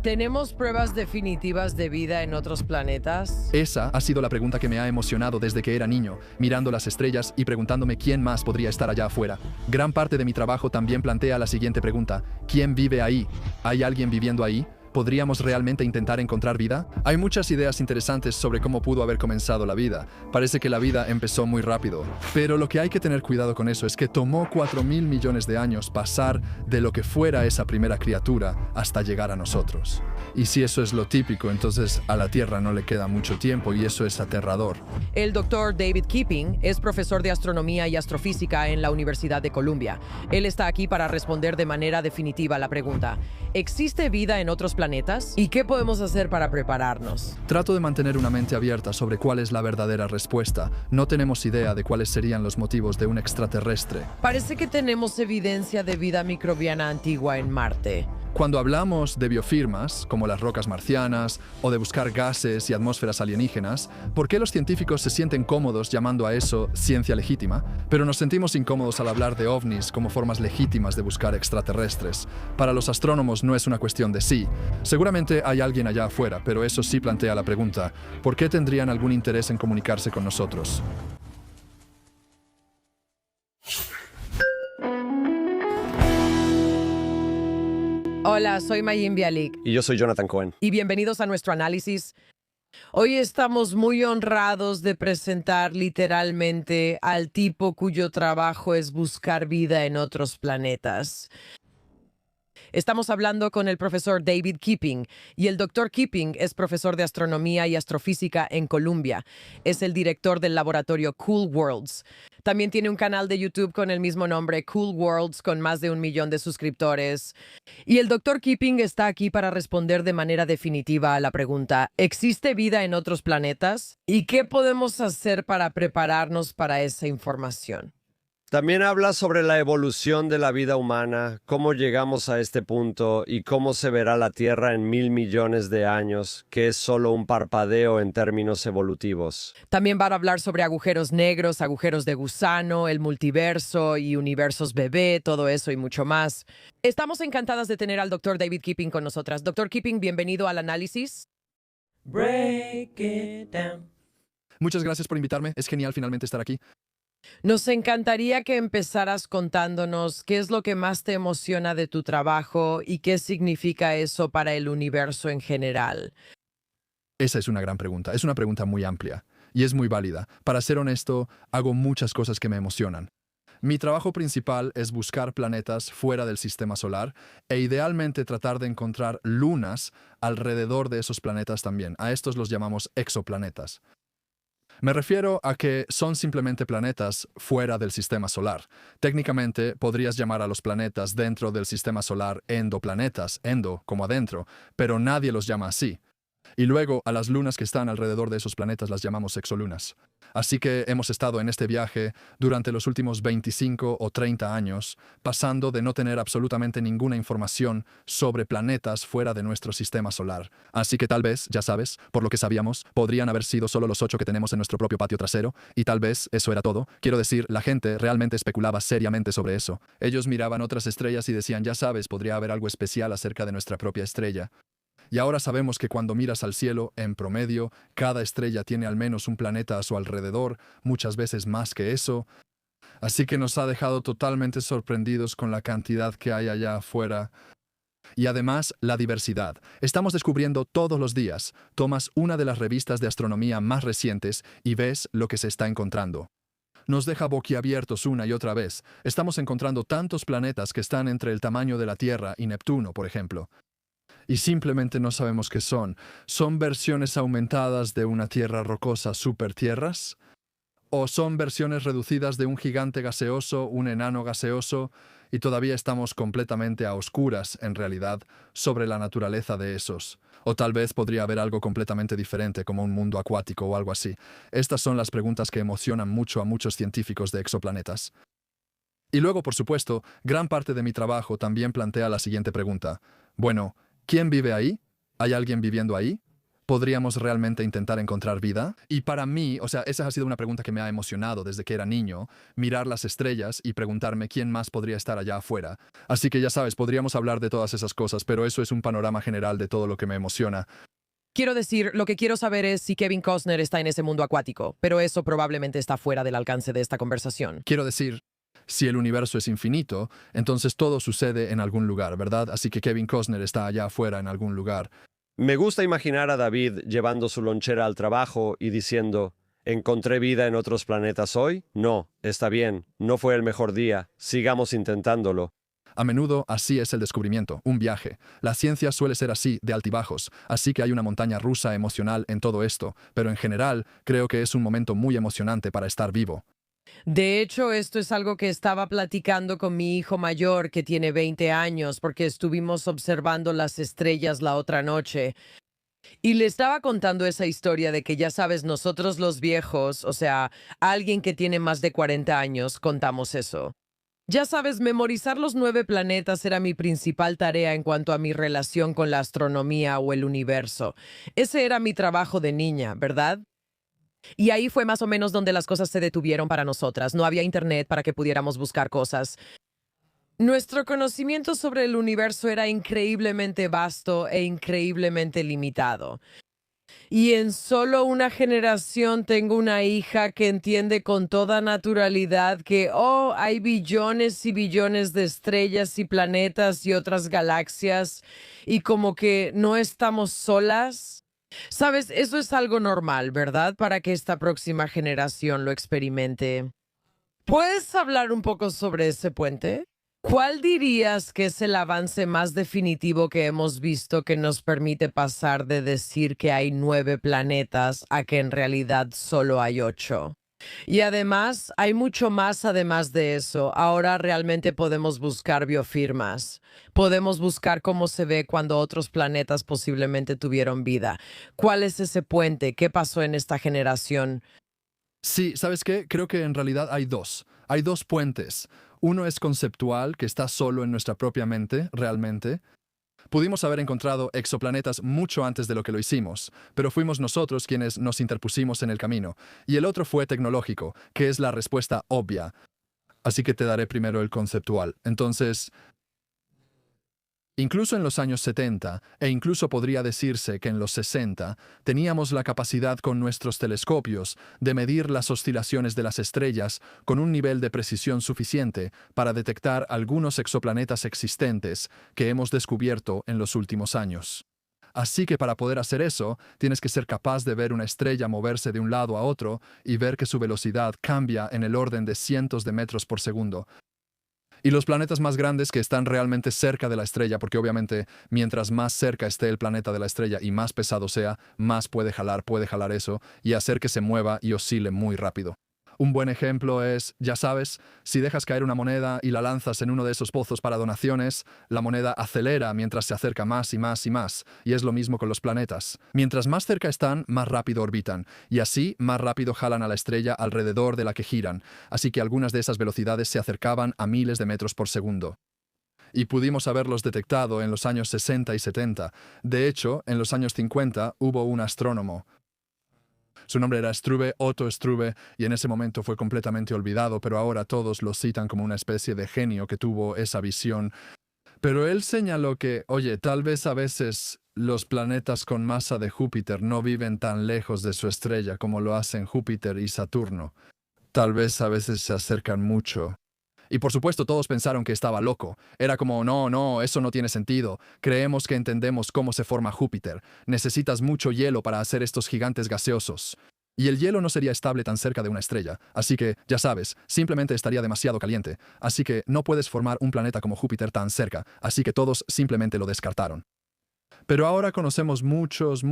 ¿Tenemos pruebas definitivas de vida en otros planetas? Esa ha sido la pregunta que me ha emocionado desde que era niño, mirando las estrellas y preguntándome quién más podría estar allá afuera. Gran parte de mi trabajo también plantea la siguiente pregunta: ¿quién vive ahí? ¿Hay alguien viviendo ahí? ¿Podríamos realmente intentar encontrar vida? Hay muchas ideas interesantes sobre cómo pudo haber comenzado la vida. Parece que la vida empezó muy rápido. Pero lo que hay que tener cuidado con eso es que tomó 4.000 millones de años pasar de lo que fuera esa primera criatura hasta llegar a nosotros. Y si eso es lo típico, entonces a la Tierra no le queda mucho tiempo y eso es aterrador. El doctor David Keeping es profesor de astronomía y astrofísica en la Universidad de Columbia. Él está aquí para responder de manera definitiva a la pregunta: ¿existe vida en otros planetas? ¿Y qué podemos hacer para prepararnos? Trato de mantener una mente abierta sobre cuál es la verdadera respuesta. No tenemos idea de cuáles serían los motivos de un extraterrestre. Parece que tenemos evidencia de vida microbiana antigua en Marte. Cuando hablamos de biofirmas, como las rocas marcianas, o de buscar gases y atmósferas alienígenas, ¿por qué los científicos se sienten cómodos llamando a eso ciencia legítima? Pero nos sentimos incómodos al hablar de ovnis como formas legítimas de buscar extraterrestres. Para los astrónomos no es una cuestión de sí. Seguramente hay alguien allá afuera, pero eso sí plantea la pregunta: ¿por qué tendrían algún interés en comunicarse con nosotros? Hola, soy Mayim Bialik Y yo soy Jonathan Cohen. y bienvenidos a nuestro análisis. Hoy estamos muy honrados de presentar literalmente al tipo cuyo trabajo es buscar vida en otros planetas. Estamos hablando con el profesor David Keeping, y el doctor Keeping es profesor de astronomía y astrofísica en Columbia. Es el director del laboratorio Cool Worlds. También tiene un canal de YouTube con el mismo nombre, Cool Worlds, con más de 1 millón de suscriptores. Y el doctor Keeping está aquí para responder de manera definitiva a la pregunta: ¿existe vida en otros planetas? ¿Y qué podemos hacer para prepararnos para esa información? También habla sobre la evolución de la vida humana, cómo llegamos a este punto y cómo se verá la Tierra en 1.000 millones de años, que es solo un parpadeo en términos evolutivos. También van a hablar sobre agujeros negros, agujeros de gusano, el multiverso y universos bebé, todo eso y mucho más. Estamos encantadas de tener al doctor David Keeping con nosotras. Doctor Keeping, bienvenido al análisis. Break it down. Muchas gracias por invitarme. Es genial finalmente estar aquí. Nos encantaría que empezaras contándonos qué es lo que más te emociona de tu trabajo y qué significa eso para el universo en general. Esa es una gran pregunta. Es una pregunta muy amplia y es muy válida. Para ser honesto, hago muchas cosas que me emocionan. Mi trabajo principal es buscar planetas fuera del sistema solar e idealmente tratar de encontrar lunas alrededor de esos planetas también. A estos los llamamos exoplanetas. Me refiero a que son simplemente planetas fuera del sistema solar. Técnicamente podrías llamar a los planetas dentro del sistema solar endoplanetas, endo como adentro, pero nadie los llama así. Y luego a las lunas que están alrededor de esos planetas las llamamos exolunas. Así que hemos estado en este viaje durante los últimos 25 o 30 años, pasando de no tener absolutamente ninguna información sobre planetas fuera de nuestro sistema solar. Así que tal vez, ya sabes, por lo que sabíamos, podrían haber sido solo los 8 que tenemos en nuestro propio patio trasero, y tal vez eso era todo. Quiero decir, la gente realmente especulaba seriamente sobre eso. Ellos miraban otras estrellas y decían, ya sabes, podría haber algo especial acerca de nuestra propia estrella. Y ahora sabemos que cuando miras al cielo, en promedio, cada estrella tiene al menos un planeta a su alrededor, muchas veces más que eso. Así que nos ha dejado totalmente sorprendidos con la cantidad que hay allá afuera. Y además, la diversidad. Estamos descubriendo todos los días. Tomas una de las revistas de astronomía más recientes y ves lo que se está encontrando. Nos deja boquiabiertos una y otra vez. Estamos encontrando tantos planetas que están entre el tamaño de la Tierra y Neptuno, por ejemplo. Y simplemente no sabemos qué son. ¿Son versiones aumentadas de una tierra rocosa supertierras? ¿O son versiones reducidas de un gigante gaseoso, un enano gaseoso? Y todavía estamos completamente a oscuras, en realidad, sobre la naturaleza de esos. O tal vez podría haber algo completamente diferente, como un mundo acuático o algo así. Estas son las preguntas que emocionan mucho a muchos científicos de exoplanetas. Y luego, por supuesto, gran parte de mi trabajo también plantea la siguiente pregunta. Bueno, ¿quién vive ahí? ¿Hay alguien viviendo ahí? ¿podríamos realmente intentar encontrar vida? Y para mí, o sea, esa ha sido una pregunta que me ha emocionado desde que era niño, mirar las estrellas y preguntarme quién más podría estar allá afuera. Así que ya sabes, podríamos hablar de todas esas cosas, pero eso es un panorama general de todo lo que me emociona. Quiero decir, lo que quiero saber es si Kevin Costner está en ese mundo acuático, pero eso probablemente está fuera del alcance de esta conversación. Quiero decir, si el universo es infinito, entonces todo sucede en algún lugar, ¿verdad? Así que Kevin Costner está allá afuera en algún lugar. Me gusta imaginar a David llevando su lonchera al trabajo y diciendo, ¿encontré vida en otros planetas hoy? No, está bien, no fue el mejor día, sigamos intentándolo. A menudo así es el descubrimiento, un viaje. La ciencia suele ser así, de altibajos, así que hay una montaña rusa emocional en todo esto, pero en general creo que es un momento muy emocionante para estar vivo. De hecho, esto es algo que estaba platicando con mi hijo mayor, que tiene 20 años, porque estuvimos observando las estrellas la otra noche. Y le estaba contando esa historia de que ya sabes, nosotros los viejos, o sea, alguien que tiene más de 40 años, contamos eso. Ya sabes, memorizar los 9 planetas era mi principal tarea en cuanto a mi relación con la astronomía o el universo. Ese era mi trabajo de niña, ¿verdad? Y ahí fue más o menos donde las cosas se detuvieron para nosotras. No había internet para que pudiéramos buscar cosas. Nuestro conocimiento sobre el universo era increíblemente vasto e increíblemente limitado. Y en solo una generación tengo una hija que entiende con toda naturalidad que, hay billones y billones de estrellas y planetas y otras galaxias, y como que no estamos solas. Sabes, eso es algo normal, ¿verdad? Para que esta próxima generación lo experimente. ¿Puedes hablar un poco sobre ese puente? ¿Cuál dirías que es el avance más definitivo que hemos visto que nos permite pasar de decir que hay 9 planetas a que en realidad solo hay 8? Y además, hay mucho más además de eso. Ahora realmente podemos buscar biofirmas. Podemos buscar cómo se ve cuando otros planetas posiblemente tuvieron vida. ¿Cuál es ese puente? ¿Qué pasó en esta generación? Sí, ¿sabes qué? Creo que en realidad hay dos. Hay dos puentes. Uno es conceptual, que está solo en nuestra propia mente, realmente. Pudimos haber encontrado exoplanetas mucho antes de lo que lo hicimos, pero fuimos nosotros quienes nos interpusimos en el camino. Y el otro fue tecnológico, que es la respuesta obvia. Así que te daré primero el conceptual. Entonces, incluso en los años 70, e incluso podría decirse que en los 60, teníamos la capacidad con nuestros telescopios de medir las oscilaciones de las estrellas con un nivel de precisión suficiente para detectar algunos exoplanetas existentes que hemos descubierto en los últimos años. Así que para poder hacer eso, tienes que ser capaz de ver una estrella moverse de un lado a otro y ver que su velocidad cambia en el orden de cientos de metros por segundo. Y los planetas más grandes que están realmente cerca de la estrella, porque obviamente mientras más cerca esté el planeta de la estrella y más pesado sea, más puede jalar eso y hacer que se mueva y oscile muy rápido. Un buen ejemplo es, ya sabes, si dejas caer una moneda y la lanzas en uno de esos pozos para donaciones, la moneda acelera mientras se acerca más y más y más, y es lo mismo con los planetas. Mientras más cerca están, más rápido orbitan, y así más rápido jalan a la estrella alrededor de la que giran, así que algunas de esas velocidades se acercaban a miles de metros por segundo. Y pudimos haberlos detectado en los años 60 y 70. De hecho, en los años 50 hubo un astrónomo. Su nombre era Struve, Otto Struve, y en ese momento fue completamente olvidado, pero ahora todos lo citan como una especie de genio que tuvo esa visión. Pero él señaló que, oye, tal vez a veces los planetas con masa de Júpiter no viven tan lejos de su estrella como lo hacen Júpiter y Saturno. Tal vez a veces se acercan mucho. Y por supuesto todos pensaron que estaba loco. Era como, no, eso no tiene sentido. Creemos que entendemos cómo se forma Júpiter. Necesitas mucho hielo para hacer estos gigantes gaseosos. Y el hielo no sería estable tan cerca de una estrella. Así que, ya sabes, simplemente estaría demasiado caliente. Así que no puedes formar un planeta como Júpiter tan cerca. Así que todos simplemente lo descartaron. Pero ahora conocemos muchos,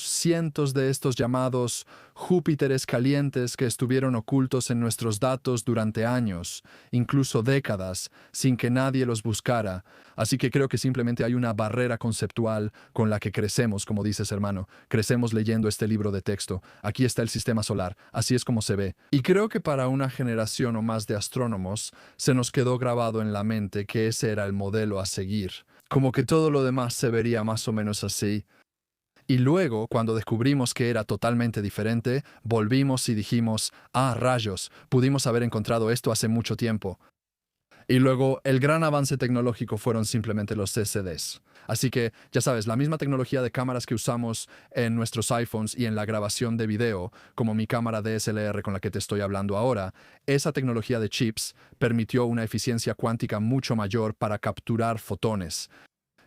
cientos de estos llamados Júpiteres calientes que estuvieron ocultos en nuestros datos durante años, incluso décadas, sin que nadie los buscara. Así que creo que simplemente hay una barrera conceptual con la que crecemos, como dices, hermano. Crecemos leyendo este libro de texto. Aquí está el sistema solar, así es como se ve. Y creo que para una generación o más de astrónomos se nos quedó grabado en la mente que ese era el modelo a seguir. Como que todo lo demás se vería más o menos así. Y luego, cuando descubrimos que era totalmente diferente, volvimos y dijimos, ah, rayos, pudimos haber encontrado esto hace mucho tiempo. Y luego, el gran avance tecnológico fueron simplemente los CCDs. Así que, ya sabes, la misma tecnología de cámaras que usamos en nuestros iPhones y en la grabación de video, como mi cámara DSLR con la que te estoy hablando ahora, esa tecnología de chips permitió una eficiencia cuántica mucho mayor para capturar fotones.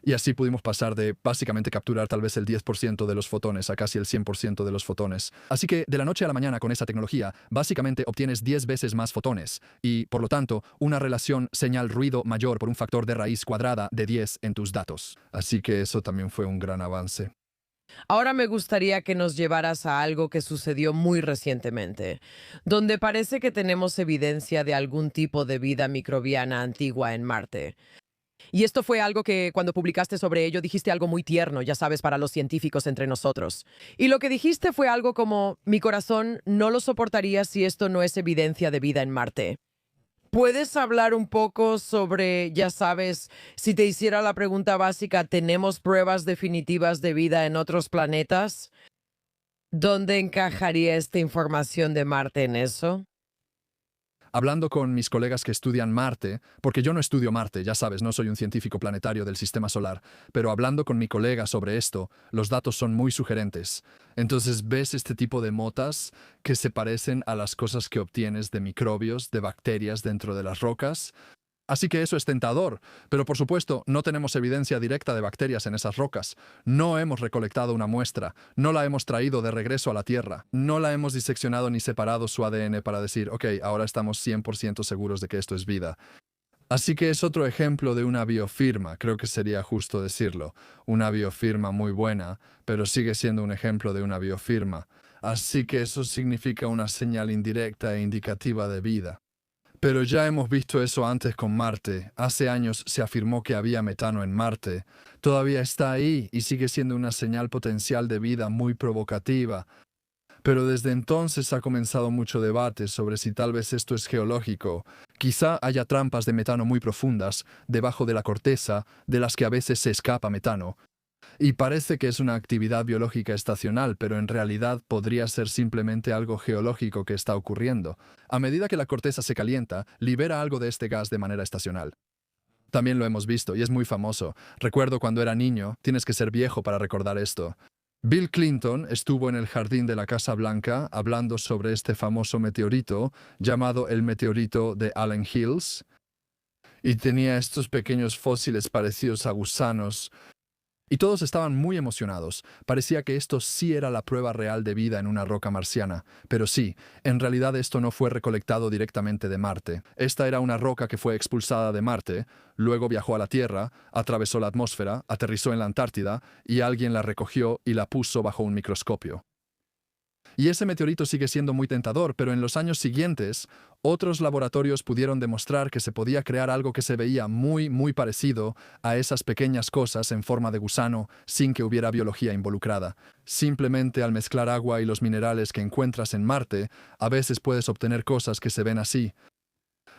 Y así pudimos pasar de básicamente capturar tal vez el 10% de los fotones a casi el 100% de los fotones. Así que de la noche a la mañana con esa tecnología, básicamente obtienes 10 veces más fotones y, por lo tanto, una relación señal-ruido mayor por un factor de raíz cuadrada de 10 en tus datos. Así que eso también fue un gran avance. Ahora me gustaría que nos llevaras a algo que sucedió muy recientemente, donde parece que tenemos evidencia de algún tipo de vida microbiana antigua en Marte. Y esto fue algo que cuando publicaste sobre ello dijiste algo muy tierno, ya sabes, para los científicos entre nosotros. Y lo que dijiste fue algo como, mi corazón no lo soportaría si esto no es evidencia de vida en Marte. ¿Puedes hablar un poco sobre, ya sabes, si te hiciera la pregunta básica, ¿tenemos pruebas definitivas de vida en otros planetas? ¿Dónde encajaría esta información de Marte en eso? Hablando con mis colegas que estudian Marte, porque yo no estudio Marte, ya sabes, no soy un científico planetario del sistema solar, pero hablando con mi colega sobre esto, los datos son muy sugerentes. Entonces ves este tipo de motas que se parecen a las cosas que obtienes de microbios, de bacterias dentro de las rocas. Así que eso es tentador, pero por supuesto no tenemos evidencia directa de bacterias en esas rocas. No hemos recolectado una muestra, no la hemos traído de regreso a la Tierra, no la hemos diseccionado ni separado su ADN para decir, ok, ahora estamos 100% seguros de que esto es vida. Así que es otro ejemplo de una biofirma, creo que sería justo decirlo. Una biofirma muy buena, pero sigue siendo un ejemplo de una biofirma. Así que eso significa una señal indirecta e indicativa de vida. Pero ya hemos visto eso antes con Marte. Hace años se afirmó que había metano en Marte. Todavía está ahí y sigue siendo una señal potencial de vida muy provocativa. Pero desde entonces ha comenzado mucho debate sobre si tal vez esto es geológico. Quizá haya trampas de metano muy profundas, debajo de la corteza, de las que a veces se escapa metano. Y parece que es una actividad biológica estacional, pero en realidad podría ser simplemente algo geológico que está ocurriendo. A medida que la corteza se calienta, libera algo de este gas de manera estacional. También lo hemos visto y es muy famoso. Recuerdo cuando era niño, tienes que ser viejo para recordar esto. Bill Clinton estuvo en el jardín de la Casa Blanca hablando sobre este famoso meteorito llamado el meteorito de Allen Hills y tenía estos pequeños fósiles parecidos a gusanos. Y todos estaban muy emocionados. Parecía que esto sí era la prueba real de vida en una roca marciana. Pero sí, en realidad esto no fue recolectado directamente de Marte. Esta era una roca que fue expulsada de Marte, luego viajó a la Tierra, atravesó la atmósfera, aterrizó en la Antártida y alguien la recogió y la puso bajo un microscopio. Y ese meteorito sigue siendo muy tentador, pero en los años siguientes, otros laboratorios pudieron demostrar que se podía crear algo que se veía muy, muy parecido a esas pequeñas cosas en forma de gusano sin que hubiera biología involucrada. Simplemente al mezclar agua y los minerales que encuentras en Marte, a veces puedes obtener cosas que se ven así.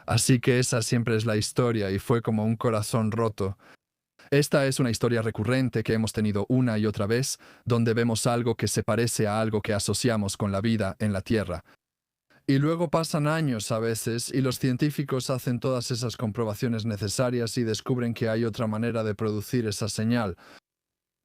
Así que esa siempre es la historia y fue como un corazón roto. Esta es una historia recurrente que hemos tenido una y otra vez, donde vemos algo que se parece a algo que asociamos con la vida en la Tierra. Y luego pasan años a veces y los científicos hacen todas esas comprobaciones necesarias y descubren que hay otra manera de producir esa señal.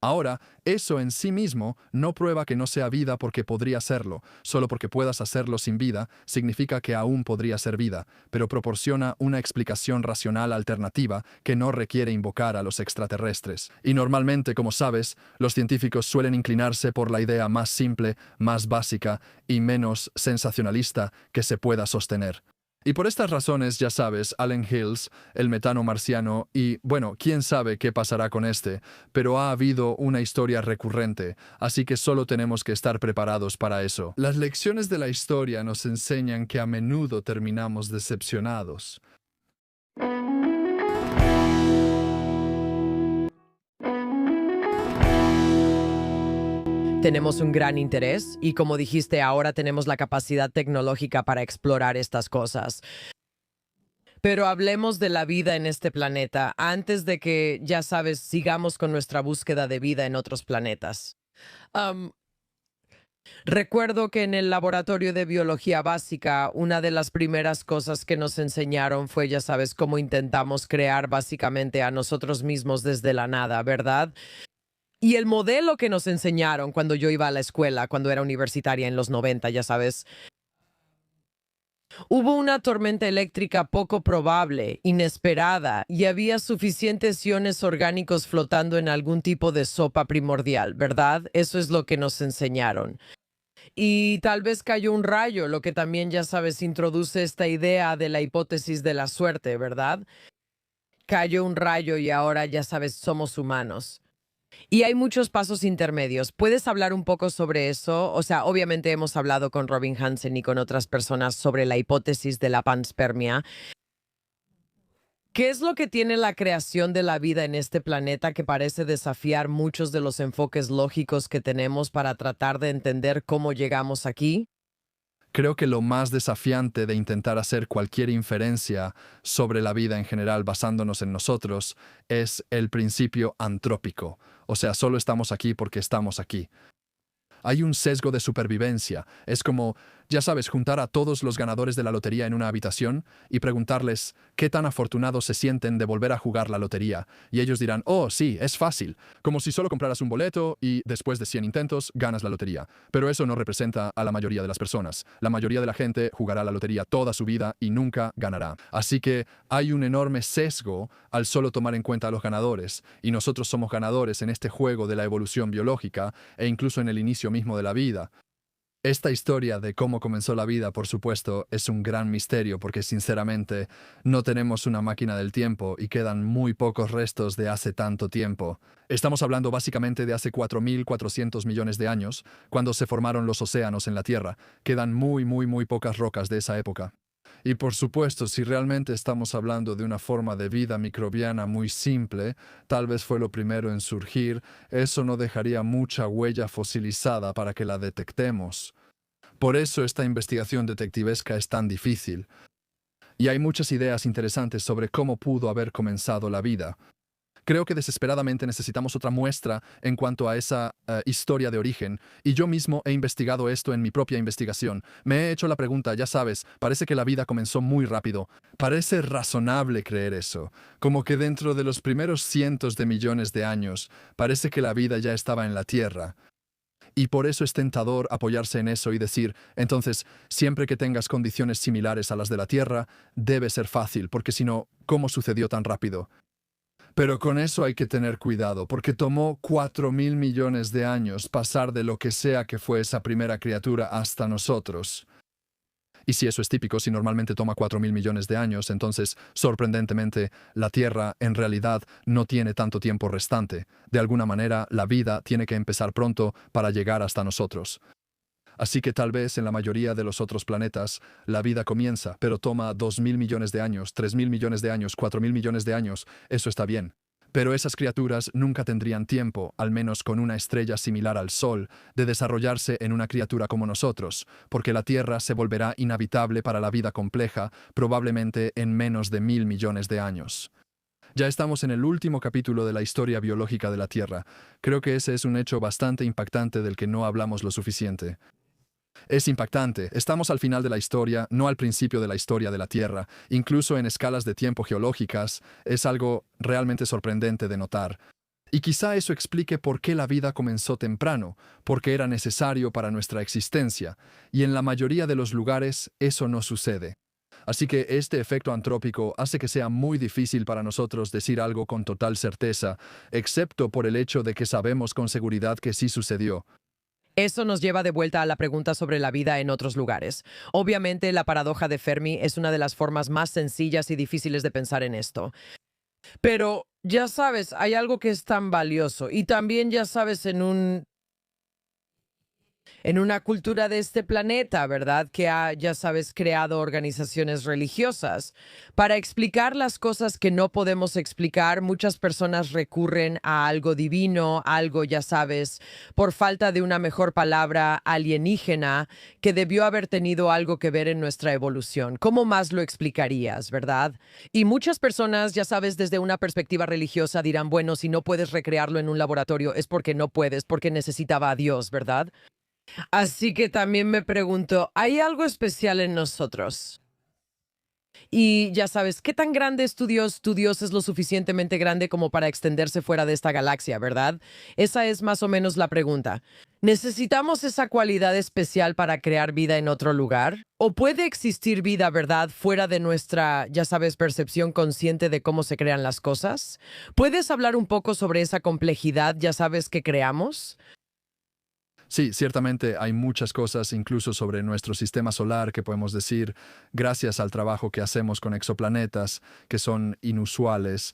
Ahora, eso en sí mismo no prueba que no sea vida porque podría serlo. Solo porque puedas hacerlo sin vida significa que aún podría ser vida, pero proporciona una explicación racional alternativa que no requiere invocar a los extraterrestres. Y normalmente, como sabes, los científicos suelen inclinarse por la idea más simple, más básica y menos sensacionalista que se pueda sostener. Y por estas razones, ya sabes, Allen Hills, el metano marciano y, bueno, quién sabe qué pasará con este, pero ha habido una historia recurrente, así que solo tenemos que estar preparados para eso. Las lecciones de la historia nos enseñan que a menudo terminamos decepcionados. Tenemos un gran interés y, como dijiste, ahora tenemos la capacidad tecnológica para explorar estas cosas. Pero hablemos de la vida en este planeta antes de que, ya sabes, sigamos con nuestra búsqueda de vida en otros planetas. Am, Recuerdo que en el laboratorio de biología básica, una de las primeras cosas que nos enseñaron fue, ya sabes, cómo intentamos crear básicamente a nosotros mismos desde la nada, ¿verdad? Y el modelo que nos enseñaron cuando yo iba a la escuela, cuando era universitaria en los 90, ya sabes, hubo una tormenta eléctrica poco probable, inesperada, y había suficientes iones orgánicos flotando en algún tipo de sopa primordial, ¿verdad? Eso es lo que nos enseñaron. Y tal vez cayó un rayo, lo que también, ya sabes, introduce esta idea de la hipótesis de la suerte, ¿verdad? Cayó un rayo y ahora, ya sabes, somos humanos. Y hay muchos pasos intermedios. ¿Puedes hablar un poco sobre eso? O sea, obviamente hemos hablado con Robin Hansen y con otras personas sobre la hipótesis de la panspermia. ¿Qué es lo que tiene la creación de la vida en este planeta que parece desafiar muchos de los enfoques lógicos que tenemos para tratar de entender cómo llegamos aquí? Creo que lo más desafiante de intentar hacer cualquier inferencia sobre la vida en general basándonos en nosotros es el principio antrópico. O sea, solo estamos aquí porque estamos aquí. Hay un sesgo de supervivencia. Es como, ya sabes, juntar a todos los ganadores de la lotería en una habitación y preguntarles qué tan afortunados se sienten de volver a jugar la lotería. Y ellos dirán, oh, sí, es fácil. Como si solo compraras un boleto y después de 100 intentos ganas la lotería. Pero eso no representa a la mayoría de las personas. La mayoría de la gente jugará la lotería toda su vida y nunca ganará. Así que hay un enorme sesgo al solo tomar en cuenta a los ganadores. Y nosotros somos ganadores en este juego de la evolución biológica e incluso en el inicio mismo de la vida. Esta historia de cómo comenzó la vida, por supuesto, es un gran misterio porque sinceramente no tenemos una máquina del tiempo y quedan muy pocos restos de hace tanto tiempo. Estamos hablando básicamente de hace 4.400 millones de años, cuando se formaron los océanos en la Tierra. Quedan muy pocas rocas de esa época. Y por supuesto, si realmente estamos hablando de una forma de vida microbiana muy simple, tal vez fue lo primero en surgir, eso no dejaría mucha huella fosilizada para que la detectemos. Por eso esta investigación detectivesca es tan difícil. Y hay muchas ideas interesantes sobre cómo pudo haber comenzado la vida. Creo que desesperadamente necesitamos otra muestra en cuanto a esa historia de origen, y yo mismo he investigado esto en mi propia investigación. Me he hecho la pregunta, ya sabes, parece que la vida comenzó muy rápido. Parece razonable creer eso, como que dentro de los primeros cientos de millones de años, parece que la vida ya estaba en la Tierra. Y por eso es tentador apoyarse en eso y decir, entonces, siempre que tengas condiciones similares a las de la Tierra, debe ser fácil, porque si no, ¿cómo sucedió tan rápido? Pero con eso hay que tener cuidado, porque tomó 4.000 millones de años pasar de lo que sea que fue esa primera criatura hasta nosotros. Y si eso es típico, si normalmente toma 4.000 millones de años, entonces, sorprendentemente, la Tierra en realidad no tiene tanto tiempo restante. De alguna manera, la vida tiene que empezar pronto para llegar hasta nosotros. Así que tal vez en la mayoría de los otros planetas la vida comienza, pero toma 2.000 millones de años, 3.000 millones de años, 4.000 millones de años. Eso está bien. Pero esas criaturas nunca tendrían tiempo, al menos con una estrella similar al Sol, de desarrollarse en una criatura como nosotros, porque la Tierra se volverá inhabitable para la vida compleja, probablemente en menos de 1.000 millones de años. Ya estamos en el último capítulo de la historia biológica de la Tierra. Creo que ese es un hecho bastante impactante del que no hablamos lo suficiente. Es impactante. Estamos al final de la historia, no al principio de la historia de la Tierra. Incluso en escalas de tiempo geológicas, es algo realmente sorprendente de notar. Y quizá eso explique por qué la vida comenzó temprano, porque era necesario para nuestra existencia, y en la mayoría de los lugares eso no sucede. Así que este efecto antrópico hace que sea muy difícil para nosotros decir algo con total certeza, excepto por el hecho de que sabemos con seguridad que sí sucedió. Eso nos lleva de vuelta a la pregunta sobre la vida en otros lugares. Obviamente, la paradoja de Fermi es una de las formas más sencillas y difíciles de pensar en esto. Pero, ya sabes, hay algo que es tan valioso y también, ya sabes, en una cultura de este planeta, ¿verdad? Que ha, ya sabes, creado organizaciones religiosas. Para explicar las cosas que no podemos explicar, muchas personas recurren a algo divino, algo, ya sabes, por falta de una mejor palabra, alienígena, que debió haber tenido algo que ver en nuestra evolución. ¿Cómo más lo explicarías, verdad? Y muchas personas, ya sabes, desde una perspectiva religiosa dirán, bueno, si no puedes recrearlo en un laboratorio es porque no puedes, porque necesitaba a Dios, ¿verdad? Así que también me pregunto, ¿hay algo especial en nosotros? Y ya sabes, ¿qué tan grande es tu Dios? Tu Dios es lo suficientemente grande como para extenderse fuera de esta galaxia, ¿verdad? Esa es más o menos la pregunta. ¿Necesitamos esa cualidad especial para crear vida en otro lugar? ¿O puede existir vida, verdad, fuera de nuestra, ya sabes, percepción consciente de cómo se crean las cosas? ¿Puedes hablar un poco sobre esa complejidad, ya sabes, que creamos? Sí, ciertamente hay muchas cosas, incluso sobre nuestro sistema solar, que podemos decir, gracias al trabajo que hacemos con exoplanetas, que son inusuales.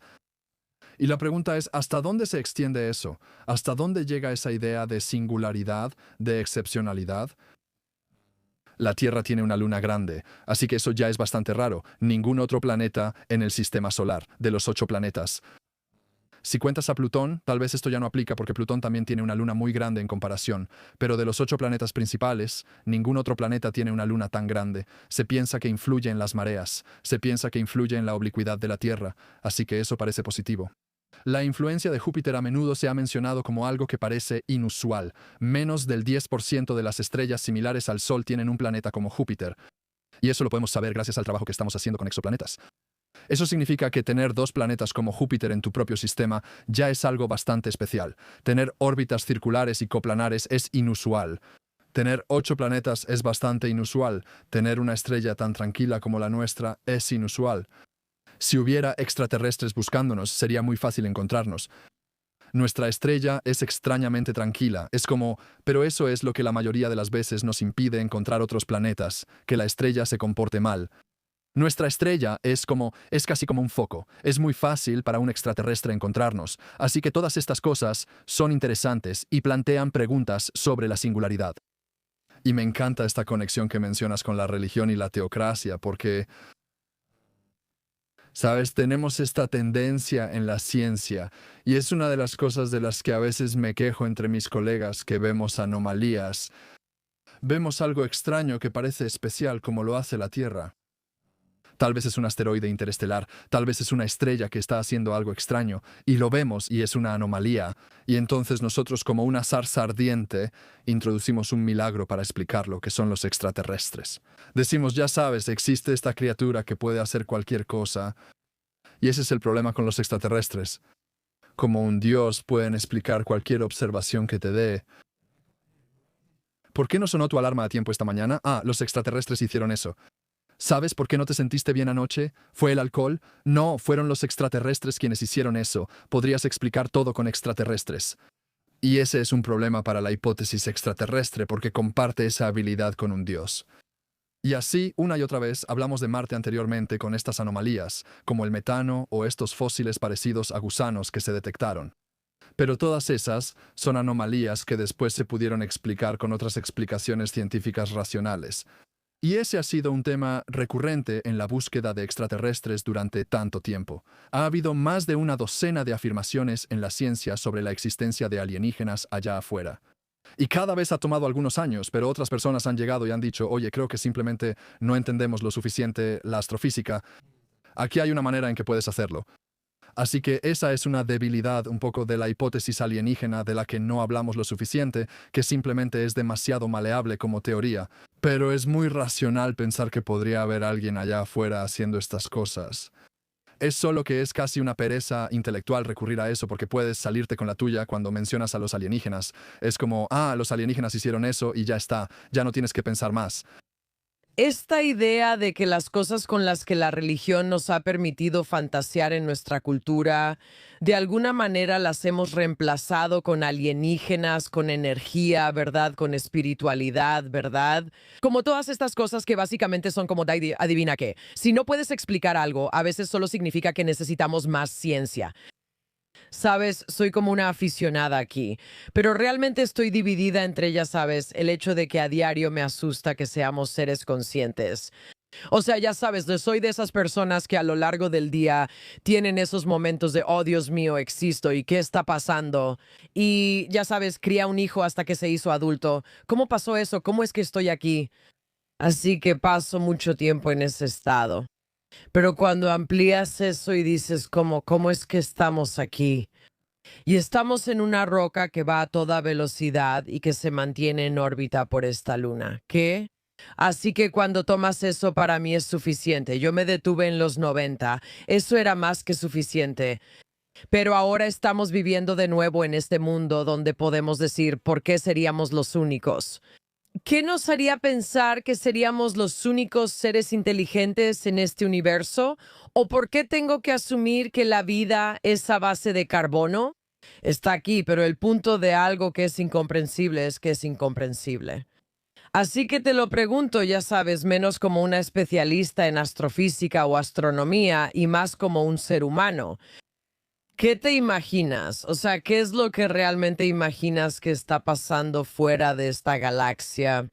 Y la pregunta es, ¿hasta dónde se extiende eso? ¿Hasta dónde llega esa idea de singularidad, de excepcionalidad? La Tierra tiene una luna grande, así que eso ya es bastante raro. Ningún otro planeta en el sistema solar, de los 8 planetas. Si cuentas a Plutón, tal vez esto ya no aplica porque Plutón también tiene una luna muy grande en comparación, pero de los 8 planetas principales, ningún otro planeta tiene una luna tan grande. Se piensa que influye en las mareas, se piensa que influye en la oblicuidad de la Tierra, así que eso parece positivo. La influencia de Júpiter a menudo se ha mencionado como algo que parece inusual. Menos del 10% de las estrellas similares al Sol tienen un planeta como Júpiter. Y eso lo podemos saber gracias al trabajo que estamos haciendo con exoplanetas. Eso significa que tener 2 planetas como Júpiter en tu propio sistema ya es algo bastante especial. Tener órbitas circulares y coplanares es inusual. Tener 8 planetas es bastante inusual. Tener una estrella tan tranquila como la nuestra es inusual. Si hubiera extraterrestres buscándonos, sería muy fácil encontrarnos. Nuestra estrella es extrañamente tranquila. Es como, pero eso es lo que la mayoría de las veces nos impide encontrar otros planetas, que la estrella se comporte mal. Nuestra estrella es casi como un foco. Es muy fácil para un extraterrestre encontrarnos. Así que todas estas cosas son interesantes y plantean preguntas sobre la singularidad. Y me encanta esta conexión que mencionas con la religión y la teocracia, porque, sabes, tenemos esta tendencia en la ciencia, y es una de las cosas de las que a veces me quejo entre mis colegas, que vemos anomalías. Vemos algo extraño que parece especial como lo hace la Tierra. Tal vez es un asteroide interestelar, tal vez es una estrella que está haciendo algo extraño, y lo vemos y es una anomalía, y entonces nosotros como una zarza ardiente introducimos un milagro para explicarlo, que son los extraterrestres. Decimos, ya sabes, existe esta criatura que puede hacer cualquier cosa, y ese es el problema con los extraterrestres. Como un dios pueden explicar cualquier observación que te dé. ¿Por qué no sonó tu alarma a tiempo esta mañana? Ah, los extraterrestres hicieron eso. ¿Sabes por qué no te sentiste bien anoche? ¿Fue el alcohol? No, fueron los extraterrestres quienes hicieron eso. Podrías explicar todo con extraterrestres. Y ese es un problema para la hipótesis extraterrestre porque comparte esa habilidad con un dios. Y así, una y otra vez, hablamos de Marte anteriormente con estas anomalías, como el metano o estos fósiles parecidos a gusanos que se detectaron. Pero todas esas son anomalías que después se pudieron explicar con otras explicaciones científicas racionales. Y ese ha sido un tema recurrente en la búsqueda de extraterrestres durante tanto tiempo. Ha habido más de una docena de afirmaciones en la ciencia sobre la existencia de alienígenas allá afuera. Y cada vez ha tomado algunos años, pero otras personas han llegado y han dicho, oye, creo que simplemente no entendemos lo suficiente la astrofísica. Aquí hay una manera en que puedes hacerlo. Así que esa es una debilidad un poco de la hipótesis alienígena de la que no hablamos lo suficiente, que simplemente es demasiado maleable como teoría. Pero es muy racional pensar que podría haber alguien allá afuera haciendo estas cosas. Es solo que es casi una pereza intelectual recurrir a eso porque puedes salirte con la tuya cuando mencionas a los alienígenas. Es como, los alienígenas hicieron eso y ya está, ya no tienes que pensar más. Esta idea de que las cosas con las que la religión nos ha permitido fantasear en nuestra cultura, de alguna manera las hemos reemplazado con alienígenas, con energía, ¿verdad? Con espiritualidad, ¿verdad? Como todas estas cosas que básicamente son como adivina qué. Si no puedes explicar algo, a veces solo significa que necesitamos más ciencia. Sabes, soy como una aficionada aquí, pero realmente estoy dividida entre, ya sabes, el hecho de que a diario me asusta que seamos seres conscientes. O sea, ya sabes, soy de esas personas que a lo largo del día tienen esos momentos de, oh Dios mío, existo y qué está pasando. Y ya sabes, cría un hijo hasta que se hizo adulto. ¿Cómo pasó eso? ¿Cómo es que estoy aquí? Así que paso mucho tiempo en ese estado. Pero cuando amplías eso y dices, ¿cómo es que estamos aquí? Y estamos en una roca que va a toda velocidad y que se mantiene en órbita por esta luna. ¿Qué? Así que cuando tomas eso para mí es suficiente. Yo me detuve en los 90. Eso era más que suficiente. Pero ahora estamos viviendo de nuevo en este mundo donde podemos decir, ¿por qué seríamos los únicos? ¿Qué nos haría pensar que seríamos los únicos seres inteligentes en este universo? ¿O por qué tengo que asumir que la vida es a base de carbono? Está aquí, pero el punto de algo que es incomprensible es que es incomprensible. Así que te lo pregunto, ya sabes, menos como una especialista en astrofísica o astronomía y más como un ser humano. ¿Qué te imaginas? O sea, ¿qué es lo que realmente imaginas que está pasando fuera de esta galaxia?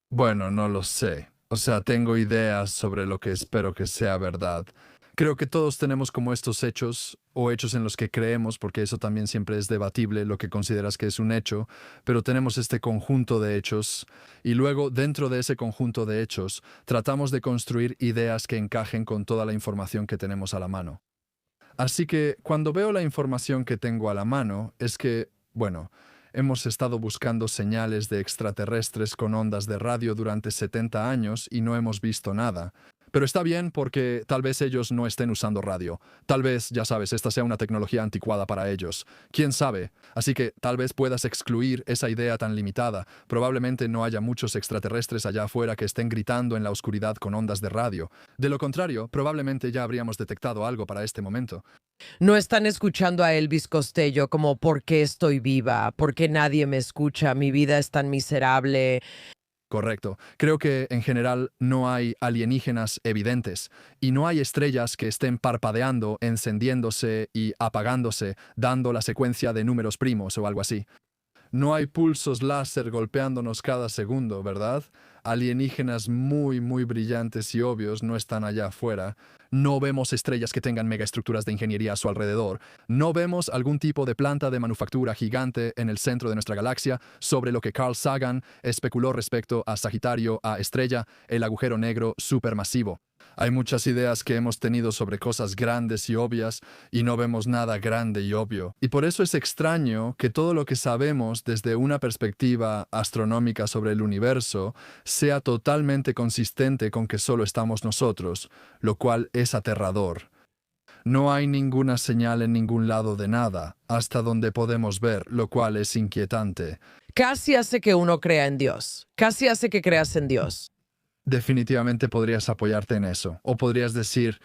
Bueno, no lo sé. O sea, tengo ideas sobre lo que espero que sea verdad. Creo que todos tenemos como estos hechos o hechos en los que creemos, porque eso también siempre es debatible, lo que consideras que es un hecho, pero tenemos este conjunto de hechos y luego dentro de ese conjunto de hechos tratamos de construir ideas que encajen con toda la información que tenemos a la mano. Así que cuando veo la información que tengo a la mano es que, bueno, hemos estado buscando señales de extraterrestres con ondas de radio durante 70 años y no hemos visto nada. Pero está bien porque tal vez ellos no estén usando radio. Tal vez, ya sabes, esta sea una tecnología anticuada para ellos. ¿Quién sabe? Así que tal vez puedas excluir esa idea tan limitada. Probablemente no haya muchos extraterrestres allá afuera que estén gritando en la oscuridad con ondas de radio. De lo contrario, probablemente ya habríamos detectado algo para este momento. No están escuchando a Elvis Costello como ¿por qué estoy viva? ¿Por qué nadie me escucha? Mi vida es tan miserable. Correcto. Creo que en general no hay alienígenas evidentes y no hay estrellas que estén parpadeando, encendiéndose y apagándose, dando la secuencia de números primos o algo así. No hay pulsos láser golpeándonos cada segundo, ¿verdad? Alienígenas muy, muy brillantes y obvios no están allá afuera. No vemos estrellas que tengan megaestructuras de ingeniería a su alrededor. No vemos algún tipo de planta de manufactura gigante en el centro de nuestra galaxia, sobre lo que Carl Sagan especuló respecto a Sagitario, a Estrella, el agujero negro supermasivo. Hay muchas ideas que hemos tenido sobre cosas grandes y obvias y no vemos nada grande y obvio. Y por eso es extraño que todo lo que sabemos desde una perspectiva astronómica sobre el universo sea totalmente consistente con que solo estamos nosotros, lo cual es aterrador. No hay ninguna señal en ningún lado de nada, hasta donde podemos ver, lo cual es inquietante. Casi hace que uno crea en Dios. Casi hace que creas en Dios. Definitivamente podrías apoyarte en eso, o podrías decir,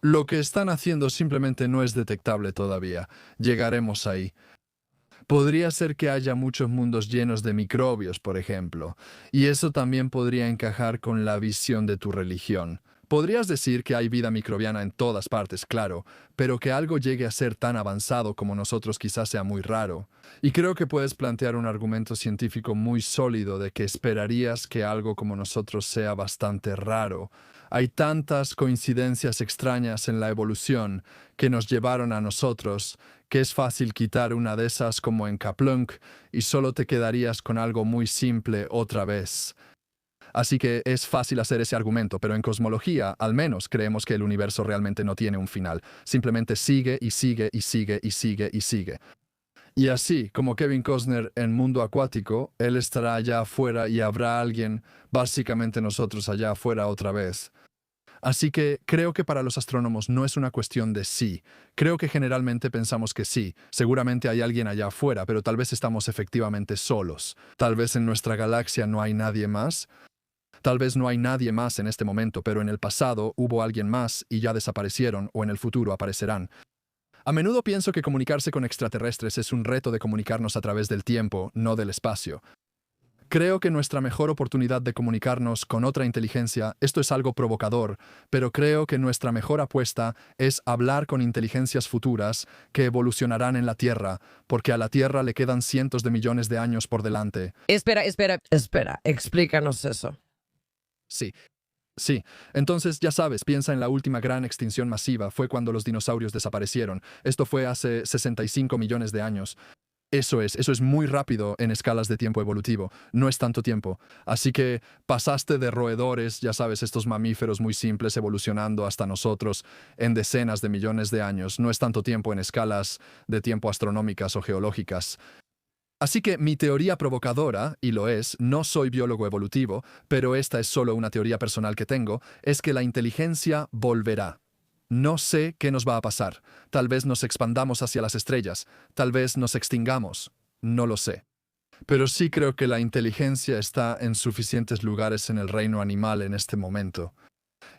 lo que están haciendo simplemente no es detectable todavía, llegaremos ahí. Podría ser que haya muchos mundos llenos de microbios, por ejemplo, y eso también podría encajar con la visión de tu religión. Podrías decir que hay vida microbiana en todas partes, claro, pero que algo llegue a ser tan avanzado como nosotros quizás sea muy raro. Y creo que puedes plantear un argumento científico muy sólido de que esperarías que algo como nosotros sea bastante raro. Hay tantas coincidencias extrañas en la evolución que nos llevaron a nosotros que es fácil quitar una de esas como en Kaplunk y solo te quedarías con algo muy simple otra vez. Así que es fácil hacer ese argumento, pero en cosmología, al menos, creemos que el universo realmente no tiene un final. Simplemente sigue y sigue y sigue y sigue y sigue. Y así, como Kevin Costner en Mundo Acuático, él estará allá afuera y habrá alguien, básicamente nosotros allá afuera otra vez. Así que creo que para los astrónomos no es una cuestión de sí. Creo que generalmente pensamos que sí. Seguramente hay alguien allá afuera, pero tal vez estamos efectivamente solos. Tal vez en nuestra galaxia no hay nadie más. Tal vez no hay nadie más en este momento, pero en el pasado hubo alguien más y ya desaparecieron o en el futuro aparecerán. A menudo pienso que comunicarse con extraterrestres es un reto de comunicarnos a través del tiempo, no del espacio. Creo que nuestra mejor oportunidad de comunicarnos con otra inteligencia, esto es algo provocador, pero creo que nuestra mejor apuesta es hablar con inteligencias futuras que evolucionarán en la Tierra, porque a la Tierra le quedan cientos de millones de años por delante. Espera, explícanos eso. Sí. Sí, entonces ya sabes, piensa en la última gran extinción masiva, fue cuando los dinosaurios desaparecieron. Esto fue hace 65 millones de años. Eso es muy rápido en escalas de tiempo evolutivo, no es tanto tiempo. Así que pasaste de roedores, ya sabes, estos mamíferos muy simples evolucionando hasta nosotros en decenas de millones de años, no es tanto tiempo en escalas de tiempo astronómicas o geológicas. Así que mi teoría provocadora, y lo es, no soy biólogo evolutivo, pero esta es solo una teoría personal que tengo, es que la inteligencia volverá. No sé qué nos va a pasar. Tal vez nos expandamos hacia las estrellas, tal vez nos extingamos, no lo sé. Pero sí creo que la inteligencia está en suficientes lugares en el reino animal en este momento.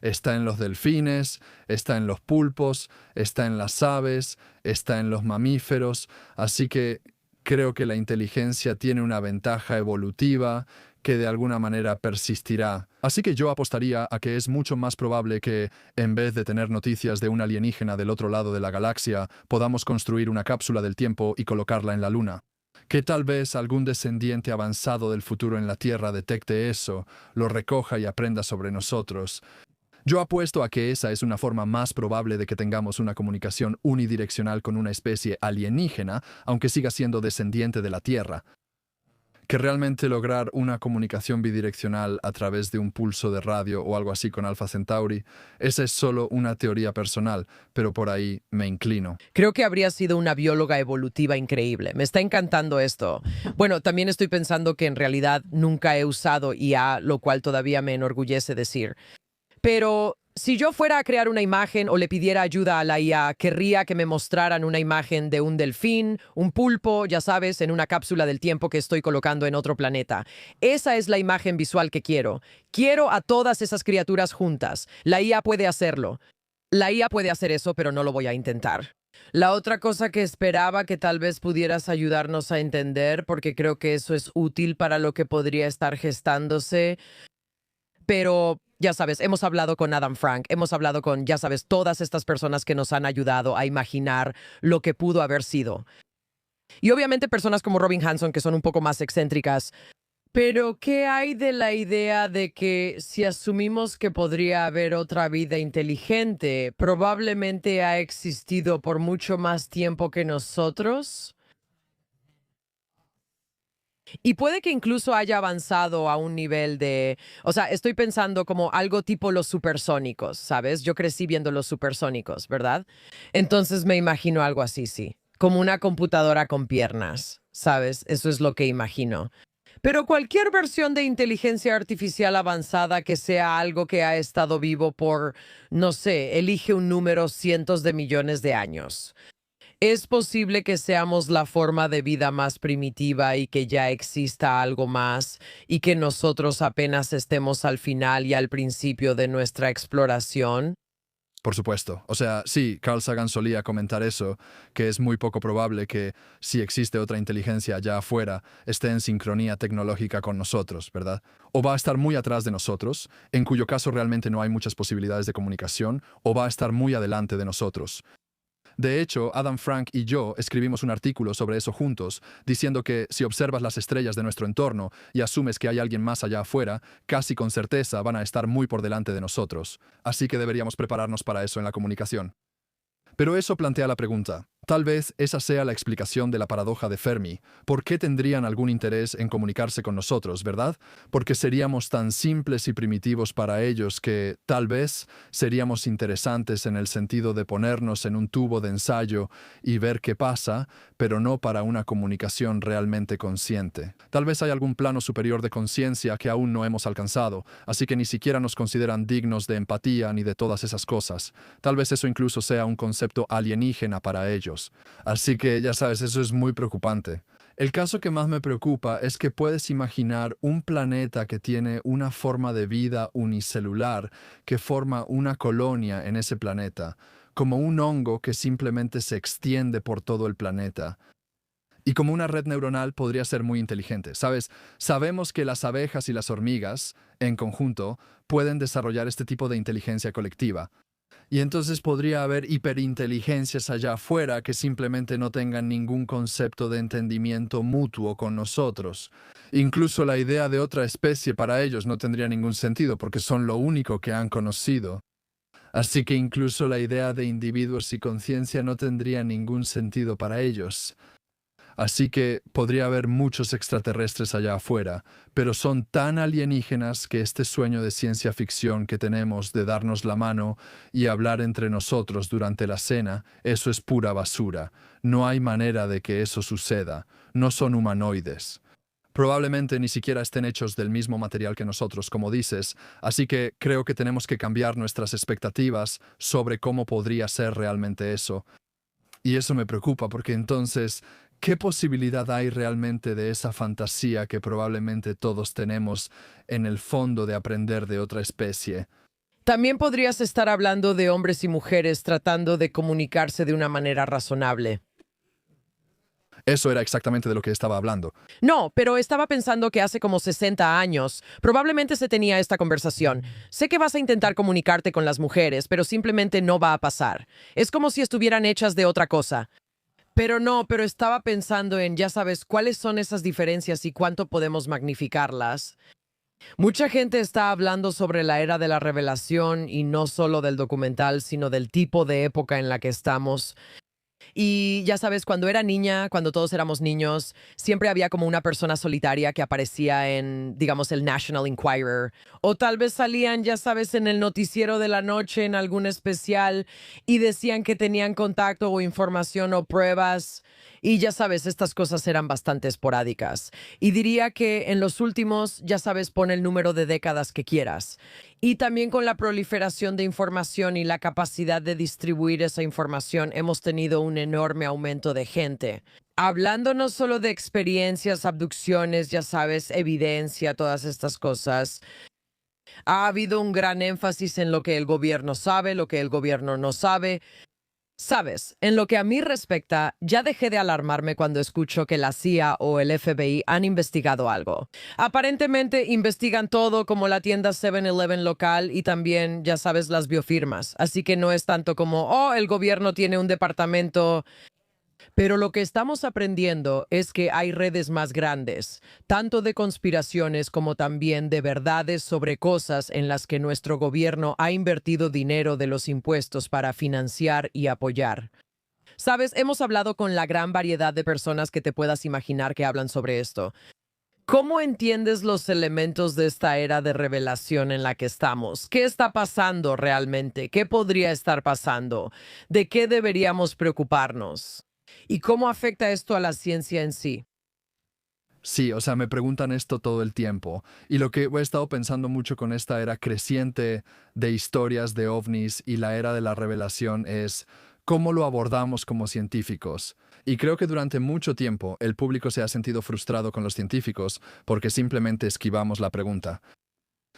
Está en los delfines, está en los pulpos, está en las aves, está en los mamíferos, así que creo que la inteligencia tiene una ventaja evolutiva que de alguna manera persistirá. Así que yo apostaría a que es mucho más probable que, en vez de tener noticias de un alienígena del otro lado de la galaxia, podamos construir una cápsula del tiempo y colocarla en la Luna. Que tal vez algún descendiente avanzado del futuro en la Tierra detecte eso, lo recoja y aprenda sobre nosotros. Yo apuesto a que esa es una forma más probable de que tengamos una comunicación unidireccional con una especie alienígena, aunque siga siendo descendiente de la Tierra. Que realmente lograr una comunicación bidireccional a través de un pulso de radio o algo así con Alpha Centauri, esa es solo una teoría personal, pero por ahí me inclino. Creo que habría sido una bióloga evolutiva increíble. Me está encantando esto. Bueno, también estoy pensando que en realidad nunca he usado IA, lo cual todavía me enorgullece decir. Pero si yo fuera a crear una imagen o le pidiera ayuda a la IA, querría que me mostraran una imagen de un delfín, un pulpo, ya sabes, en una cápsula del tiempo que estoy colocando en otro planeta. Esa es la imagen visual que quiero. Quiero a todas esas criaturas juntas. La IA puede hacerlo. La IA puede hacer eso, pero no lo voy a intentar. La otra cosa que esperaba que tal vez pudieras ayudarnos a entender, porque creo que eso es útil para lo que podría estar gestándose, pero ya sabes, hemos hablado con Adam Frank, hemos hablado con, ya sabes, todas estas personas que nos han ayudado a imaginar lo que pudo haber sido. Y obviamente personas como Robin Hanson, que son un poco más excéntricas. Pero, ¿qué hay de la idea de que si asumimos que podría haber otra vida inteligente, probablemente ha existido por mucho más tiempo que nosotros? Y puede que incluso haya avanzado a un nivel de, o sea, estoy pensando como algo tipo los supersónicos, ¿sabes? Yo crecí viendo los supersónicos, ¿verdad? Entonces me imagino algo así, sí. Como una computadora con piernas, ¿sabes? Eso es lo que imagino. Pero cualquier versión de inteligencia artificial avanzada que sea algo que ha estado vivo por, no sé, elige un número cientos de millones de años. Es posible que seamos la forma de vida más primitiva y que ya exista algo más y que nosotros apenas estemos al final y al principio de nuestra exploración. Por supuesto. O sea, sí, Carl Sagan solía comentar eso, que es muy poco probable que, si existe otra inteligencia allá afuera, esté en sincronía tecnológica con nosotros, ¿verdad? O va a estar muy atrás de nosotros, en cuyo caso realmente no hay muchas posibilidades de comunicación, o va a estar muy adelante de nosotros. De hecho, Adam Frank y yo escribimos un artículo sobre eso juntos, diciendo que si observas las estrellas de nuestro entorno y asumes que hay alguien más allá afuera, casi con certeza van a estar muy por delante de nosotros. Así que deberíamos prepararnos para eso en la comunicación. Pero eso plantea la pregunta. Tal vez esa sea la explicación de la paradoja de Fermi. ¿Por qué tendrían algún interés en comunicarse con nosotros, verdad? Porque seríamos tan simples y primitivos para ellos que, tal vez, seríamos interesantes en el sentido de ponernos en un tubo de ensayo y ver qué pasa, pero no para una comunicación realmente consciente. Tal vez hay algún plano superior de conciencia que aún no hemos alcanzado, así que ni siquiera nos consideran dignos de empatía ni de todas esas cosas. Tal vez eso incluso sea un concepto alienígena para ellos. Así que, ya sabes, eso es muy preocupante. El caso que más me preocupa es que puedes imaginar un planeta que tiene una forma de vida unicelular que forma una colonia en ese planeta, como un hongo que simplemente se extiende por todo el planeta. Y como una red neuronal podría ser muy inteligente, ¿sabes? Sabemos que las abejas y las hormigas, en conjunto, pueden desarrollar este tipo de inteligencia colectiva. Y entonces podría haber hiperinteligencias allá afuera que simplemente no tengan ningún concepto de entendimiento mutuo con nosotros. Incluso la idea de otra especie para ellos no tendría ningún sentido porque son lo único que han conocido. Así que incluso la idea de individuos y conciencia no tendría ningún sentido para ellos. Así que podría haber muchos extraterrestres allá afuera, pero son tan alienígenas que este sueño de ciencia ficción que tenemos de darnos la mano y hablar entre nosotros durante la cena, eso es pura basura. No hay manera de que eso suceda. No son humanoides. Probablemente ni siquiera estén hechos del mismo material que nosotros, como dices, así que creo que tenemos que cambiar nuestras expectativas sobre cómo podría ser realmente eso. Y eso me preocupa porque entonces, ¿qué posibilidad hay realmente de esa fantasía que probablemente todos tenemos en el fondo de aprender de otra especie? También podrías estar hablando de hombres y mujeres tratando de comunicarse de una manera razonable. Eso era exactamente de lo que estaba hablando. No, pero estaba pensando que hace como 60 años probablemente se tenía esta conversación. Sé que vas a intentar comunicarte con las mujeres, pero simplemente no va a pasar. Es como si estuvieran hechas de otra cosa. Pero estaba pensando en, ya sabes, cuáles son esas diferencias y cuánto podemos magnificarlas. Mucha gente está hablando sobre la era de la revelación y no solo del documental, sino del tipo de época en la que estamos. Y ya sabes, cuando era niña, cuando todos éramos niños, siempre había como una persona solitaria que aparecía en, digamos, el National Enquirer. O tal vez salían, ya sabes, en el noticiero de la noche, en algún especial, y decían que tenían contacto o información o pruebas. Y ya sabes, estas cosas eran bastante esporádicas. Y diría que en los últimos, ya sabes, pon el número de décadas que quieras. Y también con la proliferación de información y la capacidad de distribuir esa información, hemos tenido un enorme aumento de gente. Hablando no solo de experiencias, abducciones, ya sabes, evidencia, todas estas cosas. Ha habido un gran énfasis en lo que el gobierno sabe, lo que el gobierno no sabe. Sabes, en lo que a mí respecta, ya dejé de alarmarme cuando escucho que la CIA o el FBI han investigado algo. Aparentemente investigan todo como la tienda 7-Eleven local y también, ya sabes, las biofirmas. Así que no es tanto como, oh, el gobierno tiene un departamento. Pero lo que estamos aprendiendo es que hay redes más grandes, tanto de conspiraciones como también de verdades sobre cosas en las que nuestro gobierno ha invertido dinero de los impuestos para financiar y apoyar. Sabes, hemos hablado con la gran variedad de personas que te puedas imaginar que hablan sobre esto. ¿Cómo entiendes los elementos de esta era de revelación en la que estamos? ¿Qué está pasando realmente? ¿Qué podría estar pasando? ¿De qué deberíamos preocuparnos? ¿Y cómo afecta esto a la ciencia en sí? Sí, o sea, me preguntan esto todo el tiempo. Y lo que he estado pensando mucho con esta era creciente de historias de ovnis y la era de la revelación es cómo lo abordamos como científicos. Y creo que durante mucho tiempo el público se ha sentido frustrado con los científicos porque simplemente esquivamos la pregunta.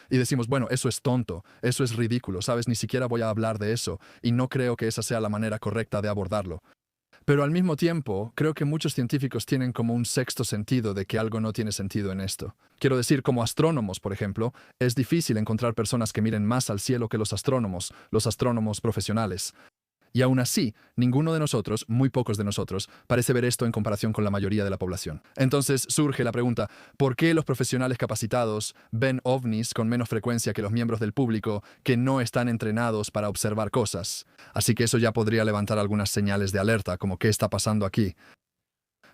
Y decimos, bueno, eso es tonto, eso es ridículo, ¿sabes? Ni siquiera voy a hablar de eso y no creo que esa sea la manera correcta de abordarlo. Pero al mismo tiempo, creo que muchos científicos tienen como un sexto sentido de que algo no tiene sentido en esto. Quiero decir, como astrónomos, por ejemplo, es difícil encontrar personas que miren más al cielo que los astrónomos profesionales. Y aún así, ninguno de nosotros, muy pocos de nosotros, parece ver esto en comparación con la mayoría de la población. Entonces surge la pregunta, ¿por qué los profesionales capacitados ven ovnis con menos frecuencia que los miembros del público que no están entrenados para observar cosas? Así que eso ya podría levantar algunas señales de alerta, como ¿qué está pasando aquí?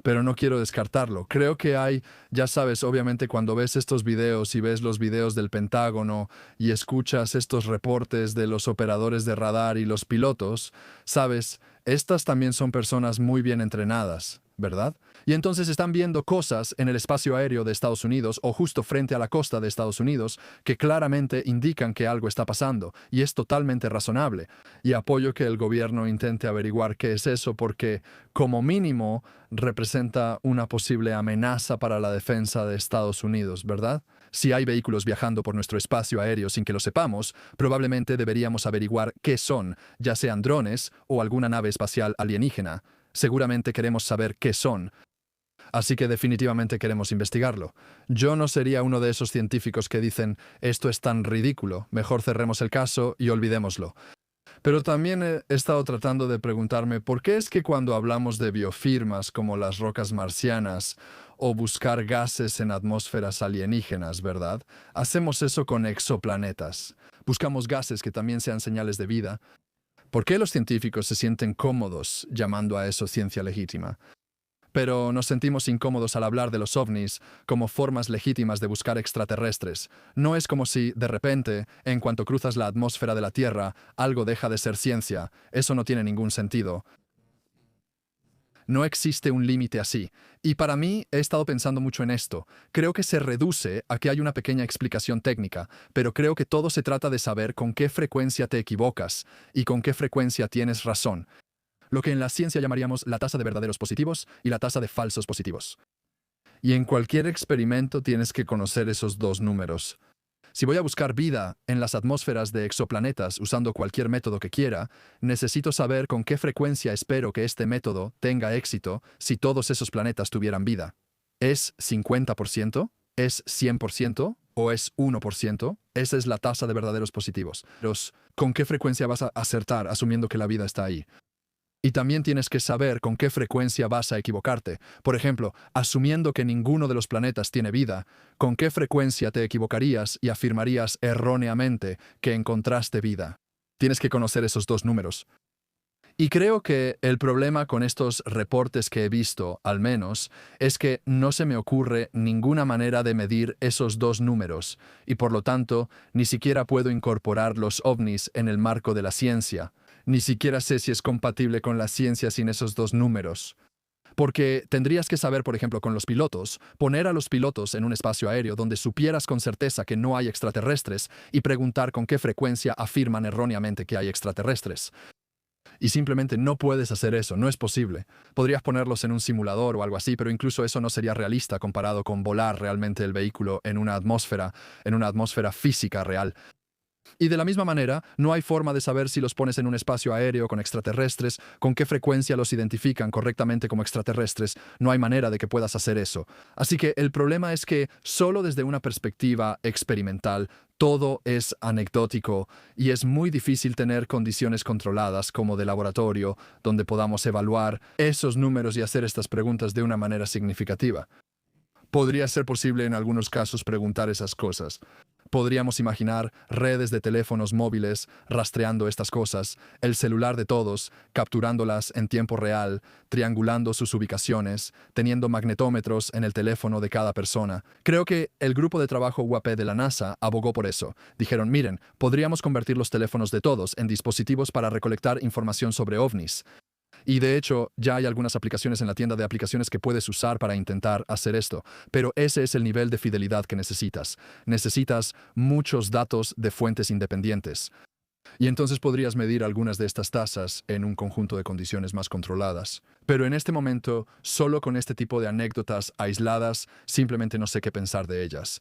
Pero no quiero descartarlo. Creo que hay, ya sabes, obviamente cuando ves estos videos y ves los videos del Pentágono y escuchas estos reportes de los operadores de radar y los pilotos, sabes, estas también son personas muy bien entrenadas, ¿verdad? Y entonces están viendo cosas en el espacio aéreo de Estados Unidos o justo frente a la costa de Estados Unidos que claramente indican que algo está pasando y es totalmente razonable. Y apoyo que el gobierno intente averiguar qué es eso porque, como mínimo, representa una posible amenaza para la defensa de Estados Unidos, ¿verdad? Si hay vehículos viajando por nuestro espacio aéreo sin que lo sepamos, probablemente deberíamos averiguar qué son, ya sean drones o alguna nave espacial alienígena. Seguramente queremos saber qué son. Así que definitivamente queremos investigarlo. Yo no sería uno de esos científicos que dicen, esto es tan ridículo, mejor cerremos el caso y olvidémoslo. Pero también he estado tratando de preguntarme por qué es que cuando hablamos de biofirmas como las rocas marcianas o buscar gases en atmósferas alienígenas, ¿verdad? Hacemos eso con exoplanetas. Buscamos gases que también sean señales de vida. ¿Por qué los científicos se sienten cómodos llamando a eso ciencia legítima? Pero nos sentimos incómodos al hablar de los ovnis como formas legítimas de buscar extraterrestres. No es como si, de repente, en cuanto cruzas la atmósfera de la Tierra, algo deja de ser ciencia. Eso no tiene ningún sentido. No existe un límite así. Y para mí, he estado pensando mucho en esto. Creo que se reduce a que hay una pequeña explicación técnica, pero creo que todo se trata de saber con qué frecuencia te equivocas y con qué frecuencia tienes razón. Lo que en la ciencia llamaríamos la tasa de verdaderos positivos y la tasa de falsos positivos. Y en cualquier experimento tienes que conocer esos dos números. Si voy a buscar vida en las atmósferas de exoplanetas usando cualquier método que quiera, necesito saber con qué frecuencia espero que este método tenga éxito si todos esos planetas tuvieran vida. ¿Es 50%? ¿Es 100%? ¿O es 1%? Esa es la tasa de verdaderos positivos. ¿Con qué frecuencia vas a acertar asumiendo que la vida está ahí? Y también tienes que saber con qué frecuencia vas a equivocarte. Por ejemplo, asumiendo que ninguno de los planetas tiene vida, ¿con qué frecuencia te equivocarías y afirmarías erróneamente que encontraste vida? Tienes que conocer esos dos números. Y creo que el problema con estos reportes que he visto, al menos, es que no se me ocurre ninguna manera de medir esos dos números, y por lo tanto, ni siquiera puedo incorporar los ovnis en el marco de la ciencia. Ni siquiera sé si es compatible con la ciencia sin esos dos números. Porque tendrías que saber, por ejemplo, con los pilotos, poner a los pilotos en un espacio aéreo donde supieras con certeza que no hay extraterrestres y preguntar con qué frecuencia afirman erróneamente que hay extraterrestres. Y simplemente no puedes hacer eso, no es posible. Podrías ponerlos en un simulador o algo así, pero incluso eso no sería realista comparado con volar realmente el vehículo en una atmósfera física real. Y de la misma manera, no hay forma de saber si los pones en un espacio aéreo con extraterrestres, con qué frecuencia los identifican correctamente como extraterrestres. No hay manera de que puedas hacer eso. Así que el problema es que solo desde una perspectiva experimental, todo es anecdótico y es muy difícil tener condiciones controladas como de laboratorio, donde podamos evaluar esos números y hacer estas preguntas de una manera significativa. Podría ser posible en algunos casos preguntar esas cosas. Podríamos imaginar redes de teléfonos móviles rastreando estas cosas, el celular de todos, capturándolas en tiempo real, triangulando sus ubicaciones, teniendo magnetómetros en el teléfono de cada persona. Creo que el grupo de trabajo UAP de la NASA abogó por eso. Dijeron, miren, podríamos convertir los teléfonos de todos en dispositivos para recolectar información sobre ovnis. Y de hecho, ya hay algunas aplicaciones en la tienda de aplicaciones que puedes usar para intentar hacer esto. Pero ese es el nivel de fidelidad que necesitas. Necesitas muchos datos de fuentes independientes. Y entonces podrías medir algunas de estas tasas en un conjunto de condiciones más controladas. Pero en este momento, solo con este tipo de anécdotas aisladas, simplemente no sé qué pensar de ellas.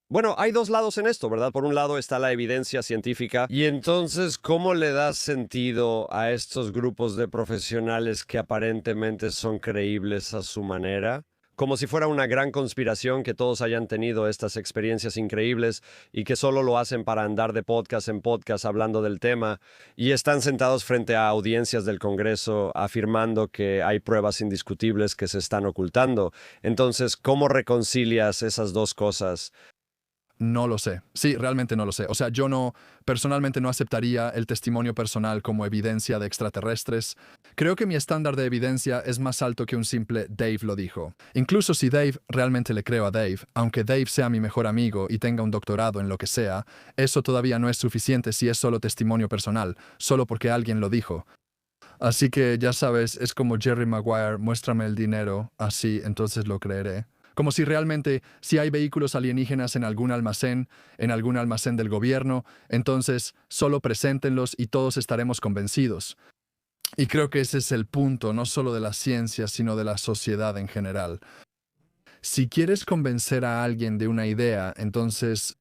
Bueno, hay dos lados en esto, ¿verdad? Por un lado está la evidencia científica y entonces, ¿cómo le das sentido a estos grupos de profesionales que aparentemente son creíbles a su manera? Como si fuera una gran conspiración que todos hayan tenido estas experiencias increíbles y que solo lo hacen para andar de podcast en podcast hablando del tema y están sentados frente a audiencias del Congreso afirmando que hay pruebas indiscutibles que se están ocultando. Entonces, ¿cómo reconcilias esas dos cosas? No lo sé. Sí, realmente no lo sé. O sea, personalmente no aceptaría el testimonio personal como evidencia de extraterrestres. Creo que mi estándar de evidencia es más alto que un simple Dave lo dijo. Incluso si realmente le creo a Dave, aunque Dave sea mi mejor amigo y tenga un doctorado en lo que sea, eso todavía no es suficiente si es solo testimonio personal, solo porque alguien lo dijo. Así que, ya sabes, es como Jerry Maguire, muéstrame el dinero, así entonces lo creeré. Como si realmente, si hay vehículos alienígenas en algún almacén del gobierno, entonces solo preséntenlos y todos estaremos convencidos. Y creo que ese es el punto, no solo de la ciencia, sino de la sociedad en general. Si quieres convencer a alguien de una idea, entonces...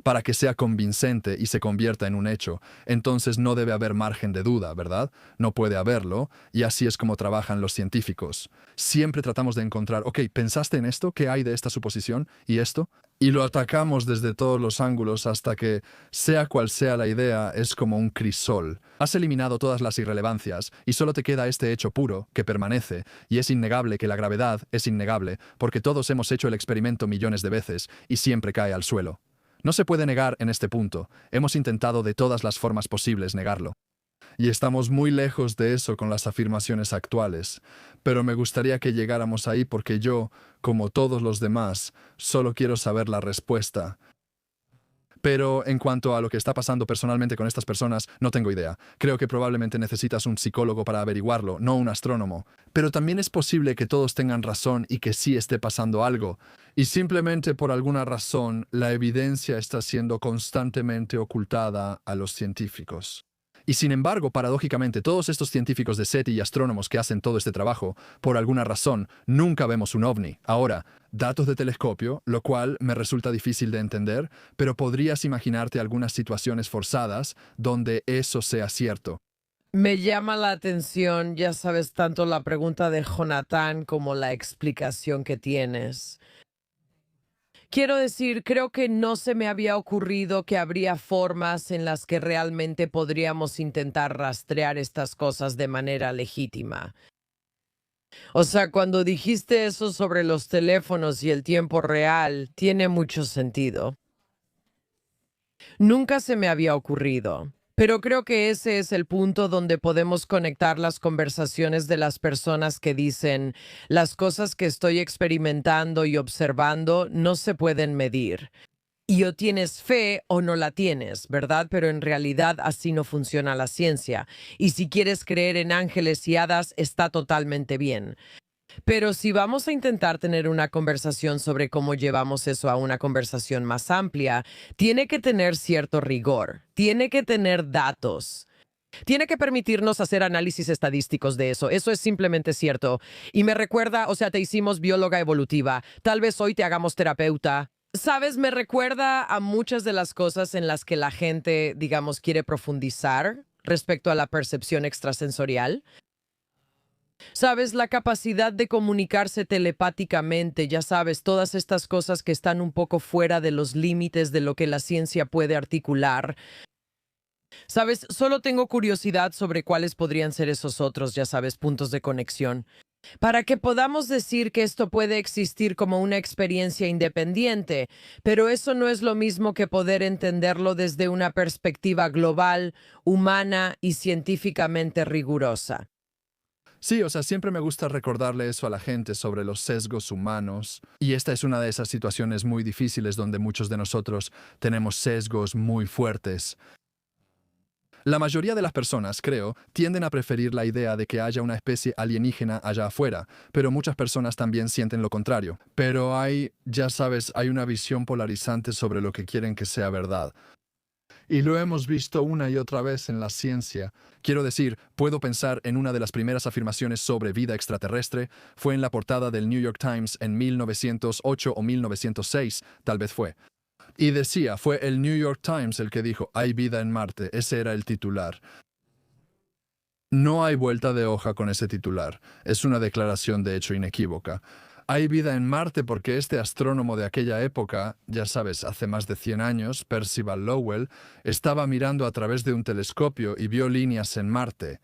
para que sea convincente y se convierta en un hecho. Entonces no debe haber margen de duda, ¿verdad? No puede haberlo, y así es como trabajan los científicos. Siempre tratamos de encontrar, ok, ¿pensaste en esto? ¿Qué hay de esta suposición? ¿Y esto? Y lo atacamos desde todos los ángulos hasta que, sea cual sea la idea, es como un crisol. Has eliminado todas las irrelevancias y solo te queda este hecho puro, que permanece, y es innegable que la gravedad es innegable, porque todos hemos hecho el experimento millones de veces y siempre cae al suelo. No se puede negar en este punto. Hemos intentado de todas las formas posibles negarlo. Y estamos muy lejos de eso con las afirmaciones actuales. Pero me gustaría que llegáramos ahí porque yo, como todos los demás, solo quiero saber la respuesta. Pero en cuanto a lo que está pasando personalmente con estas personas, no tengo idea. Creo que probablemente necesitas un psicólogo para averiguarlo, no un astrónomo. Pero también es posible que todos tengan razón y que sí esté pasando algo. Y simplemente por alguna razón, la evidencia está siendo constantemente ocultada a los científicos. Y sin embargo, paradójicamente, todos estos científicos de SETI y astrónomos que hacen todo este trabajo, por alguna razón, nunca vemos un ovni. Ahora, datos de telescopio, lo cual me resulta difícil de entender, pero podrías imaginarte algunas situaciones forzadas donde eso sea cierto. Me llama la atención, ya sabes, tanto la pregunta de Jonathan como la explicación que tienes. Quiero decir, creo que no se me había ocurrido que habría formas en las que realmente podríamos intentar rastrear estas cosas de manera legítima. O sea, cuando dijiste eso sobre los teléfonos y el tiempo real, tiene mucho sentido. Nunca se me había ocurrido. Pero creo que ese es el punto donde podemos conectar las conversaciones de las personas que dicen, las cosas que estoy experimentando y observando no se pueden medir. Y o tienes fe o no la tienes, ¿verdad? Pero en realidad así no funciona la ciencia. Y si quieres creer en ángeles y hadas, está totalmente bien. Pero si vamos a intentar tener una conversación sobre cómo llevamos eso a una conversación más amplia, tiene que tener cierto rigor, tiene que tener datos, tiene que permitirnos hacer análisis estadísticos de eso. Eso es simplemente cierto. Y me recuerda, o sea, te hicimos bióloga evolutiva, tal vez hoy te hagamos terapeuta. Sabes, me recuerda a muchas de las cosas en las que la gente, digamos, quiere profundizar respecto a la percepción extrasensorial. Sabes, la capacidad de comunicarse telepáticamente, ya sabes, todas estas cosas que están un poco fuera de los límites de lo que la ciencia puede articular. Sabes, solo tengo curiosidad sobre cuáles podrían ser esos otros, ya sabes, puntos de conexión. Para que podamos decir que esto puede existir como una experiencia independiente, pero eso no es lo mismo que poder entenderlo desde una perspectiva global, humana y científicamente rigurosa. Sí, o sea, siempre me gusta recordarle eso a la gente sobre los sesgos humanos. Y esta es una de esas situaciones muy difíciles donde muchos de nosotros tenemos sesgos muy fuertes. La mayoría de las personas, creo, tienden a preferir la idea de que haya una especie alienígena allá afuera, pero muchas personas también sienten lo contrario. Pero hay, ya sabes, hay una visión polarizante sobre lo que quieren que sea verdad. Y lo hemos visto una y otra vez en la ciencia. Quiero decir, puedo pensar en una de las primeras afirmaciones sobre vida extraterrestre. Fue en la portada del New York Times en 1908 o 1906, tal vez fue. Y decía, fue el New York Times el que dijo, hay vida en Marte. Ese era el titular. No hay vuelta de hoja con ese titular. Es una declaración de hecho inequívoca. Hay vida en Marte porque este astrónomo de aquella época, ya sabes, hace más de 100 años, Percival Lowell, estaba mirando a través de un telescopio y vio líneas en Marte.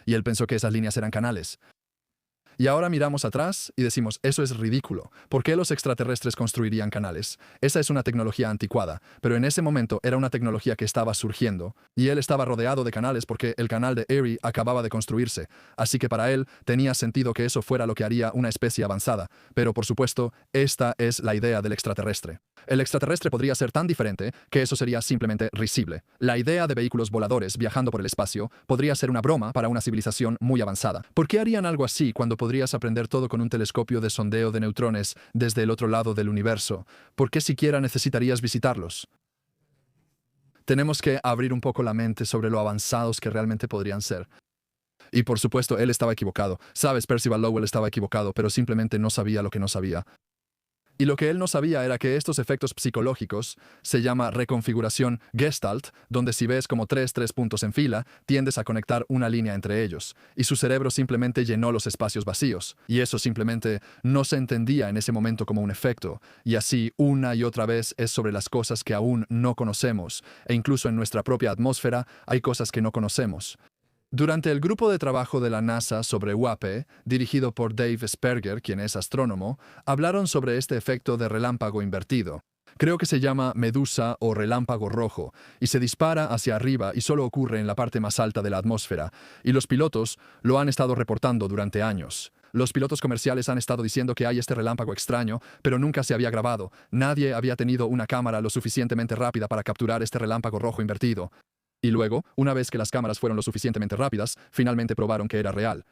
Y él pensó que esas líneas eran canales. Y ahora miramos atrás y decimos, eso es ridículo. ¿Por qué los extraterrestres construirían canales? Esa es una tecnología anticuada, pero en ese momento era una tecnología que estaba surgiendo. Y él estaba rodeado de canales porque el canal de Erie acababa de construirse. Así que para él tenía sentido que eso fuera lo que haría una especie avanzada. Pero por supuesto, esta es la idea del extraterrestre. El extraterrestre podría ser tan diferente que eso sería simplemente risible. La idea de vehículos voladores viajando por el espacio podría ser una broma para una civilización muy avanzada. ¿Por qué harían algo así cuando podrías aprender todo con un telescopio de sondeo de neutrones desde el otro lado del universo? ¿Por qué siquiera necesitarías visitarlos? Tenemos que abrir un poco la mente sobre lo avanzados que realmente podrían ser. Y por supuesto, él estaba equivocado. Sabes, Percival Lowell estaba equivocado, pero simplemente no sabía lo que no sabía. Y lo que él no sabía era que estos efectos psicológicos se llama reconfiguración Gestalt, donde si ves como tres puntos en fila, tiendes a conectar una línea entre ellos. Y su cerebro simplemente llenó los espacios vacíos. Y eso simplemente no se entendía en ese momento como un efecto. Y así, una y otra vez, es sobre las cosas que aún no conocemos. E incluso en nuestra propia atmósfera hay cosas que no conocemos. Durante el grupo de trabajo de la NASA sobre WAPE, dirigido por Dave Sperger, quien es astrónomo, hablaron sobre este efecto de relámpago invertido. Creo que se llama medusa o relámpago rojo, y se dispara hacia arriba y solo ocurre en la parte más alta de la atmósfera, y los pilotos lo han estado reportando durante años. Los pilotos comerciales han estado diciendo que hay este relámpago extraño, pero nunca se había grabado. Nadie había tenido una cámara lo suficientemente rápida para capturar este relámpago rojo invertido. Y luego, una vez que las cámaras fueron lo suficientemente rápidas, finalmente probaron que era real.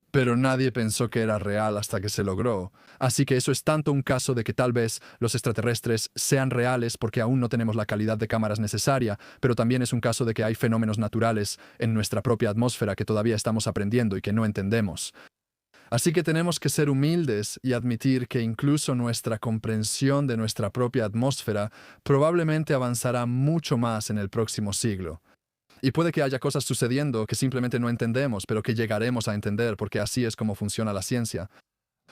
Pero nadie pensó que era real hasta que se logró. Así que eso es tanto un caso de que tal vez los extraterrestres sean reales porque aún no tenemos la calidad de cámaras necesaria, pero también es un caso de que hay fenómenos naturales en nuestra propia atmósfera que todavía estamos aprendiendo y que no entendemos. Así que tenemos que ser humildes y admitir que incluso nuestra comprensión de nuestra propia atmósfera probablemente avanzará mucho más en el próximo siglo. Y puede que haya cosas sucediendo que simplemente no entendemos, pero que llegaremos a entender porque así es como funciona la ciencia.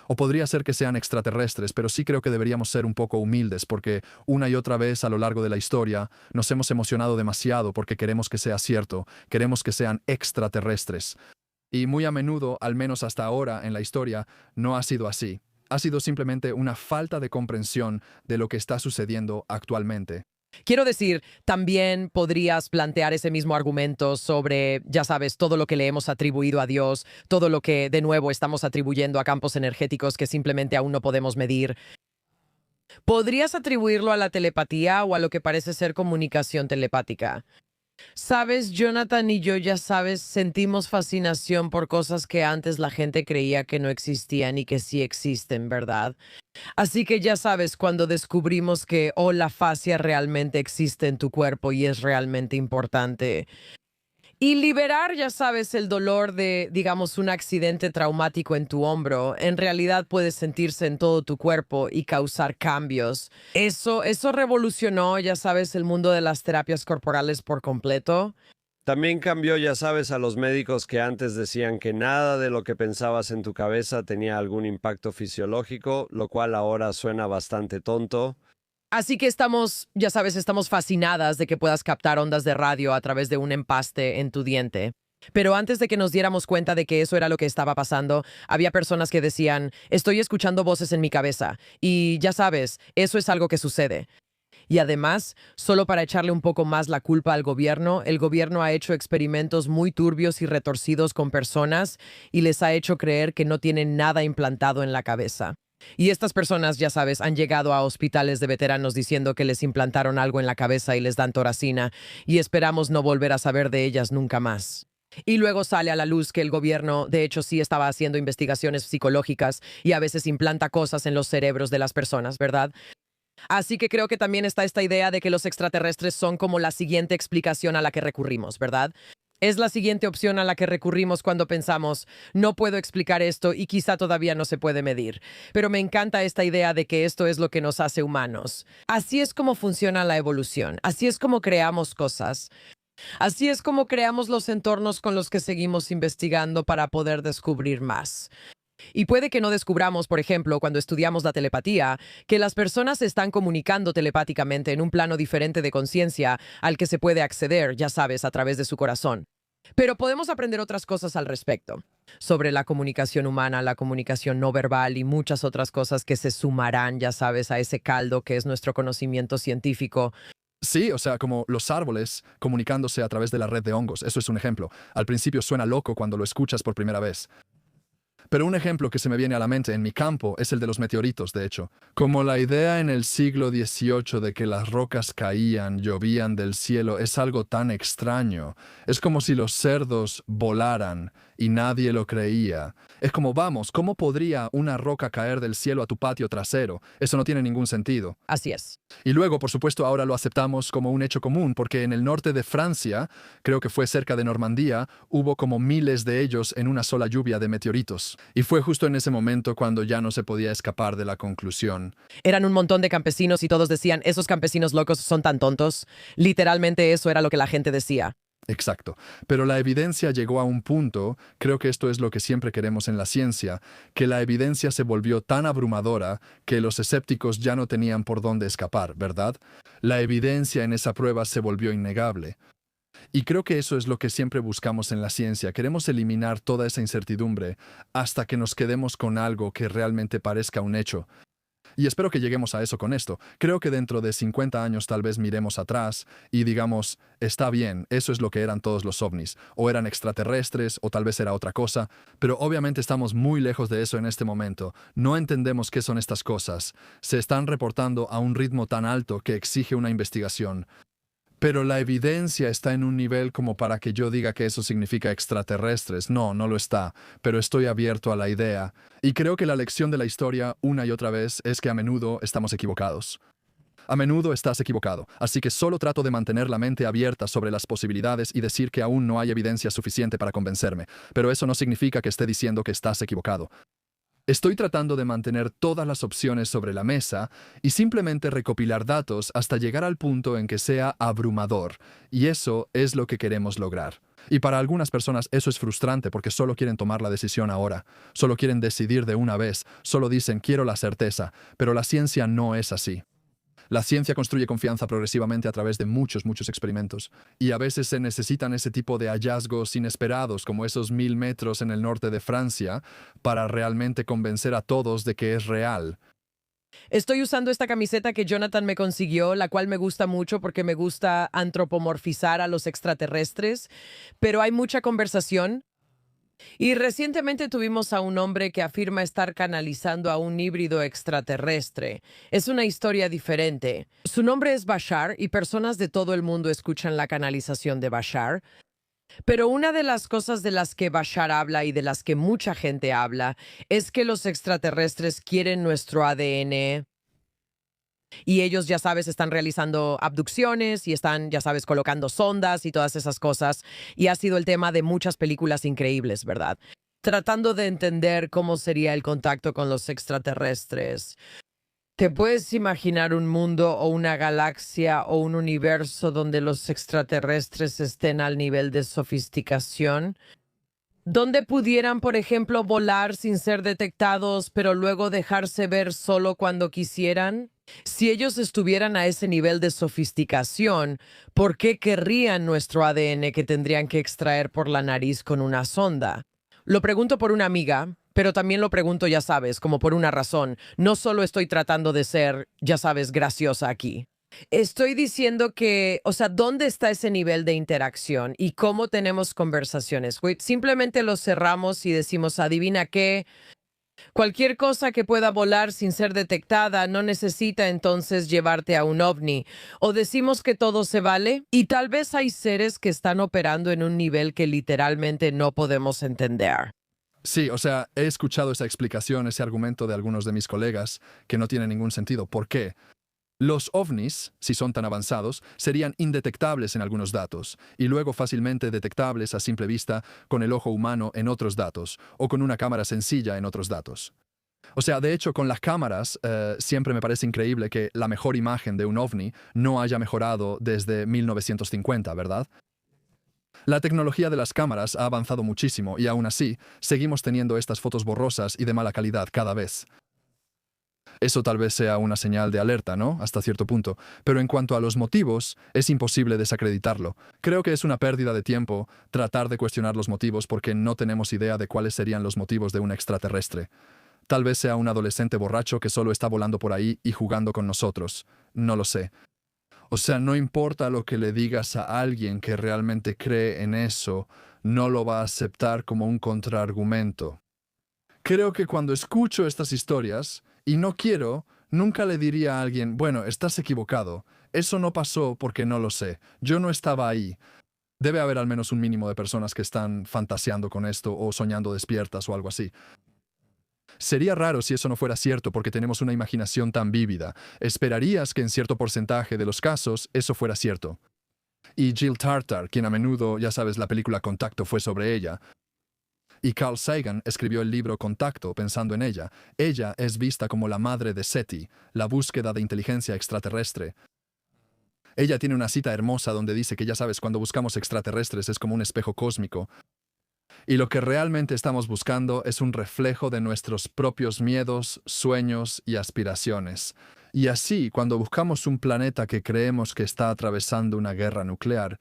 O podría ser que sean extraterrestres, pero sí creo que deberíamos ser un poco humildes porque una y otra vez a lo largo de la historia nos hemos emocionado demasiado porque queremos que sea cierto, queremos que sean extraterrestres. Y muy a menudo, al menos hasta ahora en la historia, no ha sido así. Ha sido simplemente una falta de comprensión de lo que está sucediendo actualmente. Quiero decir, también podrías plantear ese mismo argumento sobre, ya sabes, todo lo que le hemos atribuido a Dios, todo lo que de nuevo estamos atribuyendo a campos energéticos que simplemente aún no podemos medir. ¿Podrías atribuirlo a la telepatía o a lo que parece ser comunicación telepática? Sabes, Jonathan y yo, ya sabes, sentimos fascinación por cosas que antes la gente creía que no existían y que sí existen, ¿verdad? Así que ya sabes, cuando descubrimos que, la fascia realmente existe en tu cuerpo y es realmente importante. Y liberar, ya sabes, el dolor de, digamos, un accidente traumático en tu hombro, en realidad puede sentirse en todo tu cuerpo y causar cambios. Eso revolucionó, ya sabes, el mundo de las terapias corporales por completo. También cambió, ya sabes, a los médicos que antes decían que nada de lo que pensabas en tu cabeza tenía algún impacto fisiológico, lo cual ahora suena bastante tonto. Así que estamos, ya sabes, estamos fascinadas de que puedas captar ondas de radio a través de un empaste en tu diente. Pero antes de que nos diéramos cuenta de que eso era lo que estaba pasando, había personas que decían, estoy escuchando voces en mi cabeza. Y ya sabes, eso es algo que sucede. Y además, solo para echarle un poco más la culpa al gobierno, el gobierno ha hecho experimentos muy turbios y retorcidos con personas y les ha hecho creer que no tienen nada implantado en la cabeza. Y estas personas, ya sabes, han llegado a hospitales de veteranos diciendo que les implantaron algo en la cabeza y les dan toracina, y esperamos no volver a saber de ellas nunca más. Y luego sale a la luz que el gobierno, de hecho, sí estaba haciendo investigaciones psicológicas y a veces implanta cosas en los cerebros de las personas, ¿verdad? Así que creo que también está esta idea de que los extraterrestres son como la siguiente explicación a la que recurrimos, ¿verdad? Es la siguiente opción a la que recurrimos cuando pensamos, no puedo explicar esto y quizá todavía no se puede medir. Pero me encanta esta idea de que esto es lo que nos hace humanos. Así es como funciona la evolución. Así es como creamos cosas. Así es como creamos los entornos con los que seguimos investigando para poder descubrir más. Y puede que no descubramos, por ejemplo, cuando estudiamos la telepatía, que las personas se están comunicando telepáticamente en un plano diferente de conciencia al que se puede acceder, ya sabes, a través de su corazón. Pero podemos aprender otras cosas al respecto, sobre la comunicación humana, la comunicación no verbal y muchas otras cosas que se sumarán, ya sabes, a ese caldo que es nuestro conocimiento científico. Sí, o sea, como los árboles comunicándose a través de la red de hongos. Eso es un ejemplo. Al principio suena loco cuando lo escuchas por primera vez. Pero un ejemplo que se me viene a la mente en mi campo es el de los meteoritos, de hecho. Como la idea en el siglo XVIII de que las rocas caían, llovían del cielo, es algo tan extraño. Es como si los cerdos volaran y nadie lo creía. Es como, vamos, ¿cómo podría una roca caer del cielo a tu patio trasero? Eso no tiene ningún sentido. Así es. Y luego, por supuesto, ahora lo aceptamos como un hecho común, porque en el norte de Francia, creo que fue cerca de Normandía, hubo como miles de ellos en una sola lluvia de meteoritos. Y fue justo en ese momento cuando ya no se podía escapar de la conclusión. Eran un montón de campesinos y todos decían, esos campesinos locos son tan tontos. Literalmente eso era lo que la gente decía. Exacto. Pero la evidencia llegó a un punto, creo que esto es lo que siempre queremos en la ciencia, que la evidencia se volvió tan abrumadora que los escépticos ya no tenían por dónde escapar, ¿verdad? La evidencia en esa prueba se volvió innegable. Y creo que eso es lo que siempre buscamos en la ciencia. Queremos eliminar toda esa incertidumbre hasta que nos quedemos con algo que realmente parezca un hecho. Y espero que lleguemos a eso con esto. Creo que dentro de 50 años tal vez miremos atrás y digamos, está bien, eso es lo que eran todos los ovnis. O eran extraterrestres, o tal vez era otra cosa. Pero obviamente estamos muy lejos de eso en este momento. No entendemos qué son estas cosas. Se están reportando a un ritmo tan alto que exige una investigación. Pero la evidencia está en un nivel como para que yo diga que eso significa extraterrestres. No, no lo está, pero estoy abierto a la idea. Y creo que la lección de la historia, una y otra vez, es que a menudo estamos equivocados. A menudo estás equivocado, así que solo trato de mantener la mente abierta sobre las posibilidades y decir que aún no hay evidencia suficiente para convencerme, pero eso no significa que esté diciendo que estás equivocado. Estoy tratando de mantener todas las opciones sobre la mesa y simplemente recopilar datos hasta llegar al punto en que sea abrumador, y eso es lo que queremos lograr. Y para algunas personas eso es frustrante porque solo quieren tomar la decisión ahora, solo quieren decidir de una vez, solo dicen quiero la certeza, pero la ciencia no es así. La ciencia construye confianza progresivamente a través de muchos experimentos, y a veces se necesitan ese tipo de hallazgos inesperados como esos 1000 metros en el norte de Francia para realmente convencer a todos de que es real. Estoy usando esta camiseta que Jonathan me consiguió, la cual me gusta mucho porque me gusta antropomorfizar a los extraterrestres, pero hay mucha conversación. Y recientemente tuvimos a un hombre que afirma estar canalizando a un híbrido extraterrestre. Es una historia diferente. Su nombre es Bashar y personas de todo el mundo escuchan la canalización de Bashar. Pero una de las cosas de las que Bashar habla y de las que mucha gente habla es que los extraterrestres quieren nuestro ADN. Y ellos, ya sabes, están realizando abducciones y están, ya sabes, colocando sondas y todas esas cosas. Y ha sido el tema de muchas películas increíbles, ¿verdad? Tratando de entender cómo sería el contacto con los extraterrestres. ¿Te puedes imaginar un mundo o una galaxia o un universo donde los extraterrestres estén al nivel de sofisticación? Donde pudieran, por ejemplo, volar sin ser detectados, pero luego dejarse ver solo cuando quisieran. Si ellos estuvieran a ese nivel de sofisticación, ¿por qué querrían nuestro ADN que tendrían que extraer por la nariz con una sonda? Lo pregunto por una amiga, pero también lo pregunto, ya sabes, como por una razón. No solo estoy tratando de ser, ya sabes, graciosa aquí. Estoy diciendo que, o sea, ¿dónde está ese nivel de interacción y cómo tenemos conversaciones? Simplemente lo cerramos y decimos, adivina qué, cualquier cosa que pueda volar sin ser detectada no necesita entonces llevarte a un ovni. O decimos que todo se vale y tal vez hay seres que están operando en un nivel que literalmente no podemos entender. Sí, o sea, he escuchado esa explicación, ese argumento de algunos de mis colegas que no tiene ningún sentido. ¿Por qué? Los ovnis, si son tan avanzados, serían indetectables en algunos datos y luego fácilmente detectables a simple vista con el ojo humano en otros datos o con una cámara sencilla en otros datos. O sea, de hecho, con las cámaras siempre me parece increíble que la mejor imagen de un ovni no haya mejorado desde 1950, ¿verdad? La tecnología de las cámaras ha avanzado muchísimo y aún así seguimos teniendo estas fotos borrosas y de mala calidad cada vez. Eso tal vez sea una señal de alerta, ¿no? Hasta cierto punto. Pero en cuanto a los motivos, es imposible desacreditarlo. Creo que es una pérdida de tiempo tratar de cuestionar los motivos porque no tenemos idea de cuáles serían los motivos de un extraterrestre. Tal vez sea un adolescente borracho que solo está volando por ahí y jugando con nosotros. No lo sé. O sea, no importa lo que le digas a alguien que realmente cree en eso, no lo va a aceptar como un contraargumento. Creo que cuando escucho estas historias, y no quiero, nunca le diría a alguien, bueno, estás equivocado, eso no pasó porque no lo sé, yo no estaba ahí. Debe haber al menos un mínimo de personas que están fantaseando con esto o soñando despiertas o algo así. Sería raro si eso no fuera cierto porque tenemos una imaginación tan vívida. Esperarías que en cierto porcentaje de los casos eso fuera cierto. Y Jill Tarter, quien a menudo, ya sabes, la película Contacto fue sobre ella, y Carl Sagan escribió el libro Contacto pensando en ella. Ella es vista como la madre de SETI, la búsqueda de inteligencia extraterrestre. Ella tiene una cita hermosa donde dice que ya sabes, cuando buscamos extraterrestres es como un espejo cósmico. Y lo que realmente estamos buscando es un reflejo de nuestros propios miedos, sueños y aspiraciones. Y así, cuando buscamos un planeta que creemos que está atravesando una guerra nuclear,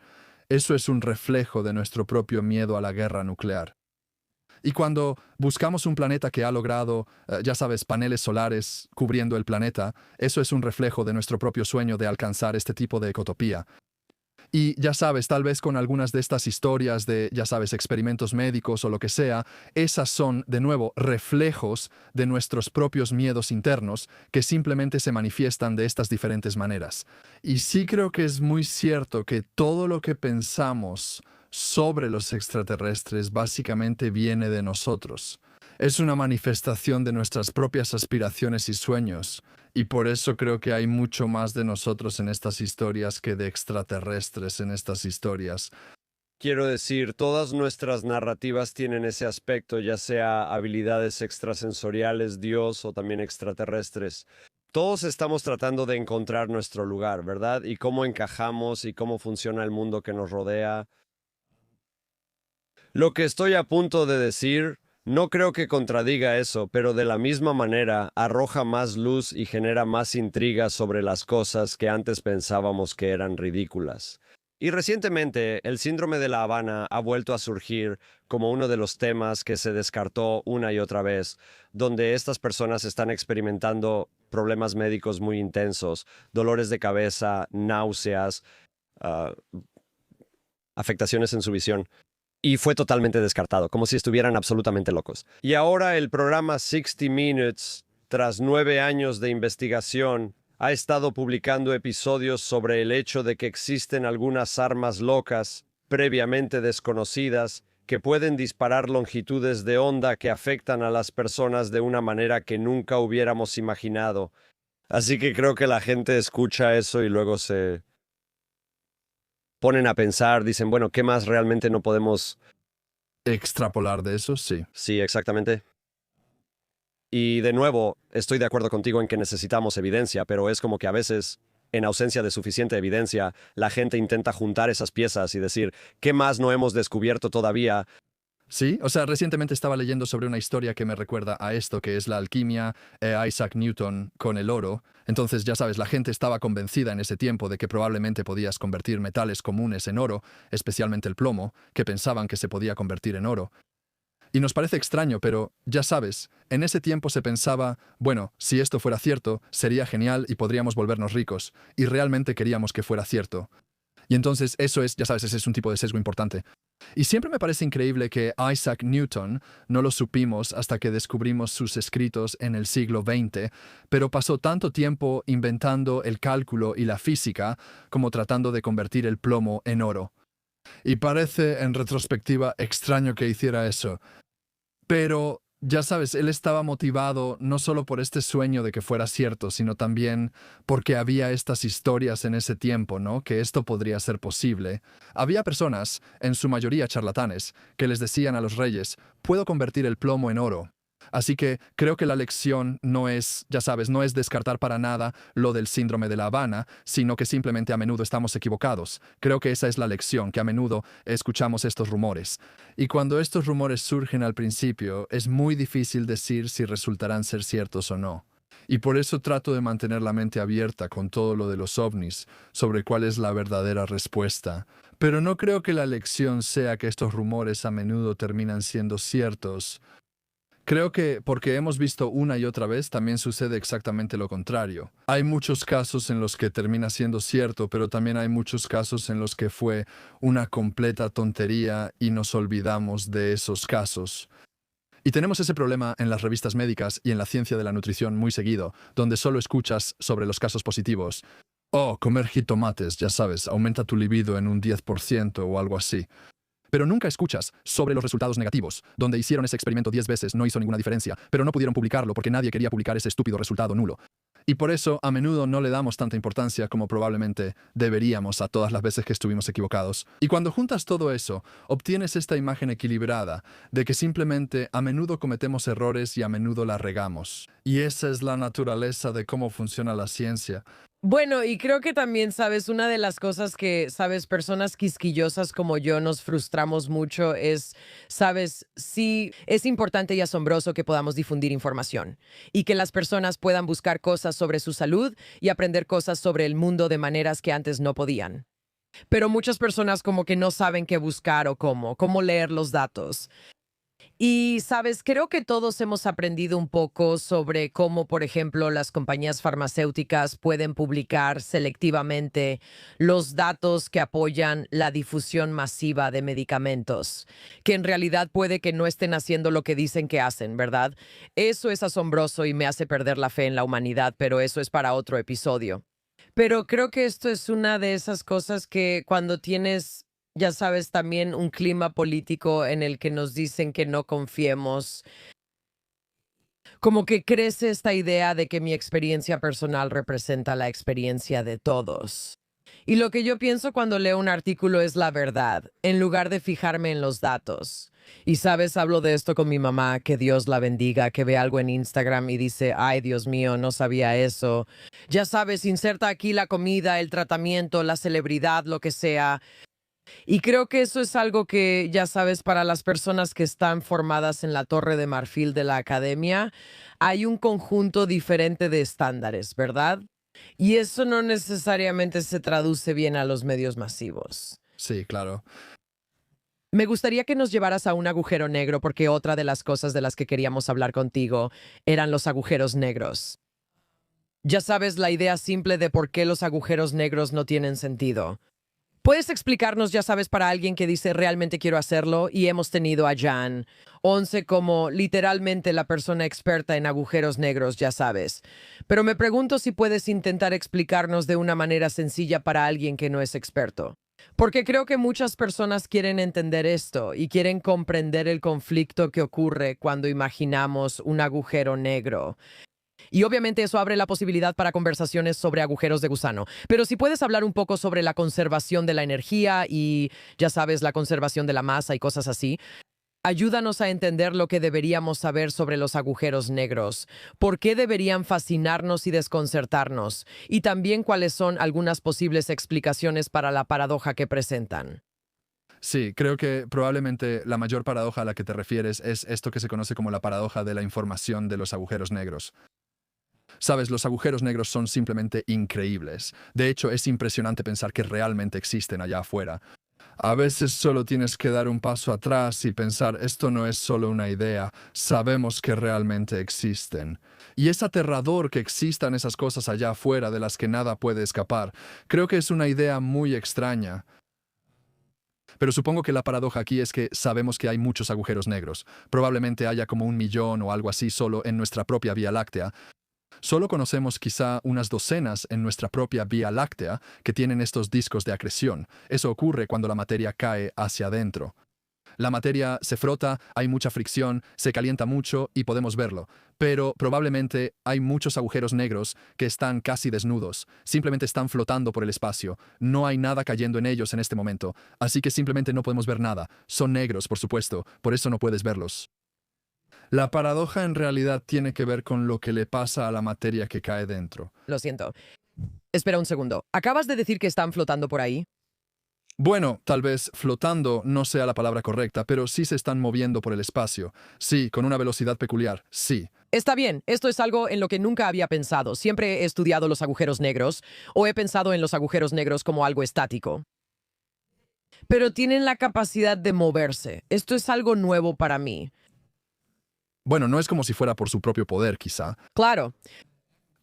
eso es un reflejo de nuestro propio miedo a la guerra nuclear. Y cuando buscamos un planeta que ha logrado, ya sabes, paneles solares cubriendo el planeta, eso es un reflejo de nuestro propio sueño de alcanzar este tipo de ecotopía. Y ya sabes, tal vez con algunas de estas historias de, ya sabes, experimentos médicos o lo que sea, esas son, de nuevo, reflejos de nuestros propios miedos internos que simplemente se manifiestan de estas diferentes maneras. Y sí creo que es muy cierto que todo lo que pensamos sobre los extraterrestres básicamente viene de nosotros. Es una manifestación de nuestras propias aspiraciones y sueños, y por eso creo que hay mucho más de nosotros en estas historias que de extraterrestres en estas historias. Quiero decir, todas nuestras narrativas tienen ese aspecto, ya sea habilidades extrasensoriales, Dios o también extraterrestres. Todos estamos tratando de encontrar nuestro lugar, ¿verdad? Y cómo encajamos y cómo funciona el mundo que nos rodea. Lo que estoy a punto de decir no creo que contradiga eso, pero de la misma manera arroja más luz y genera más intriga sobre las cosas que antes pensábamos que eran ridículas. Y recientemente, el síndrome de La Habana ha vuelto a surgir como uno de los temas que se descartó una y otra vez, donde estas personas están experimentando problemas médicos muy intensos, dolores de cabeza, náuseas, afectaciones en su visión. Y fue totalmente descartado, como si estuvieran absolutamente locos. Y ahora el programa 60 Minutes, tras 9 años de investigación, ha estado publicando episodios sobre el hecho de que existen algunas armas locas, previamente desconocidas, que pueden disparar longitudes de onda que afectan a las personas de una manera que nunca hubiéramos imaginado. Así que creo que la gente escucha eso y luego se ponen a pensar, dicen, bueno, ¿qué más realmente no podemos Extrapolar de eso, sí. Sí, exactamente. Y de nuevo, estoy de acuerdo contigo en que necesitamos evidencia, pero es como que a veces, en ausencia de suficiente evidencia, la gente intenta juntar esas piezas y decir, ¿qué más no hemos descubierto todavía? Sí, o sea, recientemente estaba leyendo sobre una historia que me recuerda a esto, que es la alquimia, Isaac Newton con el oro. Entonces, ya sabes, la gente estaba convencida en ese tiempo de que probablemente podías convertir metales comunes en oro, especialmente el plomo, que pensaban que se podía convertir en oro. Y nos parece extraño, pero, ya sabes, en ese tiempo se pensaba, bueno, si esto fuera cierto, sería genial y podríamos volvernos ricos, y realmente queríamos que fuera cierto. Y entonces eso es, ya sabes, ese es un tipo de sesgo importante. Y siempre me parece increíble que Isaac Newton no lo supimos hasta que descubrimos sus escritos en el siglo XX, pero pasó tanto tiempo inventando el cálculo y la física como tratando de convertir el plomo en oro. Y parece, en retrospectiva, extraño que hiciera eso. Pero, ya sabes, él estaba motivado no solo por este sueño de que fuera cierto, sino también porque había estas historias en ese tiempo, ¿no? Que esto podría ser posible. Había personas, en su mayoría charlatanes, que les decían a los reyes, puedo convertir el plomo en oro. Así que creo que la lección no es, ya sabes, no es descartar para nada lo del síndrome de La Habana, sino que simplemente a menudo estamos equivocados. Creo que esa es la lección, que a menudo escuchamos estos rumores. Y cuando estos rumores surgen al principio, es muy difícil decir si resultarán ser ciertos o no. Y por eso trato de mantener la mente abierta con todo lo de los ovnis, sobre cuál es la verdadera respuesta. Pero no creo que la lección sea que estos rumores a menudo terminan siendo ciertos. Creo que porque hemos visto una y otra vez también sucede exactamente lo contrario. Hay muchos casos en los que termina siendo cierto, pero también hay muchos casos en los que fue una completa tontería y nos olvidamos de esos casos. Y tenemos ese problema en las revistas médicas y en la ciencia de la nutrición muy seguido, donde solo escuchas sobre los casos positivos. Oh, comer jitomates, ya sabes, aumenta tu libido en un 10% o algo así. Pero nunca escuchas sobre los resultados negativos, donde hicieron ese experimento 10 veces, no hizo ninguna diferencia, pero no pudieron publicarlo porque nadie quería publicar ese estúpido resultado nulo. Y por eso a menudo no le damos tanta importancia como probablemente deberíamos a todas las veces que estuvimos equivocados. Y cuando juntas todo eso, obtienes esta imagen equilibrada de que simplemente a menudo cometemos errores y a menudo la regamos. Y esa es la naturaleza de cómo funciona la ciencia. Bueno, y creo que también, sabes, una de las cosas que, sabes, personas quisquillosas como yo nos frustramos mucho es, sabes, sí, es importante y asombroso que podamos difundir información y que las personas puedan buscar cosas sobre su salud y aprender cosas sobre el mundo de maneras que antes no podían. Pero muchas personas como que no saben qué buscar o cómo leer los datos. Y, sabes, creo que todos hemos aprendido un poco sobre cómo, por ejemplo, las compañías farmacéuticas pueden publicar selectivamente los datos que apoyan la difusión masiva de medicamentos, que en realidad puede que no estén haciendo lo que dicen que hacen, ¿verdad? Eso es asombroso y me hace perder la fe en la humanidad, pero eso es para otro episodio. Pero creo que esto es una de esas cosas que cuando tienes, ya sabes, también un clima político en el que nos dicen que no confiemos, como que crece esta idea de que mi experiencia personal representa la experiencia de todos. Y lo que yo pienso cuando leo un artículo es la verdad, en lugar de fijarme en los datos. Y sabes, hablo de esto con mi mamá, que Dios la bendiga, que ve algo en Instagram y dice, ay, Dios mío, no sabía eso. Ya sabes, inserta aquí la comida, el tratamiento, la celebridad, lo que sea. Y creo que eso es algo que, ya sabes, para las personas que están formadas en la Torre de Marfil de la academia, hay un conjunto diferente de estándares, ¿verdad? Y eso no necesariamente se traduce bien a los medios masivos. Sí, claro. Me gustaría que nos llevaras a un agujero negro porque otra de las cosas de las que queríamos hablar contigo eran los agujeros negros. Ya sabes la idea simple de por qué los agujeros negros no tienen sentido. ¿Puedes explicarnos, ya sabes, para alguien que dice realmente quiero hacerlo? Y hemos tenido a Jan Once como literalmente la persona experta en agujeros negros, ya sabes. Pero me pregunto si puedes intentar explicarnos de una manera sencilla para alguien que no es experto. Porque creo que muchas personas quieren entender esto y quieren comprender el conflicto que ocurre cuando imaginamos un agujero negro. Y obviamente eso abre la posibilidad para conversaciones sobre agujeros de gusano. Pero si puedes hablar un poco sobre la conservación de la energía y, ya sabes, la conservación de la masa y cosas así, ayúdanos a entender lo que deberíamos saber sobre los agujeros negros, por qué deberían fascinarnos y desconcertarnos, y también cuáles son algunas posibles explicaciones para la paradoja que presentan. Sí, creo que probablemente la mayor paradoja a la que te refieres es esto que se conoce como la paradoja de la información de los agujeros negros. Sabes, los agujeros negros son simplemente increíbles. De hecho, es impresionante pensar que realmente existen allá afuera. A veces solo tienes que dar un paso atrás y pensar, esto no es solo una idea, sabemos que realmente existen. Y es aterrador que existan esas cosas allá afuera de las que nada puede escapar. Creo que es una idea muy extraña. Pero supongo que la paradoja aquí es que sabemos que hay muchos agujeros negros. Probablemente haya como 1 millón o algo así solo en nuestra propia Vía Láctea. Solo conocemos quizá unas docenas en nuestra propia Vía Láctea que tienen estos discos de acreción. Eso ocurre cuando la materia cae hacia adentro. La materia se frota, hay mucha fricción, se calienta mucho y podemos verlo. Pero probablemente hay muchos agujeros negros que están casi desnudos. Simplemente están flotando por el espacio. No hay nada cayendo en ellos en este momento. Así que simplemente no podemos ver nada. Son negros, por supuesto. Por eso no puedes verlos. La paradoja en realidad tiene que ver con lo que le pasa a la materia que cae dentro. Lo siento. Espera un segundo. ¿Acabas de decir que están flotando por ahí? Bueno, tal vez flotando no sea la palabra correcta, pero sí se están moviendo por el espacio. Sí, con una velocidad peculiar, sí. Está bien, esto es algo en lo que nunca había pensado. Siempre he estudiado los agujeros negros, o he pensado en los agujeros negros como algo estático. Pero tienen la capacidad de moverse. Esto es algo nuevo para mí. Bueno, no es como si fuera por su propio poder, quizá. Claro.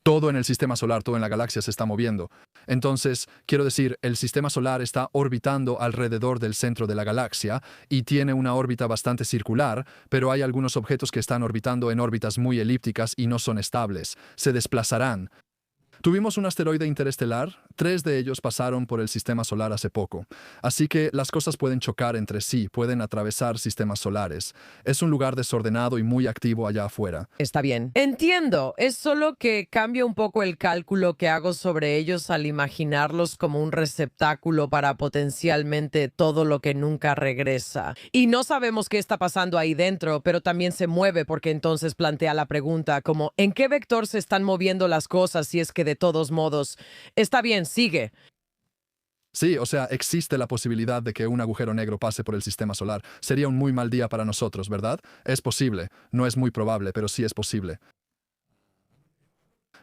Todo en el sistema solar, todo en la galaxia se está moviendo. Entonces, quiero decir, el sistema solar está orbitando alrededor del centro de la galaxia y tiene una órbita bastante circular, pero hay algunos objetos que están orbitando en órbitas muy elípticas y no son estables. Se desplazarán. Tuvimos un asteroide interestelar, 3 de ellos pasaron por el sistema solar hace poco. Así que las cosas pueden chocar entre sí, pueden atravesar sistemas solares. Es un lugar desordenado y muy activo allá afuera. Está bien. Entiendo. Es solo que cambia un poco el cálculo que hago sobre ellos al imaginarlos como un receptáculo para potencialmente todo lo que nunca regresa. Y no sabemos qué está pasando ahí dentro, pero también se mueve porque entonces plantea la pregunta como ¿en qué vector se están moviendo las cosas si es que de todos modos está bien, sigue? Sí, o sea, existe la posibilidad de que un agujero negro pase por el sistema solar. Sería un muy mal día para nosotros, ¿verdad? Es posible. No es muy probable, pero sí es posible.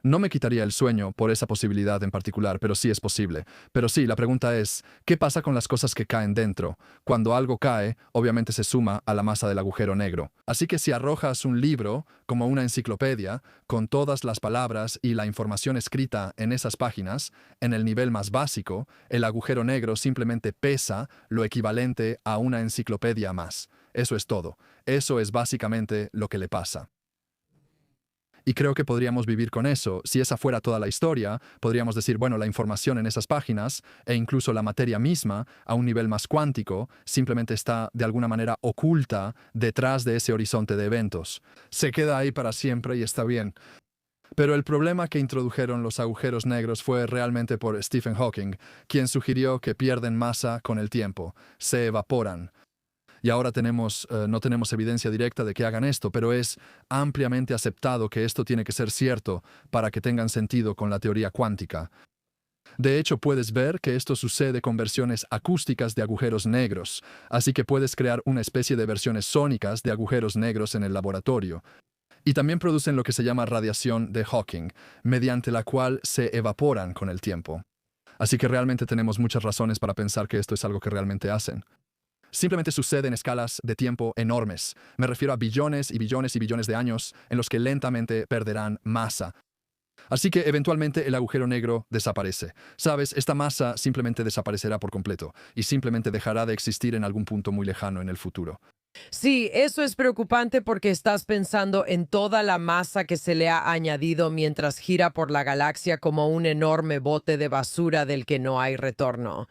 No me quitaría el sueño por esa posibilidad en particular, pero sí es posible. Pero sí, la pregunta es, ¿qué pasa con las cosas que caen dentro? Cuando algo cae, obviamente se suma a la masa del agujero negro. Así que si arrojas un libro, como una enciclopedia, con todas las palabras y la información escrita en esas páginas, en el nivel más básico, el agujero negro simplemente pesa lo equivalente a una enciclopedia más. Eso es todo. Eso es básicamente lo que le pasa. Y creo que podríamos vivir con eso. Si esa fuera toda la historia, podríamos decir, bueno, la información en esas páginas e incluso la materia misma, a un nivel más cuántico, simplemente está de alguna manera oculta detrás de ese horizonte de eventos. Se queda ahí para siempre y está bien. Pero el problema que introdujeron los agujeros negros fue realmente por Stephen Hawking, quien sugirió que pierden masa con el tiempo, se evaporan. Y ahora no tenemos evidencia directa de que hagan esto, pero es ampliamente aceptado que esto tiene que ser cierto para que tengan sentido con la teoría cuántica. De hecho, puedes ver que esto sucede con versiones acústicas de agujeros negros, así que puedes crear una especie de versiones sónicas de agujeros negros en el laboratorio. Y también producen lo que se llama radiación de Hawking, mediante la cual se evaporan con el tiempo. Así que realmente tenemos muchas razones para pensar que esto es algo que realmente hacen. Simplemente sucede en escalas de tiempo enormes. Me refiero a billones y billones y billones de años en los que lentamente perderán masa. Así que eventualmente el agujero negro desaparece. ¿Sabes? Esta masa simplemente desaparecerá por completo y simplemente dejará de existir en algún punto muy lejano en el futuro. Sí, eso es preocupante porque estás pensando en toda la masa que se le ha añadido mientras gira por la galaxia como un enorme bote de basura del que no hay retorno.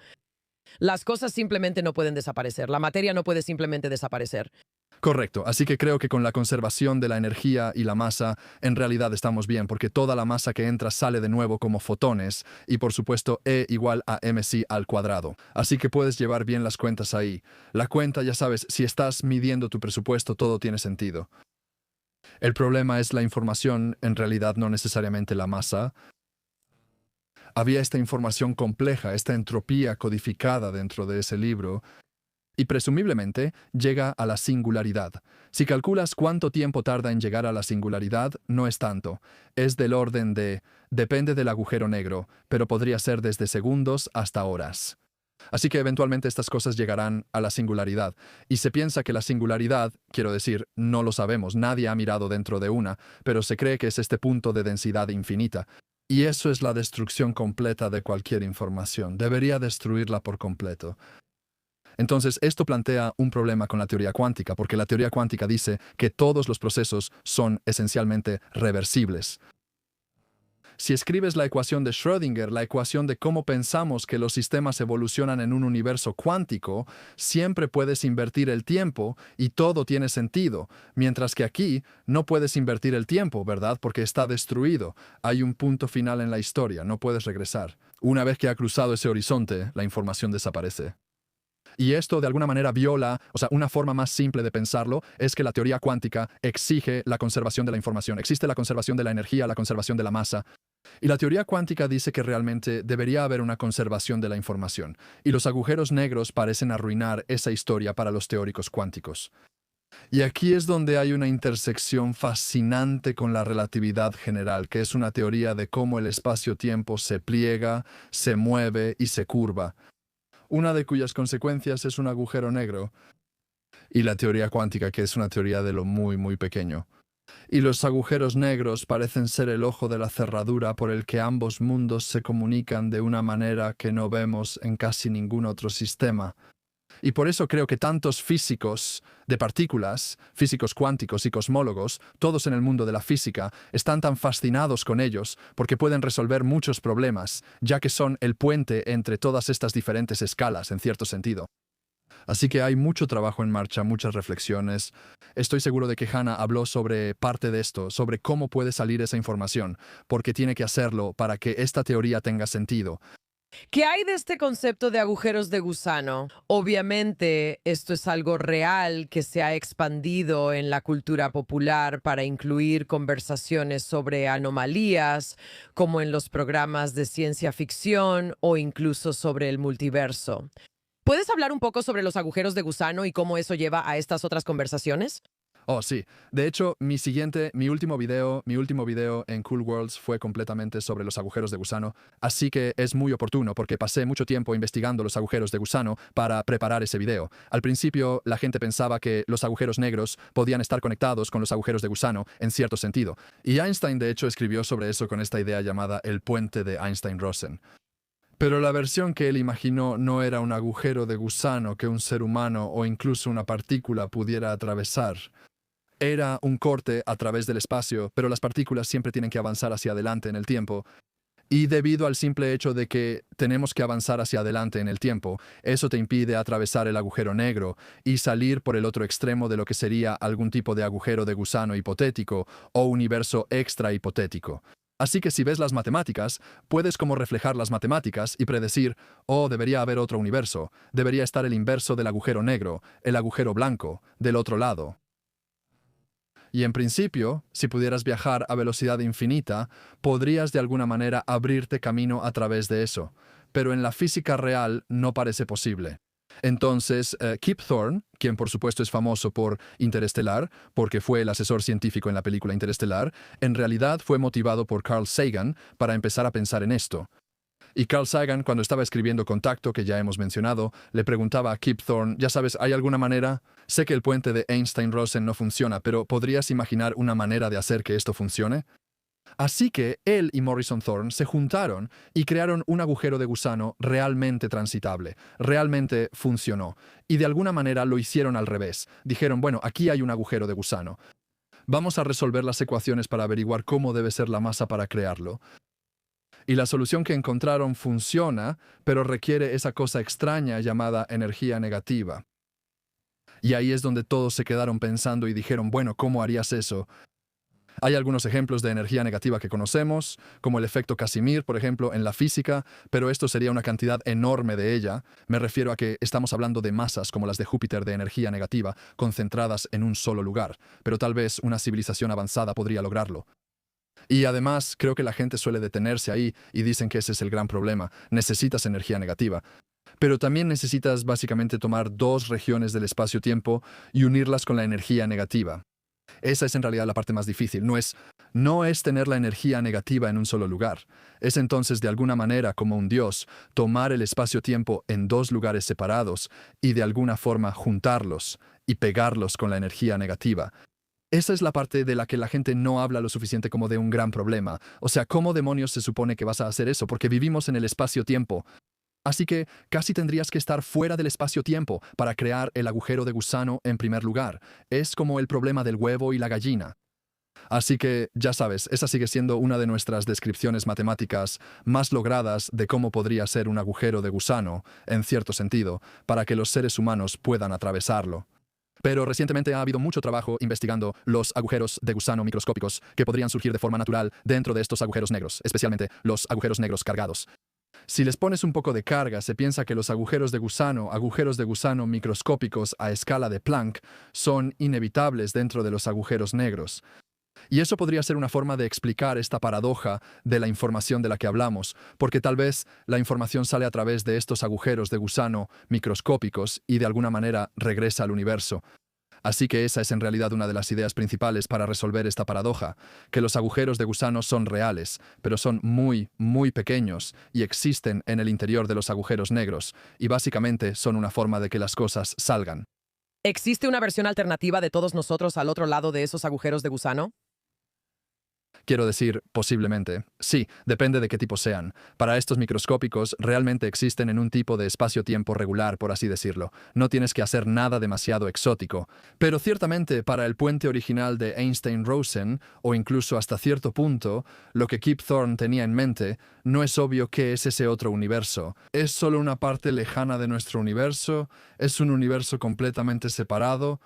Las cosas simplemente no pueden desaparecer. La materia no puede simplemente desaparecer. Correcto, así que creo que con la conservación de la energía y la masa, en realidad estamos bien, porque toda la masa que entra sale de nuevo como fotones, y por supuesto E igual a mc al cuadrado. Así que puedes llevar bien las cuentas ahí. La cuenta, ya sabes, si estás midiendo tu presupuesto, todo tiene sentido. El problema es la información, en realidad no necesariamente la masa. Había esta información compleja, esta entropía codificada dentro de ese libro, y presumiblemente llega a la singularidad. Si calculas cuánto tiempo tarda en llegar a la singularidad, no es tanto. Es del orden de, depende del agujero negro, pero podría ser desde segundos hasta horas. Así que eventualmente estas cosas llegarán a la singularidad. Y se piensa que la singularidad, quiero decir, no lo sabemos, nadie ha mirado dentro de una, pero se cree que es este punto de densidad infinita. Y eso es la destrucción completa de cualquier información. Debería destruirla por completo. Entonces, esto plantea un problema con la teoría cuántica, porque la teoría cuántica dice que todos los procesos son esencialmente reversibles. Si escribes la ecuación de Schrödinger, la ecuación de cómo pensamos que los sistemas evolucionan en un universo cuántico, siempre puedes invertir el tiempo y todo tiene sentido, mientras que aquí no puedes invertir el tiempo, ¿verdad? Porque está destruido. Hay un punto final en la historia, no puedes regresar. Una vez que ha cruzado ese horizonte, la información desaparece. Y esto de alguna manera viola, una forma más simple de pensarlo es que la teoría cuántica exige la conservación de la información. Existe la conservación de la energía, la conservación de la masa. Y la teoría cuántica dice que realmente debería haber una conservación de la información. Y los agujeros negros parecen arruinar esa historia para los teóricos cuánticos. Y aquí es donde hay una intersección fascinante con la relatividad general, que es una teoría de cómo el espacio-tiempo se pliega, se mueve y se curva. Una de cuyas consecuencias es un agujero negro, y la teoría cuántica, que es una teoría de lo muy, muy pequeño. Y los agujeros negros parecen ser el ojo de la cerradura por el que ambos mundos se comunican de una manera que no vemos en casi ningún otro sistema. Y por eso creo que tantos físicos de partículas, físicos cuánticos y cosmólogos, todos en el mundo de la física, están tan fascinados con ellos porque pueden resolver muchos problemas, ya que son el puente entre todas estas diferentes escalas, en cierto sentido. Así que hay mucho trabajo en marcha, muchas reflexiones. Estoy seguro de que Hannah habló sobre parte de esto, sobre cómo puede salir esa información, porque tiene que hacerlo para que esta teoría tenga sentido. ¿Qué hay de este concepto de agujeros de gusano? Obviamente, esto es algo real que se ha expandido en la cultura popular para incluir conversaciones sobre anomalías, como en los programas de ciencia ficción o incluso sobre el multiverso. ¿Puedes hablar un poco sobre los agujeros de gusano y cómo eso lleva a estas otras conversaciones? Oh, sí. De hecho, mi último video en Cool Worlds fue completamente sobre los agujeros de gusano, así que es muy oportuno porque pasé mucho tiempo investigando los agujeros de gusano para preparar ese video. Al principio, la gente pensaba que los agujeros negros podían estar conectados con los agujeros de gusano en cierto sentido. Y Einstein, de hecho, escribió sobre eso con esta idea llamada el puente de Einstein-Rosen. Pero la versión que él imaginó no era un agujero de gusano que un ser humano o incluso una partícula pudiera atravesar. Era un corte a través del espacio, pero las partículas siempre tienen que avanzar hacia adelante en el tiempo. Y debido al simple hecho de que tenemos que avanzar hacia adelante en el tiempo, eso te impide atravesar el agujero negro y salir por el otro extremo de lo que sería algún tipo de agujero de gusano hipotético o universo extra hipotético. Así que si ves las matemáticas, puedes como reflejar las matemáticas y predecir, oh, debería haber otro universo, debería estar el inverso del agujero negro, el agujero blanco, del otro lado. Y en principio, si pudieras viajar a velocidad infinita, podrías de alguna manera abrirte camino a través de eso. Pero en la física real no parece posible. Entonces, Kip Thorne, quien por supuesto es famoso por Interestelar, porque fue el asesor científico en la película Interestelar, en realidad fue motivado por Carl Sagan para empezar a pensar en esto. Y Carl Sagan, cuando estaba escribiendo Contacto, que ya hemos mencionado, le preguntaba a Kip Thorne, ya sabes, ¿hay alguna manera? Sé que el puente de Einstein-Rosen no funciona, pero ¿podrías imaginar una manera de hacer que esto funcione? Así que él y Morrison Thorne se juntaron y crearon un agujero de gusano realmente transitable, realmente funcionó. Y de alguna manera lo hicieron al revés. Dijeron, bueno, aquí hay un agujero de gusano. Vamos a resolver las ecuaciones para averiguar cómo debe ser la masa para crearlo. Y la solución que encontraron funciona, pero requiere esa cosa extraña llamada energía negativa. Y ahí es donde todos se quedaron pensando y dijeron, bueno, ¿cómo harías eso? Hay algunos ejemplos de energía negativa que conocemos, como el efecto Casimir, por ejemplo, en la física, pero esto sería una cantidad enorme de ella. Me refiero a que estamos hablando de masas como las de Júpiter de energía negativa, concentradas en un solo lugar, pero tal vez una civilización avanzada podría lograrlo. Y además, creo que la gente suele detenerse ahí y dicen que ese es el gran problema. Necesitas energía negativa. Pero también necesitas básicamente tomar dos regiones del espacio-tiempo y unirlas con la energía negativa. Esa es en realidad la parte más difícil. No es tener la energía negativa en un solo lugar. Es entonces, de alguna manera, como un dios, tomar el espacio-tiempo en dos lugares separados y de alguna forma juntarlos y pegarlos con la energía negativa. Esa es la parte de la que la gente no habla lo suficiente como de un gran problema. O sea, ¿cómo demonios se supone que vas a hacer eso? Porque vivimos en el espacio-tiempo. Así que casi tendrías que estar fuera del espacio-tiempo para crear el agujero de gusano en primer lugar. Es como el problema del huevo y la gallina. Así que, ya sabes, esa sigue siendo una de nuestras descripciones matemáticas más logradas de cómo podría ser un agujero de gusano, en cierto sentido, para que los seres humanos puedan atravesarlo. Pero recientemente ha habido mucho trabajo investigando los agujeros de gusano microscópicos que podrían surgir de forma natural dentro de estos agujeros negros, especialmente los agujeros negros cargados. Si les pones un poco de carga, se piensa que los agujeros de gusano microscópicos a escala de Planck, son inevitables dentro de los agujeros negros. Y eso podría ser una forma de explicar esta paradoja de la información de la que hablamos, porque tal vez la información sale a través de estos agujeros de gusano microscópicos y de alguna manera regresa al universo. Así que esa es en realidad una de las ideas principales para resolver esta paradoja, que los agujeros de gusano son reales, pero son muy, muy pequeños y existen en el interior de los agujeros negros, y básicamente son una forma de que las cosas salgan. ¿Existe una versión alternativa de todos nosotros al otro lado de esos agujeros de gusano? Quiero decir, posiblemente. Sí, depende de qué tipo sean. Para estos microscópicos, realmente existen en un tipo de espacio-tiempo regular, por así decirlo. No tienes que hacer nada demasiado exótico. Pero ciertamente, para el puente original de Einstein-Rosen, o incluso hasta cierto punto, lo que Kip Thorne tenía en mente, no es obvio qué es ese otro universo. ¿Es solo una parte lejana de nuestro universo? ¿Es un universo completamente separado?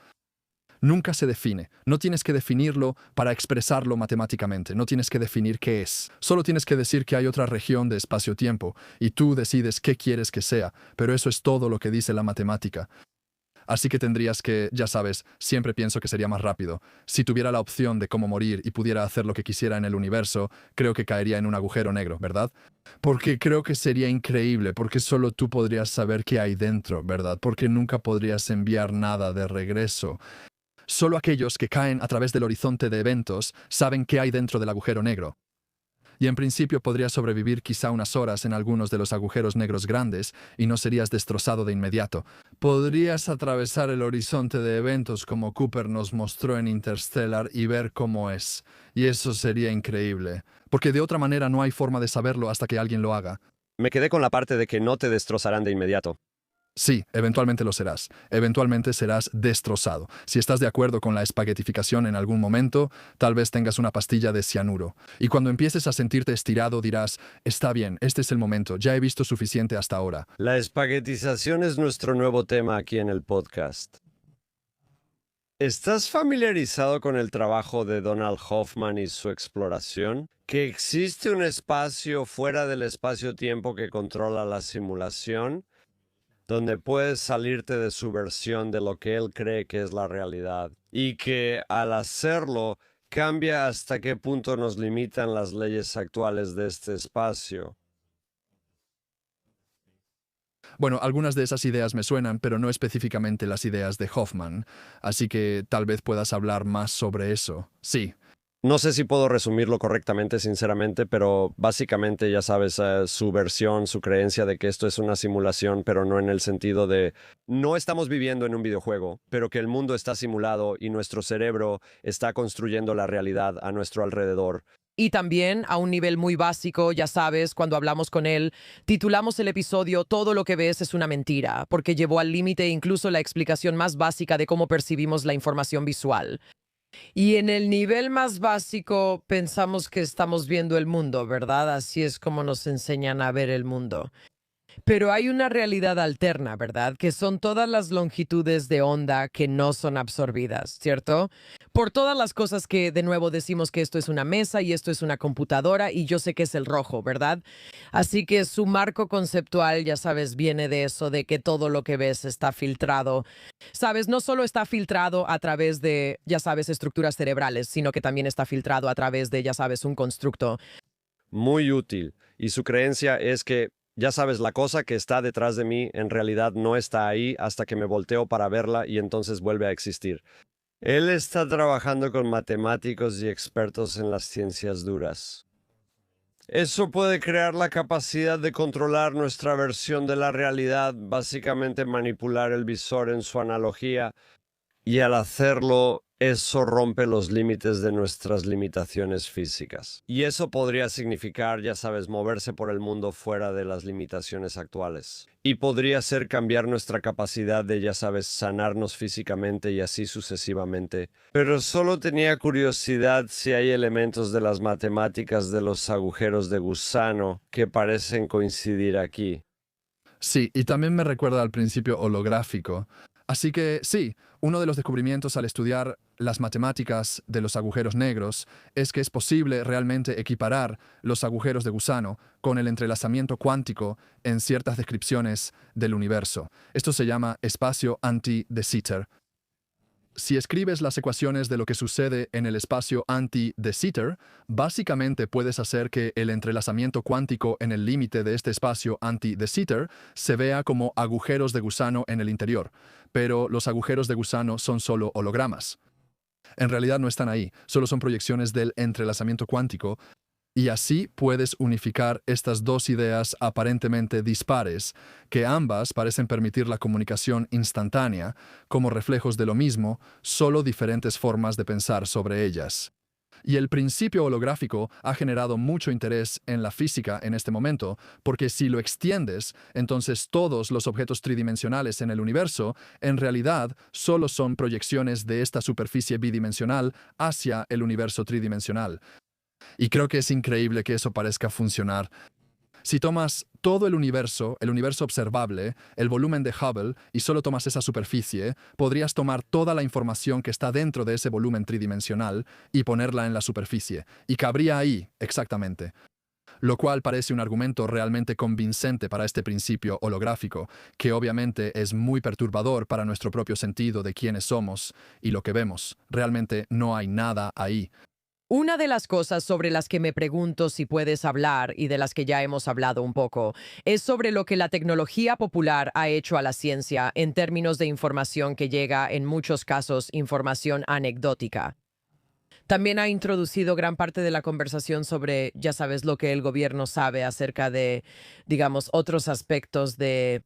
Nunca se define. No tienes que definirlo para expresarlo matemáticamente. No tienes que definir qué es. Solo tienes que decir que hay otra región de espacio-tiempo y tú decides qué quieres que sea, pero eso es todo lo que dice la matemática. Así que tendrías que, ya sabes, siempre pienso que sería más rápido. Si tuviera la opción de cómo morir y pudiera hacer lo que quisiera en el universo, creo que caería en un agujero negro, ¿verdad? Porque creo que sería increíble, porque solo tú podrías saber qué hay dentro, ¿verdad? Porque nunca podrías enviar nada de regreso. Solo aquellos que caen a través del horizonte de eventos saben qué hay dentro del agujero negro. Y en principio podrías sobrevivir quizá unas horas en algunos de los agujeros negros grandes y no serías destrozado de inmediato. Podrías atravesar el horizonte de eventos como Cooper nos mostró en Interstellar y ver cómo es. Y eso sería increíble. Porque de otra manera no hay forma de saberlo hasta que alguien lo haga. Me quedé con la parte de que no te destrozarán de inmediato. Sí, eventualmente lo serás. Eventualmente serás destrozado. Si estás de acuerdo con la espaguetificación en algún momento, tal vez tengas una pastilla de cianuro. Y cuando empieces a sentirte estirado dirás, está bien, este es el momento, ya he visto suficiente hasta ahora. La espaguetización es nuestro nuevo tema aquí en el podcast. ¿Estás familiarizado con el trabajo de Donald Hoffman y su exploración? ¿Que existe un espacio fuera del espacio-tiempo que controla la simulación, donde puedes salirte de su versión de lo que él cree que es la realidad, y que al hacerlo cambia hasta qué punto nos limitan las leyes actuales de este espacio? Bueno, algunas de esas ideas me suenan, pero no específicamente las ideas de Hoffman, así que tal vez puedas hablar más sobre eso. Sí. No sé si puedo resumirlo correctamente, sinceramente, pero básicamente ya sabes, su versión, su creencia de que esto es una simulación, pero no en el sentido de no estamos viviendo en un videojuego, pero que el mundo está simulado y nuestro cerebro está construyendo la realidad a nuestro alrededor. Y también, a un nivel muy básico, ya sabes, cuando hablamos con él, titulamos el episodio Todo lo que ves es una mentira, porque llevó al límite incluso la explicación más básica de cómo percibimos la información visual. Y en el nivel más básico pensamos que estamos viendo el mundo, ¿verdad? Así es como nos enseñan a ver el mundo. Pero hay una realidad alterna, ¿verdad? Que son todas las longitudes de onda que no son absorbidas, ¿cierto? Por todas las cosas que, de nuevo, decimos que esto es una mesa y esto es una computadora y yo sé que es el rojo, ¿verdad? Así que su marco conceptual, ya sabes, viene de eso, de que todo lo que ves está filtrado. Sabes, no solo está filtrado a través de, ya sabes, estructuras cerebrales, sino que también está filtrado a través de, ya sabes, un constructo. Muy útil. Y su creencia es que, ya sabes, la cosa que está detrás de mí en realidad no está ahí hasta que me volteo para verla y entonces vuelve a existir. Él está trabajando con matemáticos y expertos en las ciencias duras. Eso puede crear la capacidad de controlar nuestra versión de la realidad, básicamente manipular el visor en su analogía, y al hacerlo, eso rompe los límites de nuestras limitaciones físicas. Y eso podría significar, ya sabes, moverse por el mundo fuera de las limitaciones actuales. Y podría ser cambiar nuestra capacidad de, ya sabes, sanarnos físicamente y así sucesivamente. Pero solo tenía curiosidad si hay elementos de las matemáticas de los agujeros de gusano que parecen coincidir aquí. Sí, y también me recuerda al principio holográfico. Así que sí, uno de los descubrimientos al estudiar las matemáticas de los agujeros negros es que es posible realmente equiparar los agujeros de gusano con el entrelazamiento cuántico en ciertas descripciones del universo. Esto se llama espacio anti-de Sitter. Si escribes las ecuaciones de lo que sucede en el espacio anti-de Sitter, básicamente puedes hacer que el entrelazamiento cuántico en el límite de este espacio anti-de Sitter se vea como agujeros de gusano en el interior, pero los agujeros de gusano son solo hologramas. En realidad no están ahí, solo son proyecciones del entrelazamiento cuántico, y así puedes unificar estas dos ideas aparentemente dispares, que ambas parecen permitir la comunicación instantánea, como reflejos de lo mismo, solo diferentes formas de pensar sobre ellas. Y el principio holográfico ha generado mucho interés en la física en este momento, porque si lo extiendes, entonces todos los objetos tridimensionales en el universo en realidad solo son proyecciones de esta superficie bidimensional hacia el universo tridimensional. Y creo que es increíble que eso parezca funcionar. Si tomas todo el universo observable, el volumen de Hubble, y solo tomas esa superficie, podrías tomar toda la información que está dentro de ese volumen tridimensional y ponerla en la superficie. Y cabría ahí, exactamente. Lo cual parece un argumento realmente convincente para este principio holográfico, que obviamente es muy perturbador para nuestro propio sentido de quiénes somos y lo que vemos. Realmente no hay nada ahí. Una de las cosas sobre las que me pregunto si puedes hablar y de las que ya hemos hablado un poco es sobre lo que la tecnología popular ha hecho a la ciencia en términos de información que llega, en muchos casos, información anecdótica. También ha introducido gran parte de la conversación sobre, ya sabes, lo que el gobierno sabe acerca de, digamos, otros aspectos de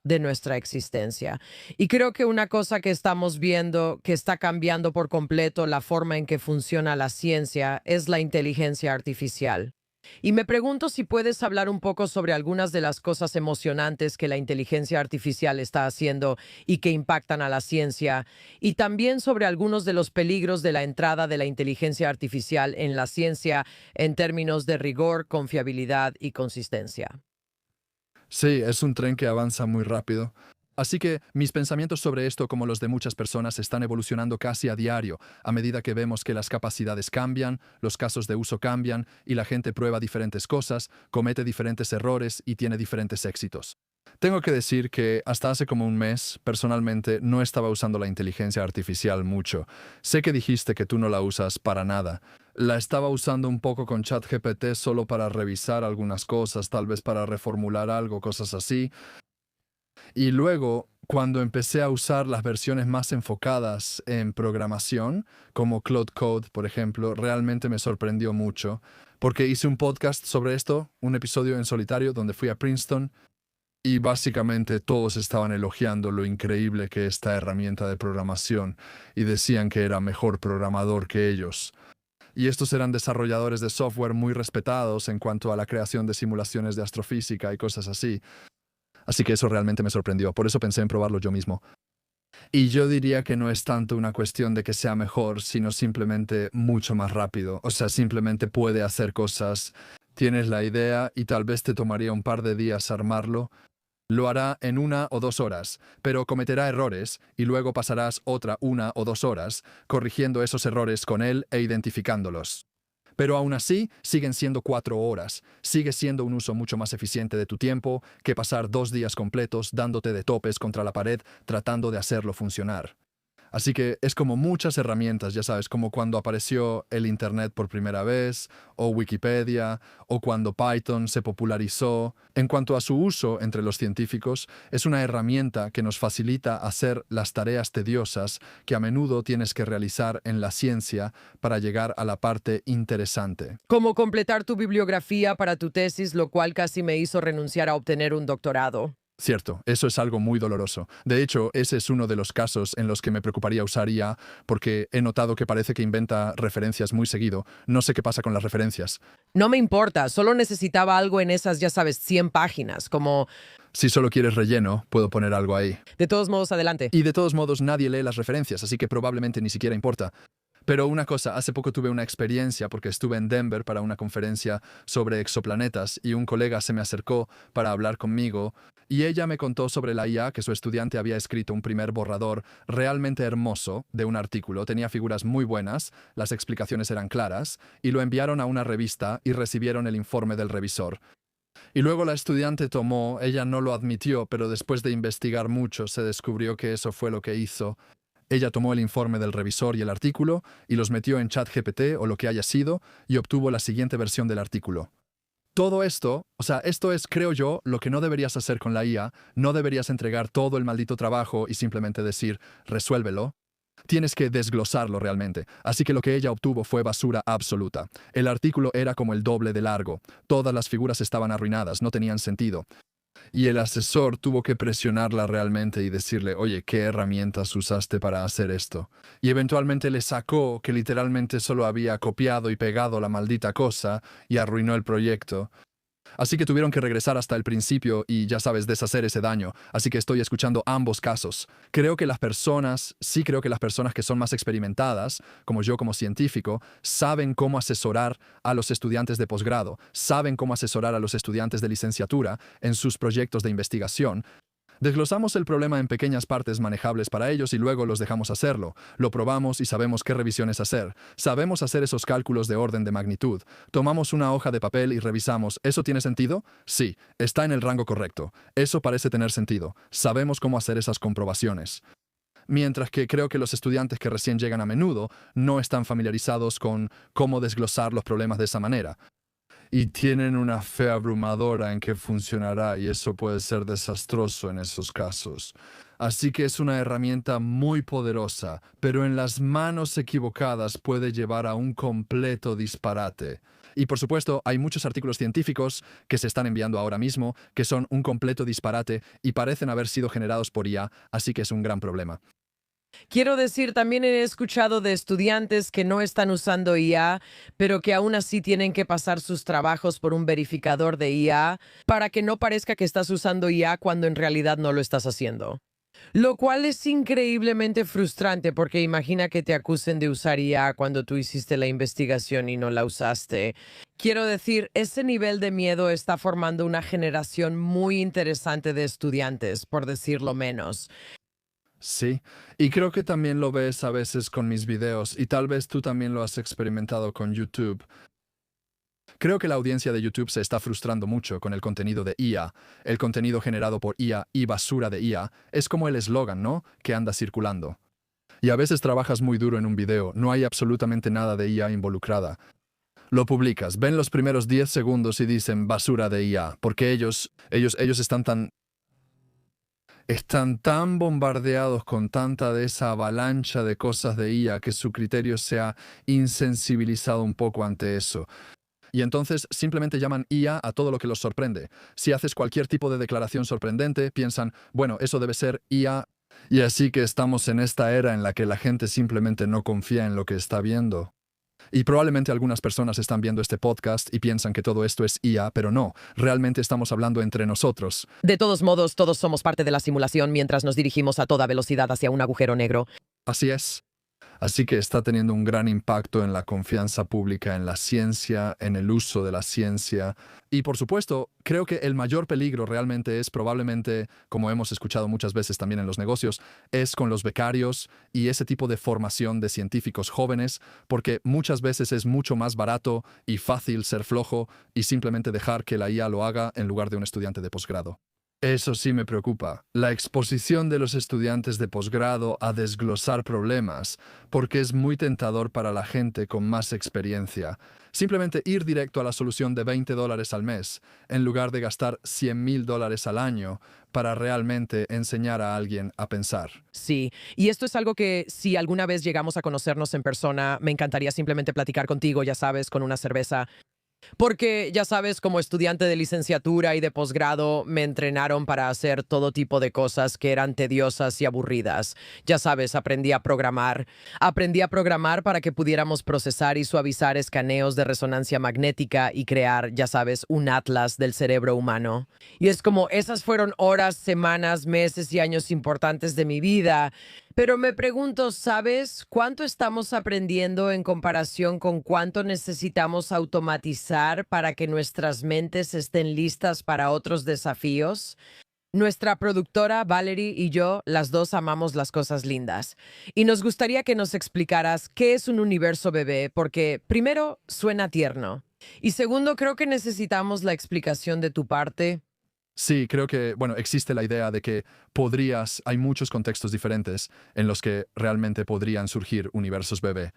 nuestra existencia. Y creo que una cosa que estamos viendo que está cambiando por completo la forma en que funciona la ciencia es la inteligencia artificial. Y me pregunto si puedes hablar un poco sobre algunas de las cosas emocionantes que la inteligencia artificial está haciendo y que impactan a la ciencia, y también sobre algunos de los peligros de la entrada de la inteligencia artificial en la ciencia en términos de rigor, confiabilidad y consistencia. Sí, es un tren que avanza muy rápido. Así que mis pensamientos sobre esto, como los de muchas personas, están evolucionando casi a diario, a medida que vemos que las capacidades cambian, los casos de uso cambian y la gente prueba diferentes cosas, comete diferentes errores y tiene diferentes éxitos. Tengo que decir que hasta hace como un mes, personalmente, no estaba usando la inteligencia artificial mucho. Sé que dijiste que tú no la usas para nada. La estaba usando un poco con ChatGPT solo para revisar algunas cosas, tal vez para reformular algo, cosas así. Y luego, cuando empecé a usar las versiones más enfocadas en programación, como Cloud Code, por ejemplo, realmente me sorprendió mucho, porque hice un podcast sobre esto, un episodio en solitario donde fui a Princeton, y básicamente todos estaban elogiando lo increíble que es esta herramienta de programación, y decían que era mejor programador que ellos. Y estos eran desarrolladores de software muy respetados en cuanto a la creación de simulaciones de astrofísica y cosas así. Así que eso realmente me sorprendió, por eso pensé en probarlo yo mismo. Y yo diría que no es tanto una cuestión de que sea mejor, sino simplemente mucho más rápido. O sea, simplemente puede hacer cosas. Tienes la idea y tal vez te tomaría un par de días armarlo. Lo hará en 1 o 2 horas, pero cometerá errores y luego pasarás otra 1 o 2 horas corrigiendo esos errores con él e identificándolos. Pero aún así, siguen siendo 4 horas. Sigue siendo un uso mucho más eficiente de tu tiempo que pasar 2 días completos dándote de topes contra la pared tratando de hacerlo funcionar. Así que es como muchas herramientas, ya sabes, como cuando apareció el Internet por primera vez, o Wikipedia, o cuando Python se popularizó. En cuanto a su uso entre los científicos, es una herramienta que nos facilita hacer las tareas tediosas que a menudo tienes que realizar en la ciencia para llegar a la parte interesante. Como completar tu bibliografía para tu tesis, lo cual casi me hizo renunciar a obtener un doctorado. Cierto, eso es algo muy doloroso. De hecho, ese es uno de los casos en los que me preocuparía usar IA, porque he notado que parece que inventa referencias muy seguido. No sé qué pasa con las referencias. No me importa, solo necesitaba algo en esas, ya sabes, 100 páginas, como... Si solo quieres relleno, puedo poner algo ahí. De todos modos, adelante. Y de todos modos, nadie lee las referencias, así que probablemente ni siquiera importa. Pero una cosa, hace poco tuve una experiencia porque estuve en Denver para una conferencia sobre exoplanetas y un colega se me acercó para hablar conmigo y ella me contó sobre la IA que su estudiante había escrito un primer borrador realmente hermoso de un artículo, tenía figuras muy buenas, las explicaciones eran claras y lo enviaron a una revista y recibieron el informe del revisor. Y luego la estudiante tomó, ella no lo admitió, pero después de investigar mucho se descubrió que eso fue lo que hizo. Ella tomó el informe del revisor y el artículo y los metió en ChatGPT o lo que haya sido y obtuvo la siguiente versión del artículo. Todo esto, o sea, esto es, creo yo, lo que no deberías hacer con la IA. No deberías entregar todo el maldito trabajo y simplemente decir, resuélvelo. Tienes que desglosarlo realmente. Así que lo que ella obtuvo fue basura absoluta. El artículo era como el doble de largo. Todas las figuras estaban arruinadas, no tenían sentido. y el asesor tuvo que presionarla realmente y decirle, oye, ¿qué herramientas usaste para hacer esto? Y eventualmente le sacó que literalmente solo había copiado y pegado la maldita cosa y arruinó el proyecto. Así que tuvieron que regresar hasta el principio y, ya sabes, deshacer ese daño. Así que estoy escuchando ambos casos. Creo que las personas que son más experimentadas, como yo como científico, saben cómo asesorar a los estudiantes de posgrado, saben cómo asesorar a los estudiantes de licenciatura en sus proyectos de investigación. Desglosamos el problema en pequeñas partes manejables para ellos y luego los dejamos hacerlo. Lo probamos y sabemos qué revisiones hacer. Sabemos hacer esos cálculos de orden de magnitud. Tomamos una hoja de papel y revisamos. ¿Eso tiene sentido? Sí, está en el rango correcto. Eso parece tener sentido. Sabemos cómo hacer esas comprobaciones. Mientras que creo que los estudiantes que recién llegan a menudo no están familiarizados con cómo desglosar los problemas de esa manera. Y tienen una fe abrumadora en que funcionará y eso puede ser desastroso en esos casos. Así que es una herramienta muy poderosa, pero en las manos equivocadas puede llevar a un completo disparate. Y por supuesto, hay muchos artículos científicos que se están enviando ahora mismo que son un completo disparate y parecen haber sido generados por IA, así que es un gran problema. Quiero decir, también he escuchado de estudiantes que no están usando IA, pero que aún así tienen que pasar sus trabajos por un verificador de IA para que no parezca que estás usando IA cuando en realidad no lo estás haciendo. Lo cual es increíblemente frustrante porque imagina que te acusen de usar IA cuando tú hiciste la investigación y no la usaste. Quiero decir, ese nivel de miedo está formando una generación muy interesante de estudiantes, por decirlo menos. Sí, y creo que también lo ves a veces con mis videos y tal vez tú también lo has experimentado con YouTube. Creo que la audiencia de YouTube se está frustrando mucho con el contenido de IA. El contenido generado por IA y basura de IA es como el eslogan, ¿no?, que anda circulando. Y a veces trabajas muy duro en un video, no hay absolutamente nada de IA involucrada. Lo publicas, ven los primeros 10 segundos y dicen basura de IA, porque ellos están tan bombardeados con tanta de esa avalancha de cosas de IA que su criterio se ha insensibilizado un poco ante eso. Y entonces simplemente llaman IA a todo lo que los sorprende. Si haces cualquier tipo de declaración sorprendente, piensan, bueno, eso debe ser IA. Y así que estamos en esta era en la que la gente simplemente no confía en lo que está viendo. Y probablemente algunas personas están viendo este podcast y piensan que todo esto es IA, pero no, realmente estamos hablando entre nosotros. De todos modos, todos somos parte de la simulación mientras nos dirigimos a toda velocidad hacia un agujero negro. Así es. Así que está teniendo un gran impacto en la confianza pública, en la ciencia, en el uso de la ciencia. Y por supuesto, creo que el mayor peligro realmente es probablemente, como hemos escuchado muchas veces también en los negocios, es con los becarios y ese tipo de formación de científicos jóvenes, porque muchas veces es mucho más barato y fácil ser flojo y simplemente dejar que la IA lo haga en lugar de un estudiante de posgrado. Eso sí me preocupa, la exposición de los estudiantes de posgrado a desglosar problemas, porque es muy tentador para la gente con más experiencia. Simplemente ir directo a la solución de $20 al mes, en lugar de gastar $100,000 al año para realmente enseñar a alguien a pensar. Sí, y esto es algo que si alguna vez llegamos a conocernos en persona, me encantaría simplemente platicar contigo, ya sabes, con una cerveza. Porque, ya sabes, como estudiante de licenciatura y de posgrado, me entrenaron para hacer todo tipo de cosas que eran tediosas y aburridas. Ya sabes, aprendí a programar. Aprendí a programar para que pudiéramos procesar y suavizar escaneos de resonancia magnética y crear, ya sabes, un atlas del cerebro humano. Y es como, esas fueron horas, semanas, meses y años importantes de mi vida. Pero me pregunto, ¿sabes cuánto estamos aprendiendo en comparación con cuánto necesitamos automatizar para que nuestras mentes estén listas para otros desafíos? Nuestra productora Valerie y yo, las dos amamos las cosas lindas. Y nos gustaría que nos explicaras qué es un universo bebé, porque primero, suena tierno. Y segundo, creo que necesitamos la explicación de tu parte. Sí, creo que, bueno, existe la idea de que hay muchos contextos diferentes en los que realmente podrían surgir universos bebé.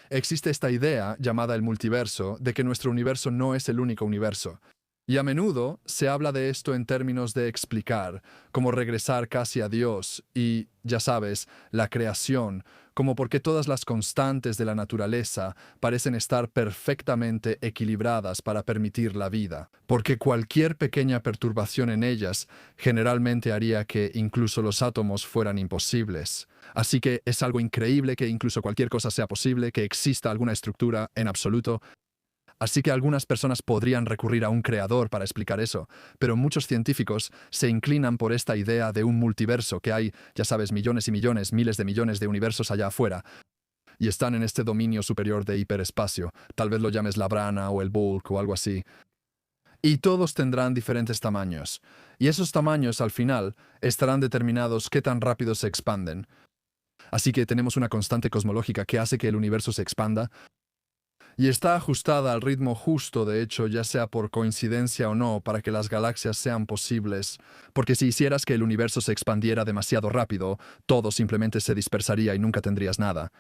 Existe esta idea llamada el multiverso de que nuestro universo no es el único universo. Y a menudo se habla de esto en términos de explicar, como regresar casi a Dios y, ya sabes, la creación, como por qué todas las constantes de la naturaleza parecen estar perfectamente equilibradas para permitir la vida, porque cualquier pequeña perturbación en ellas generalmente haría que incluso los átomos fueran imposibles. Así que es algo increíble que incluso cualquier cosa sea posible, que exista alguna estructura en absoluto. Así que algunas personas podrían recurrir a un creador para explicar eso, pero muchos científicos se inclinan por esta idea de un multiverso, que hay, ya sabes, millones y millones, miles de millones de universos allá afuera, y están en este dominio superior de hiperespacio, tal vez lo llames la brana o el bulk o algo así. Y todos tendrán diferentes tamaños, y esos tamaños al final estarán determinados qué tan rápido se expanden. Así que tenemos una constante cosmológica que hace que el universo se expanda, y está ajustada al ritmo justo, de hecho, ya sea por coincidencia o no, para que las galaxias sean posibles. Porque si hicieras que el universo se expandiera demasiado rápido, todo simplemente se dispersaría y nunca tendrías nada.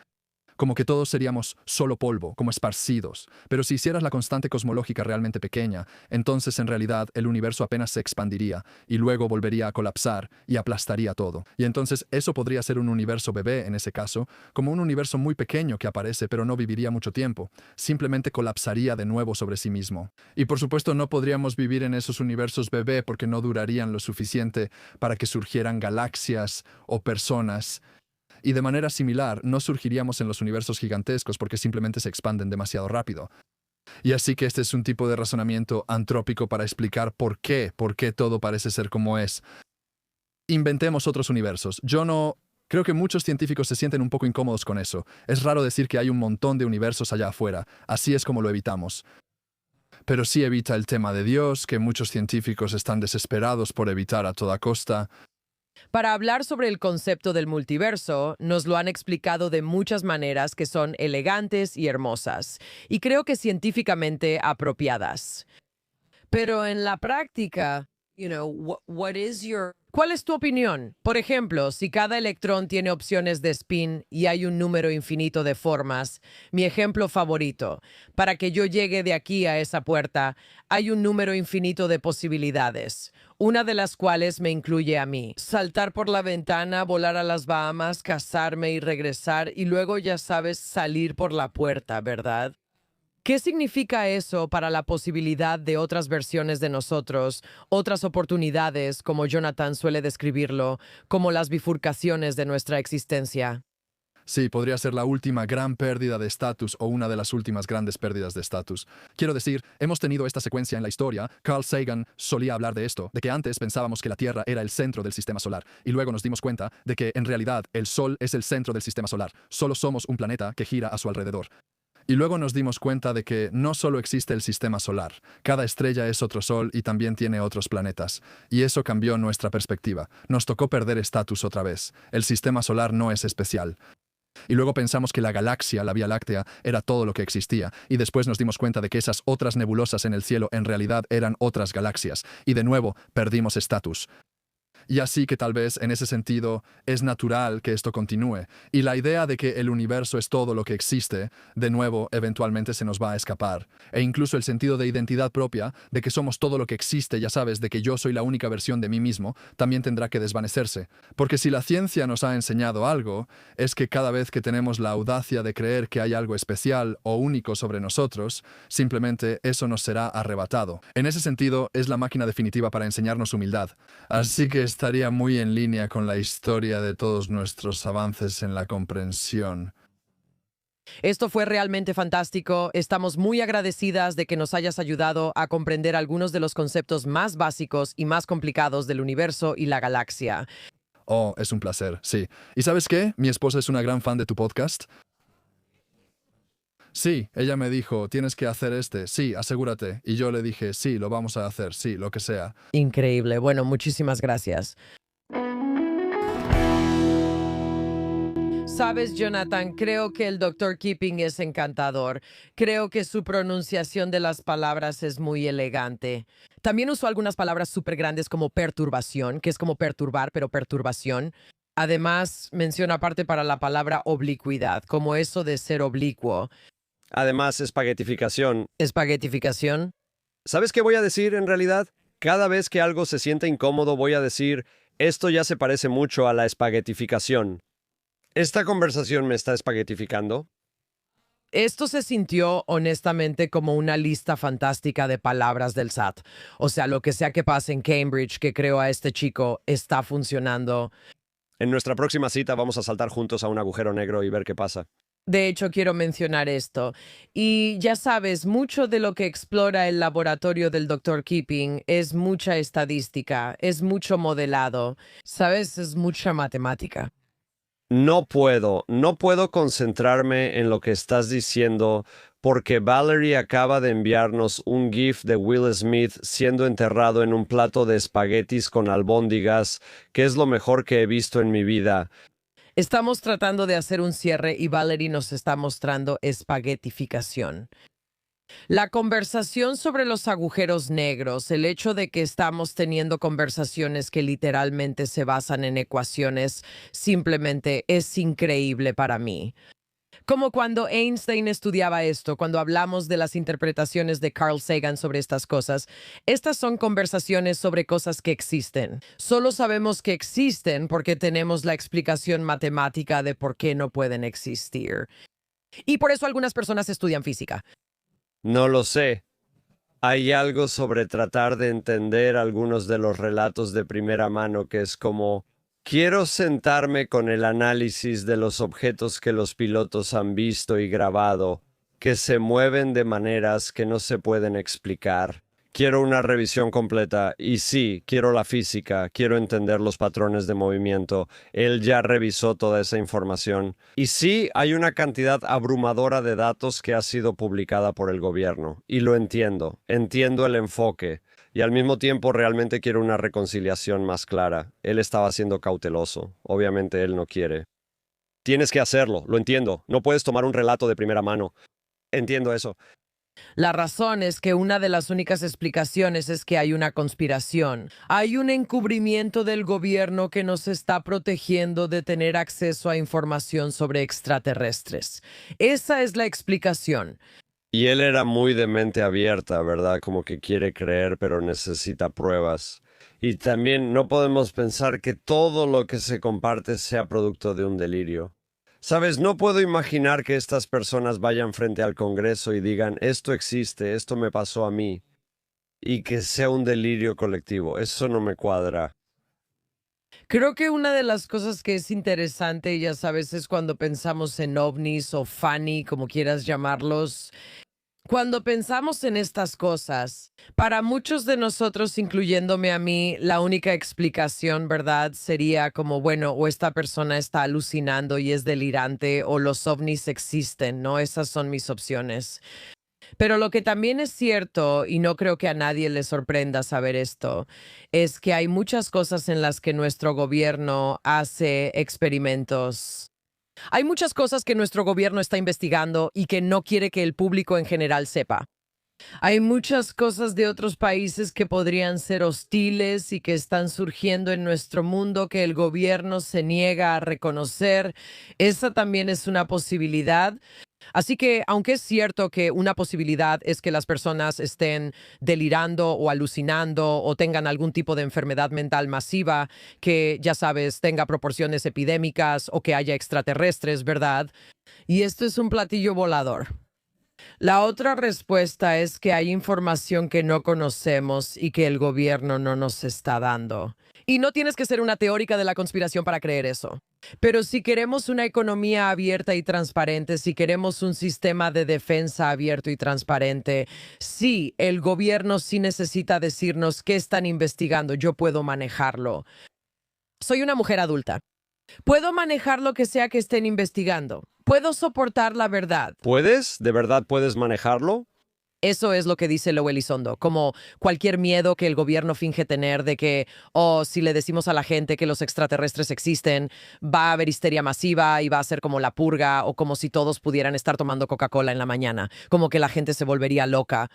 Como que todos seríamos solo polvo, como esparcidos. Pero si hicieras la constante cosmológica realmente pequeña, entonces en realidad el universo apenas se expandiría y luego volvería a colapsar y aplastaría todo. Y entonces eso podría ser un universo bebé en ese caso, como un universo muy pequeño que aparece pero no viviría mucho tiempo. Simplemente colapsaría de nuevo sobre sí mismo. Y por supuesto no podríamos vivir en esos universos bebé porque no durarían lo suficiente para que surgieran galaxias o personas. Y de manera similar, no surgiríamos en los universos gigantescos porque simplemente se expanden demasiado rápido. Y así que este es un tipo de razonamiento antrópico para explicar por qué todo parece ser como es. Inventemos otros universos. Creo que muchos científicos se sienten un poco incómodos con eso. Es raro decir que hay un montón de universos allá afuera. Así es como lo evitamos. Pero sí evita el tema de Dios, que muchos científicos están desesperados por evitar a toda costa. Para hablar sobre el concepto del multiverso, nos lo han explicado de muchas maneras que son elegantes y hermosas, y creo que científicamente apropiadas. Pero en la práctica, ¿cuál es tu opinión? Por ejemplo, si cada electrón tiene opciones de spin y hay un número infinito de formas, mi ejemplo favorito, para que yo llegue de aquí a esa puerta, hay un número infinito de posibilidades, una de las cuales me incluye a mí. Saltar por la ventana, volar a las Bahamas, casarme y regresar, y luego, ya sabes, salir por la puerta, ¿verdad? ¿Qué significa eso para la posibilidad de otras versiones de nosotros, otras oportunidades, como Jonathan suele describirlo, como las bifurcaciones de nuestra existencia? Sí, podría ser la última gran pérdida de estatus o una de las últimas grandes pérdidas de estatus. Quiero decir, hemos tenido esta secuencia en la historia. Carl Sagan solía hablar de esto, de que antes pensábamos que la Tierra era el centro del sistema solar, y luego nos dimos cuenta de que en realidad el Sol es el centro del sistema solar. Solo somos un planeta que gira a su alrededor. Y luego nos dimos cuenta de que no solo existe el sistema solar, cada estrella es otro sol y también tiene otros planetas. Y eso cambió nuestra perspectiva. Nos tocó perder estatus otra vez. El sistema solar no es especial. Y luego pensamos que la galaxia, la Vía Láctea, era todo lo que existía. Y después nos dimos cuenta de que esas otras nebulosas en el cielo en realidad eran otras galaxias. Y de nuevo perdimos estatus. Y así que tal vez en ese sentido es natural que esto continúe. Y la idea de que el universo es todo lo que existe, de nuevo, eventualmente se nos va a escapar. E incluso el sentido de identidad propia, de que somos todo lo que existe, ya sabes, de que yo soy la única versión de mí mismo, también tendrá que desvanecerse. Porque si la ciencia nos ha enseñado algo, es que cada vez que tenemos la audacia de creer que hay algo especial o único sobre nosotros, simplemente eso nos será arrebatado. En ese sentido, es la máquina definitiva para enseñarnos humildad. Así que estaría muy en línea con la historia de todos nuestros avances en la comprensión. Esto fue realmente fantástico. Estamos muy agradecidas de que nos hayas ayudado a comprender algunos de los conceptos más básicos y más complicados del universo y la galaxia. Oh, es un placer, sí. ¿Y sabes qué? Mi esposa es una gran fan de tu podcast. Sí, ella me dijo, tienes que hacer sí, asegúrate. Y yo le dije, sí, lo vamos a hacer, sí, lo que sea. Increíble. Bueno, muchísimas gracias. Sabes, Jonathan, creo que el Dr. Keeping es encantador. Creo que su pronunciación de las palabras es muy elegante. También usó algunas palabras súper grandes como perturbación, que es como perturbar, pero perturbación. Además, menciona aparte para la palabra oblicuidad, como eso de ser oblicuo. Además, espaguetificación. Espaguetificación. ¿Sabes qué voy a decir en realidad? Cada vez que algo se siente incómodo voy a decir, esto ya se parece mucho a la espaguetificación. ¿Esta conversación me está espaguetificando? Esto se sintió honestamente como una lista fantástica de palabras del SAT. O sea, lo que sea que pase en Cambridge que creó a este chico está funcionando. En nuestra próxima cita vamos a saltar juntos a un agujero negro y ver qué pasa. De hecho, quiero mencionar esto. Y ya sabes, mucho de lo que explora el laboratorio del Dr. Keeping es mucha estadística, es mucho modelado, ¿sabes? Es mucha matemática. No puedo concentrarme en lo que estás diciendo porque Valerie acaba de enviarnos un GIF de Will Smith siendo enterrado en un plato de espaguetis con albóndigas, que es lo mejor que he visto en mi vida. Estamos tratando de hacer un cierre y Valerie nos está mostrando espaguetificación. La conversación sobre los agujeros negros, el hecho de que estamos teniendo conversaciones que literalmente se basan en ecuaciones, simplemente es increíble para mí. Como cuando Einstein estudiaba esto, cuando hablamos de las interpretaciones de Carl Sagan sobre estas cosas, estas son conversaciones sobre cosas que existen. Solo sabemos que existen porque tenemos la explicación matemática de por qué no pueden existir. Y por eso algunas personas estudian física. No lo sé. Hay algo sobre tratar de entender algunos de los relatos de primera mano que es como, quiero sentarme con el análisis de los objetos que los pilotos han visto y grabado, que se mueven de maneras que no se pueden explicar. Quiero una revisión completa y sí, quiero la física, quiero entender los patrones de movimiento. Él ya revisó toda esa información. Y sí, hay una cantidad abrumadora de datos que ha sido publicada por el gobierno. Y lo entiendo el enfoque. Y al mismo tiempo realmente quiero una reconciliación más clara. Él estaba siendo cauteloso. Obviamente él no quiere. Tienes que hacerlo, lo entiendo. No puedes tomar un relato de primera mano. Entiendo eso. La razón es que una de las únicas explicaciones es que hay una conspiración. Hay un encubrimiento del gobierno que nos está protegiendo de tener acceso a información sobre extraterrestres. Esa es la explicación. Y él era muy de mente abierta, ¿verdad? Como que quiere creer, pero necesita pruebas. Y también no podemos pensar que todo lo que se comparte sea producto de un delirio. Sabes, no puedo imaginar que estas personas vayan frente al Congreso y digan, esto existe, esto me pasó a mí, y que sea un delirio colectivo. Eso no me cuadra. Creo que una de las cosas que es interesante, ya sabes, es cuando pensamos en ovnis o FANI, como quieras llamarlos. Cuando pensamos en estas cosas, para muchos de nosotros, incluyéndome a mí, la única explicación, ¿verdad? Sería como, bueno, o esta persona está alucinando y es delirante, o los ovnis existen, ¿no? Esas son mis opciones. Pero lo que también es cierto, y no creo que a nadie le sorprenda saber esto, es que hay muchas cosas en las que nuestro gobierno hace experimentos. Hay muchas cosas que nuestro gobierno está investigando y que no quiere que el público en general sepa. Hay muchas cosas de otros países que podrían ser hostiles y que están surgiendo en nuestro mundo que el gobierno se niega a reconocer. Esa también es una posibilidad. Así que, aunque es cierto que una posibilidad es que las personas estén delirando o alucinando o tengan algún tipo de enfermedad mental masiva, que, ya sabes, tenga proporciones epidémicas o que haya extraterrestres, ¿verdad? Y esto es un platillo volador. La otra respuesta es que hay información que no conocemos y que el gobierno no nos está dando. Y no tienes que ser una teórica de la conspiración para creer eso. Pero si queremos una economía abierta y transparente, si queremos un sistema de defensa abierto y transparente, sí, el gobierno sí necesita decirnos qué están investigando. Yo puedo manejarlo. Soy una mujer adulta. Puedo manejar lo que sea que estén investigando. Puedo soportar la verdad. ¿Puedes? ¿De verdad puedes manejarlo? Eso es lo que dice Lowell Elizondo, como cualquier miedo que el gobierno finge tener de que, si le decimos a la gente que los extraterrestres existen, va a haber histeria masiva y va a ser como la purga, o como si todos pudieran estar tomando Coca-Cola en la mañana, como que la gente se volvería loca.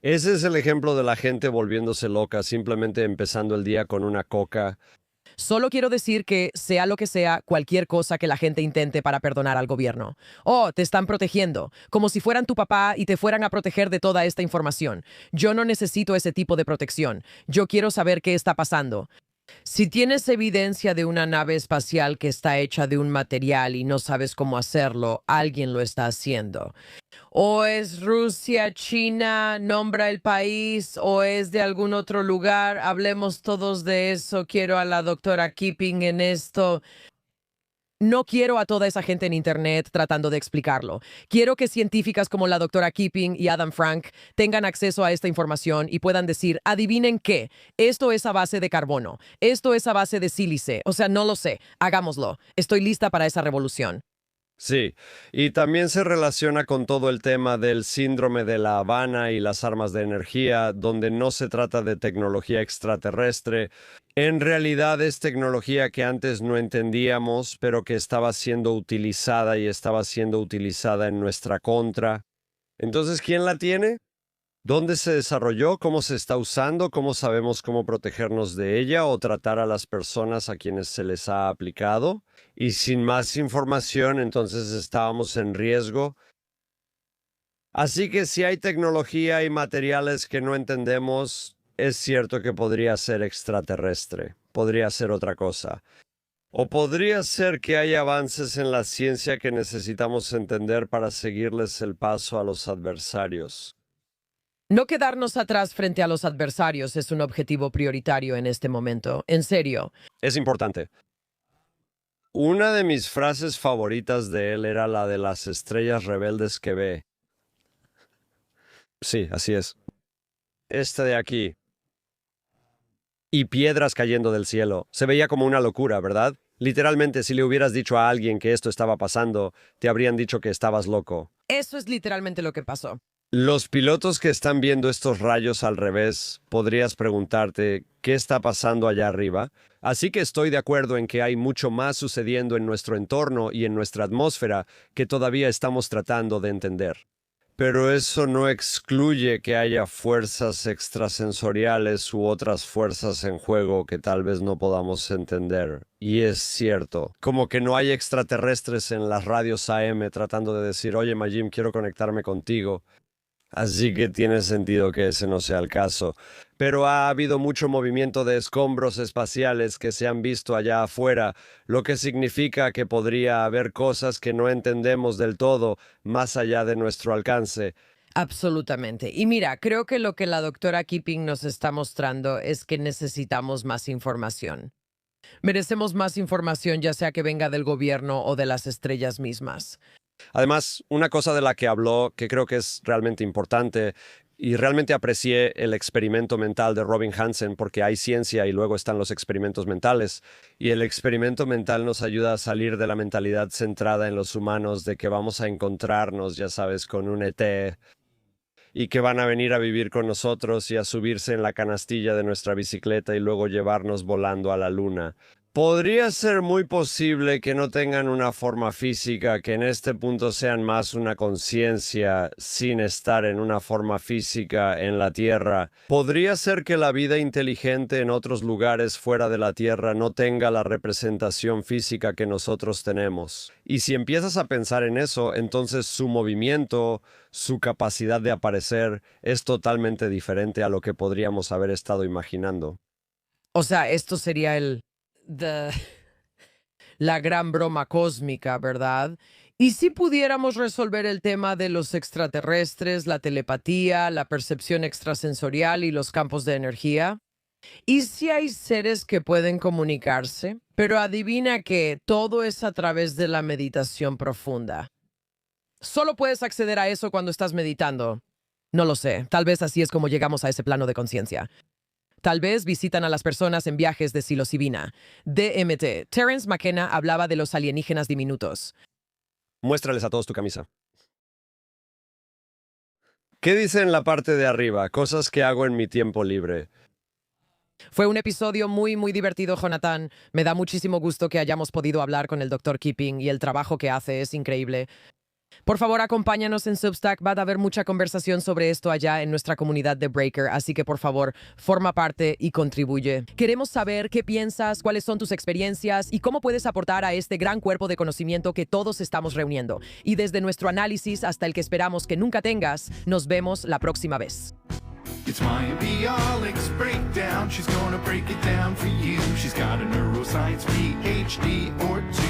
Ese es el ejemplo de la gente volviéndose loca, simplemente empezando el día con una coca. Solo quiero decir que, sea lo que sea, cualquier cosa que la gente intente para perdonar al gobierno. Oh, te están protegiendo, como si fueran tu papá y te fueran a proteger de toda esta información. Yo no necesito ese tipo de protección. Yo quiero saber qué está pasando. Si tienes evidencia de una nave espacial que está hecha de un material y no sabes cómo hacerlo, alguien lo está haciendo. O es Rusia, China, nombra el país, o es de algún otro lugar. Hablemos todos de eso. Quiero a la doctora Keeping en esto. No quiero a toda esa gente en Internet tratando de explicarlo. Quiero que científicas como la doctora Keeping y Adam Frank tengan acceso a esta información y puedan decir, adivinen qué, esto es a base de carbono, esto es a base de sílice. O sea, no lo sé, hagámoslo. Estoy lista para esa revolución. Sí, y también se relaciona con todo el tema del síndrome de La Habana y las armas de energía, donde no se trata de tecnología extraterrestre. En realidad es tecnología que antes no entendíamos, pero que estaba siendo utilizada y estaba siendo utilizada en nuestra contra. Entonces, ¿quién la tiene? ¿Dónde se desarrolló? ¿Cómo se está usando? ¿Cómo sabemos cómo protegernos de ella o tratar a las personas a quienes se les ha aplicado? Y sin más información, entonces estábamos en riesgo. Así que si hay tecnología y materiales que no entendemos, es cierto que podría ser extraterrestre, podría ser otra cosa. O podría ser que hay avances en la ciencia que necesitamos entender para seguirles el paso a los adversarios. No quedarnos atrás frente a los adversarios es un objetivo prioritario en este momento. En serio. Es importante. Una de mis frases favoritas de él era la de las estrellas rebeldes que ve. Sí, así es. Esta de aquí. Y piedras cayendo del cielo. Se veía como una locura, ¿verdad? Literalmente, si le hubieras dicho a alguien que esto estaba pasando, te habrían dicho que estabas loco. Eso es literalmente lo que pasó. Los pilotos que están viendo estos rayos al revés, podrías preguntarte, ¿qué está pasando allá arriba? Así que estoy de acuerdo en que hay mucho más sucediendo en nuestro entorno y en nuestra atmósfera que todavía estamos tratando de entender. Pero eso no excluye que haya fuerzas extrasensoriales u otras fuerzas en juego que tal vez no podamos entender. Y es cierto, como que no hay extraterrestres en las radios AM tratando de decir, oye Majim, quiero conectarme contigo. Así que tiene sentido que ese no sea el caso. Pero ha habido mucho movimiento de escombros espaciales que se han visto allá afuera, lo que significa que podría haber cosas que no entendemos del todo, más allá de nuestro alcance. Absolutamente. Y mira, creo que lo que la doctora Keeping nos está mostrando es que necesitamos más información. Merecemos más información, ya sea que venga del gobierno o de las estrellas mismas. Además, una cosa de la que habló que creo que es realmente importante, y realmente aprecié el experimento mental de Robin Hansen porque hay ciencia y luego están los experimentos mentales. Y el experimento mental nos ayuda a salir de la mentalidad centrada en los humanos de que vamos a encontrarnos, ya sabes, con un ET y que van a venir a vivir con nosotros y a subirse en la canastilla de nuestra bicicleta y luego llevarnos volando a la luna. Podría ser muy posible que no tengan una forma física, que en este punto sean más una conciencia sin estar en una forma física en la Tierra. Podría ser que la vida inteligente en otros lugares fuera de la Tierra no tenga la representación física que nosotros tenemos. Y si empiezas a pensar en eso, entonces su movimiento, su capacidad de aparecer es totalmente diferente a lo que podríamos haber estado imaginando. O sea, esto sería la gran broma cósmica, ¿verdad? Y si pudiéramos resolver el tema de los extraterrestres, la telepatía, la percepción extrasensorial y los campos de energía. ¿Y si hay seres que pueden comunicarse? Pero adivina que todo es a través de la meditación profunda. Solo puedes acceder a eso cuando estás meditando. No lo sé, tal vez así es como llegamos a ese plano de conciencia. Tal vez visitan a las personas en viajes de psilocibina. DMT. Terence McKenna hablaba de los alienígenas diminutos. Muéstrales a todos tu camisa. ¿Qué dice en la parte de arriba? Cosas que hago en mi tiempo libre. Fue un episodio muy, muy divertido, Jonathan. Me da muchísimo gusto que hayamos podido hablar con el Dr. Keeping y el trabajo que hace es increíble. Por favor, acompáñanos en Substack. Va a haber mucha conversación sobre esto allá en nuestra comunidad de Breaker, así que por favor, forma parte y contribuye. Queremos saber qué piensas, cuáles son tus experiencias y cómo puedes aportar a este gran cuerpo de conocimiento que todos estamos reuniendo. Y desde nuestro análisis hasta el que esperamos que nunca tengas, nos vemos la próxima vez. It's Maya Bialik's Breakdown. She's gonna break it down for you. She's got a neuroscience PhD or two.